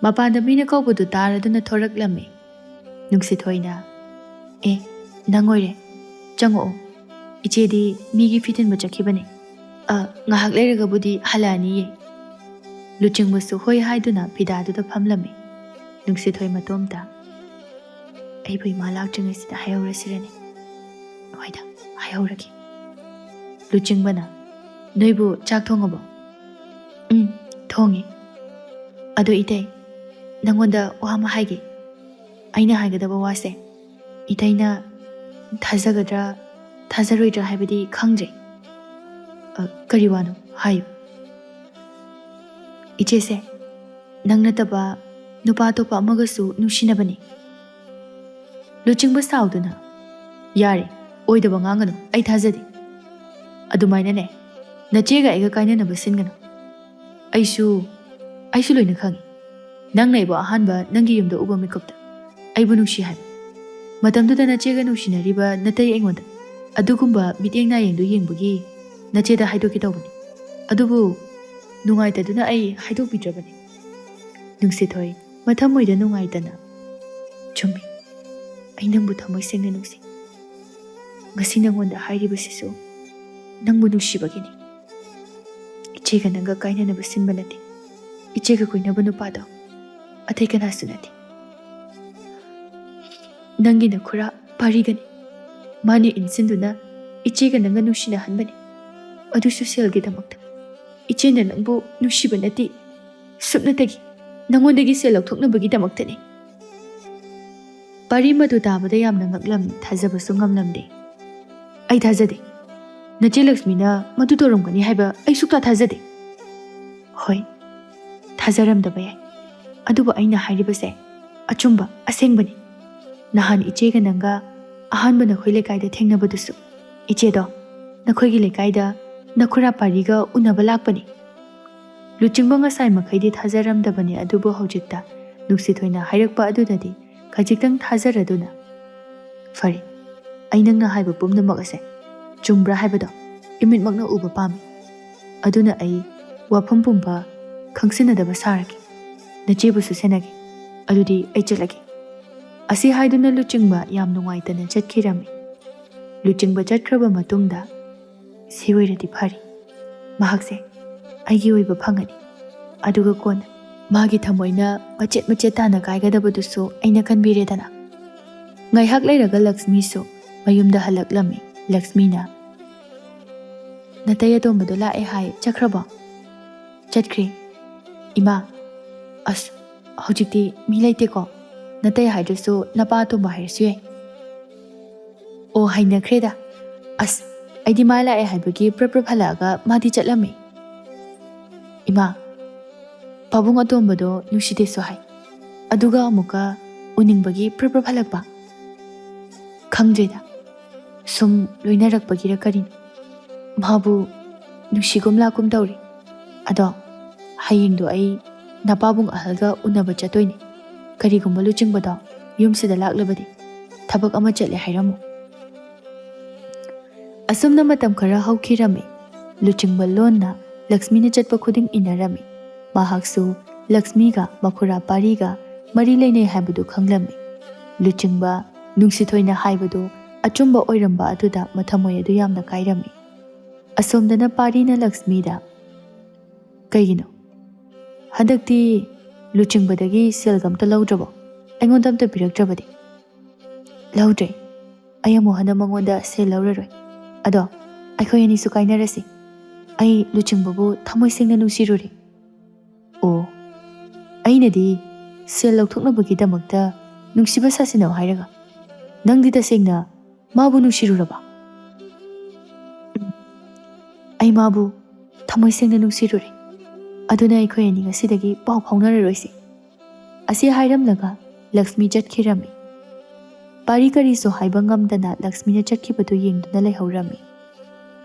ꯃꯄꯥꯟꯗ ꯃꯤꯅ ꯀꯧꯕꯗꯨ ꯇꯥꯔꯗꯨꯅ ꯊꯣꯔꯛꯂꯝꯃꯤ꯫ ꯅꯨꯡꯁꯤꯊꯣꯏꯅ ꯅꯪ ꯑꯣꯏꯔꯦ, ꯆꯪꯉꯛꯑꯣ, ꯏꯆꯦꯗꯤ ꯃꯤꯒꯤ ꯐꯤ ꯊꯤꯟꯕ ꯆꯠꯈꯤꯕꯅꯦ, ꯉꯥꯏꯍꯥꯛ ꯂꯩꯔꯒꯕꯨꯗꯤ ꯍꯜꯂꯛꯑꯅꯤꯌꯦ꯫ ꯂꯨꯆꯤꯡꯕꯁꯨ ꯍꯣꯏ ꯍꯥꯏꯗꯨꯅ ꯐꯤꯗꯥꯗꯨꯗ ꯐꯝꯂꯝꯃꯤ꯫ ꯅꯨꯡꯁꯤꯊꯣꯏ ꯃꯇꯣꯝꯇ ꯑꯩꯕꯨ ꯏꯃꯥ ꯂꯥꯛꯇ꯭ꯔꯤꯉꯩꯁꯤꯗ ꯍꯥꯏꯍꯧꯔꯁꯤꯔꯅꯦ? ꯍꯣꯏꯗ, ꯍꯥꯏꯍꯧꯔꯒꯦ꯫ ꯂꯨꯆꯤꯡꯕꯅ ꯅꯣꯏꯕꯨ ꯆꯥꯛ ꯊꯣꯡꯉꯕꯣ? ꯊꯣꯡꯉꯦ꯫ ꯑꯗꯣ ꯏꯇꯩ, ꯅꯪꯉꯣꯟꯗ ꯋꯥ ꯑꯃ ꯍꯥꯏꯒꯦ꯫ ꯑꯩꯅ ꯍꯥꯏꯒꯗꯕ ꯋꯥꯁꯦ ꯏꯇꯩꯅ ꯊꯥꯖꯒꯗ꯭ꯔꯥ ꯊꯥꯖꯔꯣꯏꯗ꯭ꯔꯥ ꯍꯥꯏꯕꯗꯤ ꯈꯪꯗ꯭ꯔꯦ꯫ ꯀꯔꯤ ꯋꯥꯅꯣ? ꯍꯥꯏꯌꯨ꯫ ꯏꯆꯦꯁꯦ ꯅꯪ ꯅꯠꯇꯕ ꯅꯨꯄꯥ ꯑꯇꯣꯞꯄ ꯑꯃꯒꯁꯨ ꯅꯨꯡꯁꯤꯅꯕꯅꯤ꯫ ꯂꯨꯆꯤꯡꯕ ꯁꯥꯎꯗꯨꯅ ꯌꯥꯔꯦ, ꯑꯣꯏꯗꯕ ꯉꯥꯡꯒꯅꯨ, ꯑꯩ ꯊꯥꯖꯗꯦ꯫ ꯑꯗꯨꯃꯥꯏꯅꯅꯦ ꯅꯆꯦꯒ ꯑꯩꯒ ꯀꯥꯏꯅꯅꯕ ꯁꯤꯟꯒꯅꯨ꯫ ꯑꯩꯁꯨ ꯂꯣꯏꯅ ꯈꯪꯉꯤ, ꯅꯪꯅ ꯑꯩꯕꯨ ꯑꯍꯥꯟꯕ ꯅꯪꯒꯤ ꯌꯨꯝꯗ ꯎꯕ ꯃꯤꯀꯨꯞꯇ ꯑꯩꯕꯨ ꯅꯨꯡꯁꯤ ꯍꯥꯏꯕ ꯃꯇꯝꯗꯨꯗ ꯅꯆꯦꯒ ꯅꯨꯡꯁꯤꯅꯔꯤꯕ ꯅꯇꯩ ꯑꯩꯉꯣꯟꯗ ꯑꯗꯨꯒꯨꯝꯕ ꯃꯤꯠꯌꯦꯡ ꯅꯥꯌꯦꯡꯗꯨ ꯌꯦꯡꯕꯒꯤ ꯅꯆꯦꯗ ꯍꯥꯏꯗꯣꯛꯀꯦ ꯇꯧꯕꯅꯤ, ꯑꯗꯨꯕꯨ ꯅꯨꯡꯉꯥꯏꯇꯗꯨꯅ ꯑꯩ ꯍꯥꯏꯗꯣꯛꯄꯤꯗ꯭ꯔꯕꯅꯤ꯫ ꯅꯨꯡꯁꯤꯊꯣꯏ ꯃꯊꯃꯣꯏꯗ ꯅꯨꯡꯉꯥꯏꯇꯅ ꯆꯨꯝꯃꯤ ꯑꯩ ꯅꯪꯕꯨ ꯊꯃꯣꯏ ꯁꯦꯡꯅ ꯅꯨꯡꯁꯤ ꯉꯁꯤ ꯅꯪꯉꯣꯟꯗ ꯍꯥꯏꯔꯤꯕꯁꯤꯁꯨ ꯅꯪꯕꯨ ꯅꯨꯡꯁꯤꯕꯒꯤꯅꯤ ꯏꯆꯦꯒ ꯅꯪꯒ ꯀꯥꯏꯅꯅꯕ ꯁꯤꯟꯕ ꯅꯠꯇꯦ 이제가 고이나부 누파도 아테이카나 수나디 낭기나 쿠라 파리가니 마니 인신두나 이제가 낭가 누시나 한바니 아두수 셀기다막다 이제나 낭부 누시바 나디 숲나다기 낭원다기 셀 럭톡나버기다막다니 파리마두 다마다 얌나 ngaklam 타자바수 ngamlamde ai thajade nache lakshmina madu toromgani haiba ai sukta thajade hoi थाजरमदबा याय अदुबो आइना हारिबसे अचुंबा असेंगबनी नहान इचेगा नंगा अहानबा नखोइ लेकाइदा थेंगनबदुसु इचेदो नखोइगी लेकाइदा नखुरा पारिगा उनबा लाकपनी लुचिंगबा ngasai मखैदि थाजरमदबनी अदुबो हौजिकता नुक्सिथोइना हाइरकपा अदुददि खजिक्तंग थाजरदुना फरे ai nangna haiba pumnamak ase chumbra haibado imitmakna uba pami aduna ai wafam pumba खंगसिनदबा Sargi नचेबुसु सेनगी अदुदी आई चलगी असी हाइदुना लुचिंगबा याम नुंगाइतना चटखिरमी लुचिंगबा चटख्रबा मतुंगदा सिवैरदि फारी महाकसे आइगी ओइबा फंगनी अदुगा कोन मागी थमोइना मचेत मचेत ताना काइगदबदुसु आइना खनबिरेदना ngaihak leiraga lakshmi su mayumda halaklami lakshmina nataya tombado lae hai chakhraba chatkhri इमा अस हौजिकती मी लेतेको नतै हाइद्रसु नपा तोंबा हाइरसुए ओ हाइनख्रेदा अस आइदि मा लाए हाइबगी प्रप्र फलागा मादि चटलमे इमा पाबुंग अतोंबदो नुसिदेसु हाइ अदुगा अमुका उनिंगबगी प्रप्र फलकपा खंग्रेदा सुम लोइनरकबगी रकरिन माबु नुसिगुम लाकुम तौरि अदो हायिंगदो आई नपाबुंग अहलगा उनबा चतोइनी करिगुम्बा लुचिंगबदो युमसिदा लाक्लबदि थबक अमा चले हाइरमु असुमना मतम खरा हौखिरमी लुचिंगबा लोनना लक्ष्मीना चटपा खुदिंग इनरमी महाक्सु लक्ष्मीगा मखुरा पारिगा मरी लेने हाइबदु खंगलमी लुचिंगबा नुंसिथोइना हाइबदु अचुंबा ओइरंबा अदुदा मथमोय अदु यामना काइरमी असुमदना पारिना लक्ष्मीदा कइगिनो हदक्ति लुचिंगबदगी सेलगमता लौद्रबो अइंगोंदमता पिरक्द्रबदि लौद्रे अयमो हना मंगोंदा सेल लौररोय अदो अखोय अनिसु काइनरसि अइ लुचिंगबबु थमोय सेंगना नुसिरुरे ओ अइनदि सेल लौथोकनबगी दमकता नुंसिबा सासिनाव हाइरगा नंगदि तसेंगना माबु नुसिरुरबा अइ माबु थमोय सेंगना नुसिरुरे अदुना अखोय अनि ngasiदगी पाउ फाउनररोइसे असी हाइरमलगा लक्ष्मी चटखिरमी पारी करिसो हाइबंगमदना लक्ष्मीना चटखिबदु येंगदुना लेहौरमी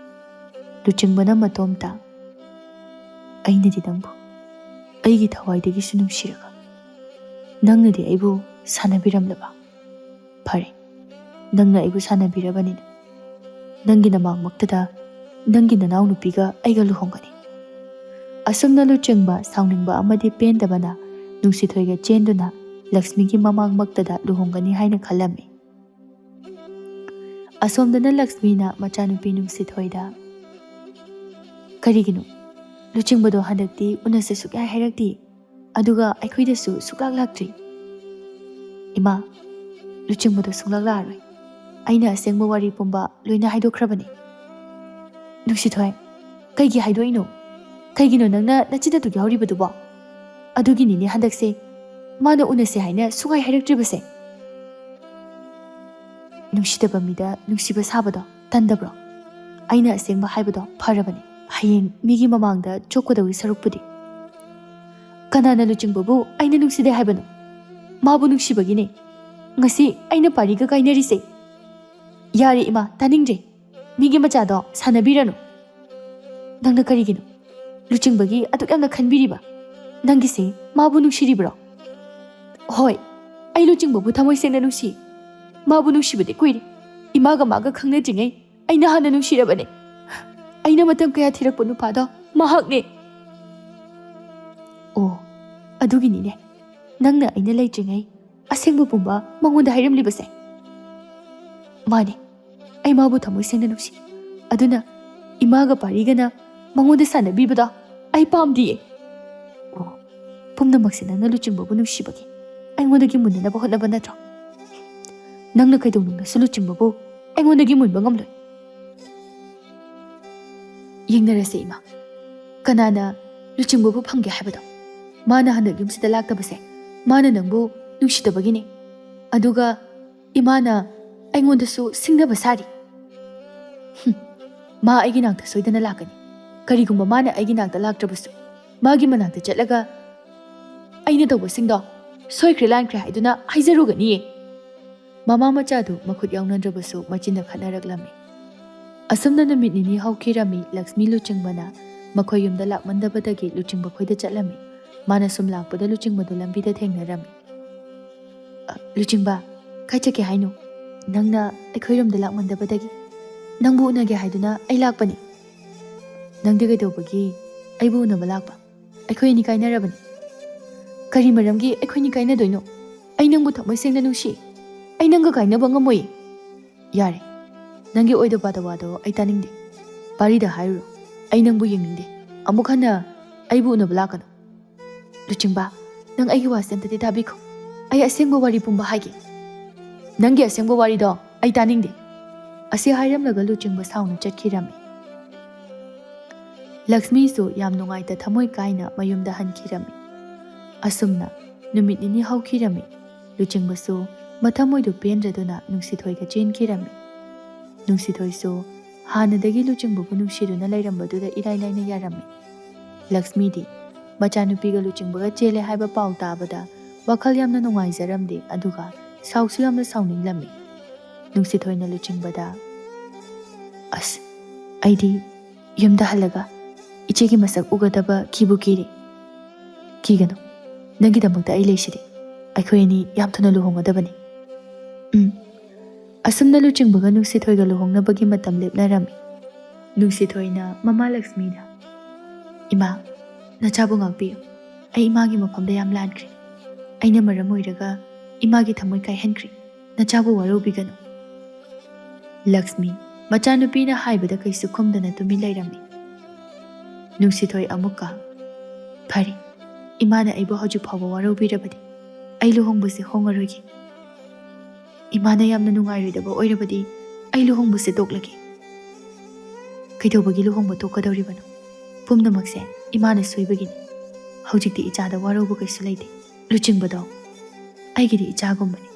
लुचिंगबना मतोमता अइनदि नंगबु अइगी थवाइदगी सुनुंसिरगा नंगनदि अइबु सानबिरमलबा फरे नंगना अइबु सानबिरबनिना नंगी नमांगमक्तदा नंगी ननाव नुपिगा अइगा लुहोंगनी असुमना लुचिंगबा साउनिंगबा अमदि पेंदबना नुंसिथोइगा चेंदुना लक्ष्मीगी ममांगमक्तदा लुहोंगनी हाइना खलमी असोमदना लक्ष्मीना मचानुपी नुंसिथोइदा करिगिनु लुचिंगबदो हदक्ति उनसे सुक्या हाइरक्ति अदुगा अखोइदसु सुक्लाक लाक्ट्रि इमा लुचिंगबदो सुक्लाक लारोय अइना असेंगबा वारी पुंबा लोइना हाइदोख्रबनी नुंसिथोइ कइगी हाइदोइनो कइगिनो नंगना नचिदा तुगी हौरिबदुबो अदुगिनिने हदक्से मानो उनसे हाइना सुगाइ हाइरक्ट्रिबसे नुंसिदबा मिदा नुंसिबा साबदो तंदब्रो अइना असेंगबा हाइबदो फरबनी हयेंग मिगी ममांगदा चोकोदवी सरुकपुदी कनाना लुचिंगबबु अइना नुंसिदे हाइबनो माबु नुंसिबगिने ngasi aina pariga kainarise yari ima taningjre migi machado sanabiranu nangna karigino लुचिंगबगी अतुक यामना खनबिरिबा नंगिसे माबु नुंसिरिब्रो होय आई लुचिंगबबु थमोय सेंना नुंसि माबु नुंसिबदि कुइरे इमागा मागा खंगनजिङै अइना हाना नुंसिरबने अइना मतम कया थिरकपु नुपादो महाकने ओ ꯑꯗꯨꯒꯤꯅꯤꯅꯦ ꯅꯪꯅ ꯑꯩꯅ ꯂꯩꯇ꯭ꯔꯤꯉꯩ ꯑꯁꯦꯡꯕ ꯄꯨꯝꯕ ꯃꯉꯣꯟꯗ ꯍꯥꯏꯔꯝꯂꯤꯕꯁꯦ꯫ ꯃꯥꯅꯦ, ꯑꯩ ꯃꯥꯕꯨ ꯊꯃꯣꯏ ꯁꯦꯡꯅ ꯅꯨꯡꯁꯤ, ꯑꯗꯨꯅ ꯏꯃꯥꯒ ꯄꯥꯔꯤꯒꯅ ꯃꯉꯣꯟꯗ ꯁꯥꯟꯅꯕꯤꯕꯗꯣ ꯑꯩ ꯄꯥꯝꯗꯤꯌꯦ꯫ ꯑꯣ, ꯄꯨꯝꯅꯃꯛꯁꯦ ꯅꯪꯅ ꯂꯨꯆꯤꯡꯕꯕꯨ ꯅꯨꯡꯁꯤꯕꯒꯤ ꯑꯩꯉꯣꯟꯗꯒꯤ ꯃꯨꯟꯅꯅꯕ ꯍꯣꯠꯅꯕ ꯅꯠꯇ꯭ꯔꯣ? ꯅꯪꯅ ꯀꯩꯗꯧꯅꯨꯡꯗꯁꯨ ꯂꯨꯆꯤꯡꯕꯕꯨ ꯑꯩꯉꯣꯟꯗꯒꯤ ꯃꯨꯟꯕ ꯉꯝꯂꯣꯏ꯫ ꯌꯦꯡꯅꯔꯁꯦ ꯏꯃꯥ, ꯀꯅꯥꯅ ꯂꯨꯆꯤꯡꯕꯕꯨ ꯐꯪꯒꯦ ꯍꯥꯏꯕꯗꯣ? ꯃꯥꯅ ꯍꯟꯗꯛ ꯌꯨꯝꯁꯤꯗ ꯂꯥꯛꯇꯕꯁꯦ ꯃꯥꯅ ꯅꯪꯕꯨ ꯅꯨꯡꯁꯤꯗꯕꯒꯤꯅꯤ, ꯑꯗꯨꯒ ꯏꯃꯥꯅ ꯑꯩꯉꯣꯟꯗꯁꯨ ꯁꯤꯡꯅꯕ ꯁꯥꯔꯤ꯫ ꯃꯥ ꯑꯩꯒꯤ ꯅꯥꯛꯇ ꯁꯣꯏꯗꯅ ꯂꯥꯛꯀꯅꯤ꯫ ꯀꯔꯤꯒꯨꯝꯕ ꯃꯥꯅ ꯑꯩꯒꯤ ꯅꯥꯛꯇ ꯂꯥꯛꯇ꯭ꯔꯕꯁꯨ ꯃꯥꯒꯤ ꯃꯅꯥꯛꯇ ꯆꯠꯂꯒ ꯑꯩꯅ ꯇꯧꯕꯁꯤꯡꯗꯣ ꯁꯣꯏꯈ꯭ꯔꯦ ꯂꯥꯟꯈ꯭ꯔꯦ ꯍꯥꯏꯗꯨꯅ ꯍꯥꯏꯖꯔꯨꯒꯅꯤꯌꯦ꯫ ꯃꯃꯥ ꯃꯆꯥꯗꯨ ꯃꯈꯨꯠ ꯌꯥꯎꯅꯗ꯭ꯔꯕꯁꯨ ꯃꯆꯤꯟꯗ ꯈꯠꯅꯔꯛꯂꯝꯃꯤ꯫ ꯑꯁꯨꯝꯅ ꯅꯨꯃꯤꯠ ꯅꯤꯅꯤ ꯍꯧꯈꯤꯔꯝꯃꯤ꯫ ꯂꯛꯁꯃꯤ ꯂꯨꯆꯤꯡꯕꯅ ꯃꯈꯣꯏ ꯌꯨꯝꯗ ꯂꯥꯛꯃꯟꯗꯕꯗꯒꯤ ꯂꯨꯆꯤꯡꯕ ꯈꯣꯏꯗ ꯆꯠꯂꯝꯃꯤ꯫ ꯃꯥꯅ ꯁꯨꯝ ꯂꯥꯛꯄꯗ ꯂꯨꯆꯤꯡꯕꯗꯨ ꯂꯝꯕꯤꯗ ꯊꯦꯡꯅꯔꯝꯃꯤ꯫ ꯂꯨꯆꯤꯡꯕ, ꯀꯥꯏ ꯆꯠꯀꯦ ꯍꯥꯏꯅꯣ? ꯅꯪꯅ ꯑꯩꯈꯣꯏꯔꯣꯝꯗ ꯂꯥꯛꯃꯟꯗꯕꯗꯒꯤ ꯅꯪꯕꯨ ꯎꯅꯒꯦ ꯍꯥꯏꯗꯨꯅ ꯑꯩ ꯂꯥꯛꯄꯅꯤ꯫ ꯅꯪꯗꯤ ꯀꯩꯗꯧꯕꯒꯤ ꯑꯩꯕꯨ ꯎꯅꯕ ꯂꯥꯛꯄ? ꯑꯩꯈꯣꯏ ꯑꯅꯤ ꯀꯥꯏꯅꯔꯕꯅꯤ꯫ ꯀꯔꯤ ꯃꯔꯝꯒꯤ ꯑꯩꯈꯣꯏꯅꯤ ꯀꯥꯏꯅꯗꯣꯏꯅꯣ? ꯑꯩ ꯅꯪꯕꯨ ꯊꯃꯣꯏ ꯁꯦꯡꯅ ꯅꯨꯡꯁꯤ, ꯑꯩ ꯅꯪꯒ ꯀꯥꯏꯅꯕ ꯉꯝꯃꯣꯏ꯫ ꯌꯥꯔꯦ, ꯅꯪꯒꯤ ꯑꯣꯏꯗ ꯄꯥꯗ ꯋꯥꯗꯣ ꯑꯩ ꯇꯥꯅꯤꯡꯗꯦ꯫ ꯄꯥꯔꯤꯗ ꯍꯥꯏꯔꯨꯔꯣ, ꯑꯩ ꯅꯪꯕꯨ ꯌꯦꯡꯅꯤꯡꯗꯦ, ꯑꯃꯨꯛ ꯍꯟꯅ ꯑꯩꯕꯨ ꯎꯅꯕ ꯂꯥꯛꯀꯅꯨ꯫ ꯂꯨꯆꯤꯡꯕ, ꯅꯪ ꯑꯩꯒꯤ ꯋꯥꯁꯦ ꯑꯝꯇꯗꯤ ꯇꯥꯕꯤꯈꯣ꯫ ꯑꯩ ꯑꯁꯦꯡꯕ ꯋꯥꯔꯤ ꯄꯨꯝꯕ ꯍꯥꯏꯒꯦ꯫ ꯅꯪꯒꯤ ꯑꯁꯦꯡꯕ ꯋꯥꯔꯤꯗꯣ ꯑꯩ ꯇꯥꯅꯤꯡꯗꯦ꯫ ꯑꯁꯤ ꯍꯥꯏꯔꯝꯂꯒ ꯂꯨꯆꯤꯡꯕ ꯁꯥꯎꯅ ꯆꯠꯈꯤꯔꯝꯃꯤ꯫ ꯂꯛꯁꯃꯤꯁꯨ ꯌꯥꯝ ꯅꯨꯡꯉꯥꯏꯇ ꯊꯃꯣꯏ ꯀꯥꯏꯅ ꯃꯌꯨꯝꯗ ꯍꯟꯈꯤꯔꯝꯃꯤ꯫ ꯑꯁꯨꯝꯅ ꯅꯨꯃꯤꯠ ꯅꯤꯅꯤ ꯍꯧꯈꯤꯔꯝꯃꯤ꯫ ꯂꯨꯆꯤꯡꯕꯁꯨ ꯃꯊꯃꯣꯏꯗꯨ ꯄꯦꯟꯗ꯭ꯔꯗꯨꯅ ꯅꯨꯡꯁꯤꯊꯣꯏꯒ ꯆꯦꯟꯈꯤꯔꯝꯃꯤ꯫ ꯅꯨꯡꯁꯤꯊꯣꯏꯁꯨ ꯍꯥꯟꯅꯗꯒꯤ ꯂꯨꯆꯤꯡꯕꯕꯨ ꯅꯨꯡꯁꯤꯗꯨꯅ ꯂꯩꯔꯝꯕꯗꯨꯗ ꯏꯔꯥꯏ ꯂꯥꯏꯅ ꯌꯥꯔꯝꯃꯤ꯫ ꯂꯛꯁꯃꯤꯗꯤ ꯃꯆꯥꯅꯨꯄꯤꯒ ꯂꯨꯆꯤꯡꯕꯒ ꯆꯦꯜꯂꯦ ꯍꯥꯏꯕ ꯄꯥꯎ ꯇꯥꯕꯗ ꯋꯥꯈꯜ ꯌꯥꯝꯅ ꯅꯨꯡꯉꯥꯏꯖꯔꯝꯗꯦ, ꯑꯗꯨꯒ ꯁꯥꯎꯁꯨ ꯌꯥꯝꯅ ꯁꯥꯎꯅꯤꯡꯂꯝꯃꯤ꯫ ꯅꯨꯡꯁꯤꯊꯣꯏꯅ ꯂꯨꯆꯤꯡꯕꯗ, ꯑꯁ, ꯑꯩꯗꯤ ꯌꯨꯝꯗ ꯍꯜꯂꯒ ꯏꯆꯦꯒꯤ ꯃꯁꯛ ꯎꯒꯗꯕ ꯀꯤꯕꯨ ꯀꯤꯔꯦ꯫ ꯀꯤꯒꯅꯨ, ꯅꯪꯒꯤꯗꯃꯛꯇ ꯑꯩ ꯂꯩꯁꯤꯗꯤ꯫ ꯑꯩꯈꯣꯏ ꯑꯅꯤ ꯌꯥꯝ ꯊꯨꯅ ꯂꯨꯍꯣꯡꯒꯗꯕꯅꯤ꯫ ꯑꯁꯨꯝꯅ ꯂꯨꯆꯤꯡꯕꯒ ꯅꯨꯡꯁꯤꯊꯣꯏꯒ ꯂꯨꯍꯣꯡꯅꯕꯒꯤ ꯃꯇꯝ ꯂꯦꯞꯅꯔꯝꯃꯤ꯫ ꯅꯨꯡꯁꯤꯊꯣꯏꯅ ꯃꯃꯥ ꯂꯛꯁꯃꯤꯗ, ꯏꯃꯥ, ꯅꯆꯥꯕꯨ ꯉꯥꯛꯄꯤꯌꯨ꯫ ꯑꯩ ꯏꯃꯥꯒꯤ ꯃꯐꯝꯗ ꯌꯥꯝ ꯂꯥꯟꯈ꯭ꯔꯦ꯫ ꯑꯩꯅ ꯃꯔꯝ ꯑꯣꯏꯔꯒ ꯏꯃꯥꯒꯤ ꯊꯃꯣꯏ ꯀꯥꯏꯍꯟꯈ꯭ꯔꯦ꯫ ꯅꯆꯥꯕꯨ ꯋꯥꯔꯧꯕꯤꯒꯅꯨ꯫ ꯂꯛꯁꯃꯤ ꯃꯆꯥꯅꯨꯄꯤꯅ ꯍꯥꯏꯕꯗ ꯀꯩꯁꯨ ꯈꯨꯝꯗꯅ ꯇꯨꯃꯤꯟ ꯂꯩꯔꯝꯃꯤ꯫ ꯅꯨꯡꯁꯤꯊꯣꯏ ꯑꯃꯨꯛꯀ, ꯐꯔꯦ, ꯏꯃꯥꯅ ꯑꯩꯕꯨ ꯍꯧꯖꯤꯛ ꯐꯥꯎꯕ ꯋꯥꯔꯧꯕꯤꯔꯕꯗꯤ ꯑꯩ ꯂꯨꯍꯣꯡꯕꯁꯦ ꯍꯣꯡꯉꯔꯣꯏꯒꯦ꯫ ꯏꯃꯥꯅ ꯌꯥꯝꯅ ꯅꯨꯡꯉꯥꯏꯔꯣꯏꯗꯕ ꯑꯣꯏꯔꯕꯗꯤ ꯑꯩ ꯂꯨꯍꯣꯡꯕꯁꯦ ꯇꯣꯛꯂꯒꯦ꯫ ꯀꯩꯗꯧꯕꯒꯤ ꯂꯨꯍꯣꯡꯕ ꯇꯣꯛꯀꯗꯧꯔꯤꯕꯅꯣ? ꯄꯨꯝꯅꯃꯛꯁꯦ ꯏꯃꯥꯅ ꯁꯣꯏꯕꯒꯤꯅꯤ꯫ ꯍꯧꯖꯤꯛꯇꯤ ꯏꯆꯥꯗ ꯋꯥꯔꯧꯕ ꯀꯩꯁꯨ ꯂꯩꯇꯦ꯫ ꯂꯨꯆꯤꯡꯕꯗꯣ ꯑꯩꯒꯤꯗꯤ ꯏꯆꯥꯒꯨꯝꯕꯅꯤ꯫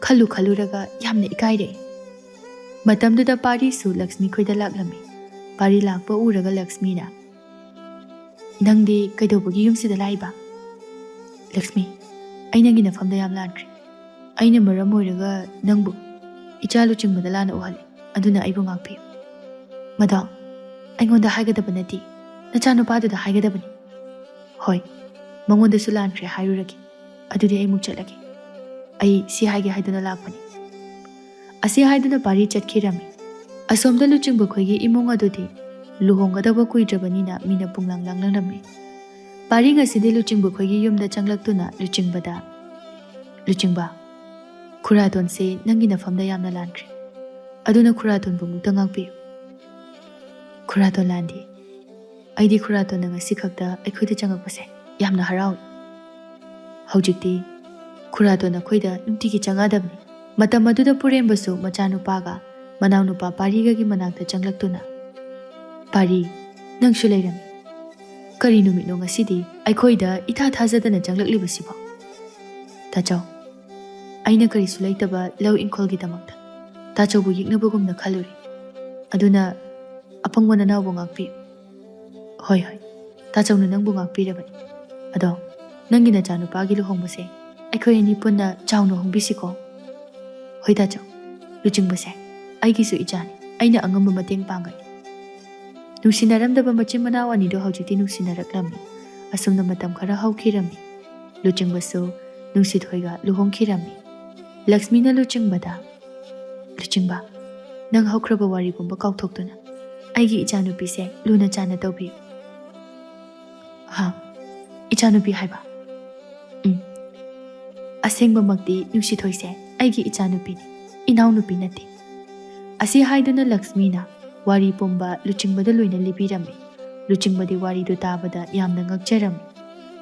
ꯈꯜꯂꯨꯔꯒ ꯌꯥꯝꯅ ꯏꯀꯥꯏꯔꯛꯏ꯫ ꯃꯇꯝꯗꯨꯗ ꯄꯥꯔꯤꯁꯨ ꯂꯛꯁꯃꯤ ꯈꯣꯏꯗ ꯂꯥꯛꯂꯝꯃꯤ꯫ ꯄꯥꯔꯤ ꯂꯥꯛꯄ ꯎꯔꯒ ꯂꯛꯁꯃꯤꯅ, ꯅꯪꯗꯤ ꯀꯩꯗꯧꯕꯒꯤ ꯌꯨꯝꯁꯤꯗ ꯂꯥꯛꯏꯕ? ꯂꯛꯁꯃꯤ, ꯑꯩ ꯅꯪꯒꯤ ꯅꯐꯝꯗ ꯌꯥꯝ ꯂꯥꯟꯈ꯭ꯔꯦ꯫ ꯑꯩꯅ ꯃꯔꯝ ꯑꯣꯏꯔꯒ ꯅꯪꯕꯨ ꯏꯆꯥ ꯂꯨꯆꯤꯡꯕꯗ ꯂꯥꯟꯅ ꯎꯍꯜꯂꯤ, ꯑꯗꯨꯅ ꯑꯩꯕꯨ ꯉꯥꯛꯄꯤꯌꯨ꯫ ꯃꯗꯣ ꯑꯩꯉꯣꯟꯗ ꯍꯥꯏꯒꯗꯕ ꯅꯠꯇꯦ, ꯅꯆꯥꯅꯨꯄꯥꯗꯨꯗ ꯍꯥꯏꯒꯗꯕꯅꯤ꯫ ꯍꯣꯏ, ꯃꯉꯣꯟꯗꯁꯨ ꯂꯥꯟꯈ꯭ꯔꯦ ꯍꯥꯏꯔꯨꯔꯒꯦ꯫ ꯑꯗꯨꯗꯤ ꯑꯩ ꯑꯃꯨꯛ ꯆꯠꯂꯒꯦ꯫ ꯑꯩ ꯁꯤ ꯍꯥꯏꯒꯦ ꯍꯥꯏꯗꯨꯅ ꯂꯥꯛꯄꯅꯤ꯫ ꯑꯁꯤ ꯍꯥꯏꯗꯨꯅ ꯄꯥꯔꯤ ꯆꯠꯈꯤꯔꯝꯃꯤ꯫ ꯑꯁꯣꯝꯗ ꯂꯨꯆꯤꯡꯕ ꯈꯣꯏꯒꯤ ꯏꯃꯨꯡ ꯑꯗꯨꯗꯤ ꯂꯨꯍꯣꯡꯒꯗꯕ ꯀꯨꯏꯗ꯭ꯔꯕꯅꯤꯅ ꯃꯤꯅ ꯄꯨꯡꯂꯪ ꯂꯪꯅꯔꯝꯃꯤ꯫ ꯄꯥꯔꯤ ꯉꯁꯤꯗꯤ ꯂꯨꯆꯤꯡꯕ ꯈꯣꯏꯒꯤ ꯌꯨꯝꯗ ꯆꯪꯂꯛꯇꯨꯅ ꯂꯨꯆꯤꯡꯕꯗ, ꯂꯨꯆꯤꯡꯕ, ꯈꯨꯔꯥꯇꯣꯟꯁꯦ ꯅꯪꯒꯤ ꯅꯐꯝꯗ ꯌꯥꯝꯅ ꯂꯥꯟꯈ꯭ꯔꯦ, ꯑꯗꯨꯅ ꯈꯨꯔꯥꯇꯣꯟꯕꯨ ꯑꯃꯨꯛꯇ ꯉꯥꯛꯄꯤꯌꯨ꯫ ꯈꯨꯔꯥꯇꯣꯟ ꯂꯥꯟꯗꯦ꯫ ꯑꯩꯗꯤ ꯈꯨꯔꯥꯇꯣꯟꯅ ꯉꯁꯤ ꯈꯛꯇ ꯑꯩꯈꯣꯏꯗ ꯆꯪꯉꯛꯄꯁꯦ ꯌꯥꯝꯅ ꯍꯔꯥꯎꯏ꯫ ꯍꯧꯖꯤꯛꯇꯤ ꯈꯨꯔꯥꯇꯣꯟ ꯑꯩꯈꯣꯏꯗ ꯅꯨꯡꯇꯤꯒꯤ ꯆꯪꯉꯗꯕꯅꯤ꯫ ꯃꯇꯝ ꯑꯗꯨꯗ ꯄꯨꯔꯦꯝꯕꯁꯨ ꯃꯆꯥꯅꯨꯄꯥꯒ ꯃꯅꯥꯎꯅꯨꯄꯥ ꯄꯥꯔꯤꯒꯒꯤ ꯃꯅꯥꯛꯇ ꯆꯪꯂꯛꯇꯨꯅ, ꯄꯥꯔꯤ, ꯅꯪꯁꯨ ꯂꯩꯔꯝꯃꯤ꯫ ꯀꯔꯤ ꯅꯨꯃꯤꯠꯅꯣ ꯉꯁꯤꯗꯤ ꯑꯩꯈꯣꯏꯗ ꯏꯊꯥ ꯊꯥꯖꯗꯅ ꯆꯪꯂꯛꯂꯤꯕꯁꯤꯕꯣ? ꯇꯥꯆꯧ, ꯑꯩꯅ ꯀꯔꯤꯁꯨ ꯂꯩꯇꯕ ꯂꯧ ꯏꯪꯈꯣꯜꯒꯤꯗꯃꯛꯇ ꯇꯥꯆꯧꯕꯨ ꯌꯦꯛꯅꯕꯒꯨꯝꯅ ꯈꯜꯂꯨꯔꯤ, ꯑꯗꯨꯅ ꯑꯄꯪꯕ ꯅꯅꯥꯎꯕꯨ ꯉꯥꯛꯄꯤꯌꯨ꯫ ꯍꯣꯏ, ꯇꯥꯆꯧꯅ ꯅꯪꯕꯨ ꯉꯥꯛꯄꯤꯔꯕꯅꯤ꯫ ꯑꯗꯣ ꯅꯪꯒꯤ ꯅꯆꯥꯅꯨꯄꯥꯒꯤ ꯂꯨꯍꯣꯡꯕꯁꯦ ꯑꯩꯈꯣꯏ ꯑꯅꯤ ꯄꯨꯟꯅ ꯆꯥꯎꯅ ꯍꯣꯡꯕꯤꯁꯤꯀꯣ? ꯍꯣꯏ ꯇꯥꯆꯧ, ꯂꯨꯆꯤꯡꯕꯁꯦ ꯑꯩꯒꯤꯁꯨ ꯏꯆꯥꯅꯤ, ꯑꯩꯅ ꯑꯉꯝꯕ ꯃꯇꯦꯡ ꯄꯥꯡꯒꯅꯤ꯫ ꯅꯨꯡꯁꯤꯅꯔꯝꯗꯕ ꯃꯆꯤꯟ ꯃꯅꯥꯎ ꯑꯅꯤꯗꯣ ꯍꯧꯖꯤꯛꯇꯤ ꯅꯨꯡꯁꯤꯅꯔꯛꯂꯝꯃꯤ꯫ ꯑꯁꯨꯝꯅ ꯃꯇꯝ ꯈꯔ ꯍꯧꯈꯤꯔꯝꯃꯤ꯫ ꯂꯨꯆꯤꯡꯕꯁꯨ ꯅꯨꯡꯁꯤꯊꯣꯏꯒ ꯂꯨꯍꯣꯡꯈꯤꯔꯝꯃꯤ꯫ ꯂꯛꯁꯃꯤꯅ ꯂꯨꯆꯤꯡꯕꯗ, ꯂꯨꯆꯤꯡꯕ, ꯅꯪ ꯍꯧꯈ꯭ꯔꯕ ꯋꯥꯔꯤꯒꯨꯝꯕ ꯀꯥꯎꯊꯣꯛꯇꯨꯅ ꯑꯩꯒꯤ ꯏꯆꯥꯅꯨꯄꯤꯁꯦ ꯂꯨꯅ ꯆꯥꯟꯅ ꯇꯧꯕꯤꯌꯨ꯫ ꯏꯆꯥꯅꯨꯄꯤ ꯍꯥꯏꯕ? ꯑꯁꯦꯡꯕꯃꯛꯇꯤ ꯅꯨꯡꯁꯤꯊꯣꯏꯁꯦ ꯑꯩꯒꯤ ꯏꯆꯥꯅꯨꯄꯤꯅꯤ, ꯏꯅꯥꯎꯅꯨꯄꯤ ꯅꯠꯇꯦ꯫ ꯑꯁꯤ ꯍꯥꯏꯗꯨꯅ ꯂꯛꯁꯃꯤꯅ ꯋꯥꯔꯤ ꯄꯨꯝꯕ ꯂꯨꯆꯤꯡꯕꯗ ꯂꯣꯏꯅ ꯂꯤꯕꯤꯔꯝꯃꯤ꯫ ꯂꯨꯆꯤꯡꯕꯗꯤ ꯋꯥꯔꯤꯗꯨ ꯇꯥꯕꯗ ꯌꯥꯝꯅ ꯉꯛꯆꯔꯝꯃꯤ꯫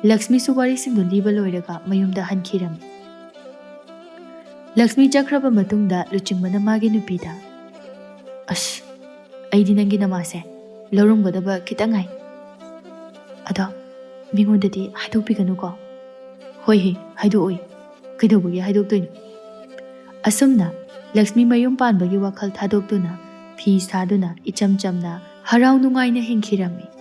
ꯂꯛꯁꯃꯤꯁꯨ ꯋꯥꯔꯤꯁꯤꯡꯗꯨ ꯂꯤꯕ ꯂꯣꯏꯔꯒ ꯃꯌꯨꯝꯗ ꯍꯟꯈꯤꯔꯝꯃꯤ꯫ ꯂꯛꯁꯃꯤ ꯆꯠꯈ꯭ꯔꯕ ꯃꯇꯨꯡꯗ ꯂꯨꯆꯤꯡꯕꯅ ꯃꯥꯒꯤ ꯅꯨꯄꯤꯗ, "ꯑꯁ, ꯑꯩꯗꯤ ꯅꯪꯒꯤ ꯅꯃꯥꯁꯦ ꯂꯧꯔꯝꯒꯗꯕ ꯈꯤꯇꯪ ꯉꯥꯏ꯫ ꯑꯗꯣ ꯃꯤꯉꯣꯟꯗꯗꯤ ꯍꯥꯏꯗꯣꯛꯄꯤꯒꯅꯨꯀꯣ?" "ꯍꯣꯏꯍꯦ, ꯍꯥꯏꯗꯣꯛꯑꯣꯏ꯫ ꯀꯩꯗꯧꯕꯒꯤ ꯍꯥꯏꯗꯣꯛꯇꯣꯏꯅꯣ?" ꯑꯁꯨꯝꯅ ꯂꯛꯁꯃꯤ ꯃꯌꯨꯝ ꯄꯥꯟꯕꯒꯤ ꯋꯥꯈꯜ ꯊꯥꯗꯣꯛꯇꯨꯅ ꯐꯤ ꯁꯥꯗꯨꯅ ꯏꯆꯝ ꯆꯝꯅ ꯍꯔꯥꯎ ꯅꯨꯡꯉꯥꯏꯅ ꯍꯤꯡꯈꯤꯔꯝꯃꯤ꯫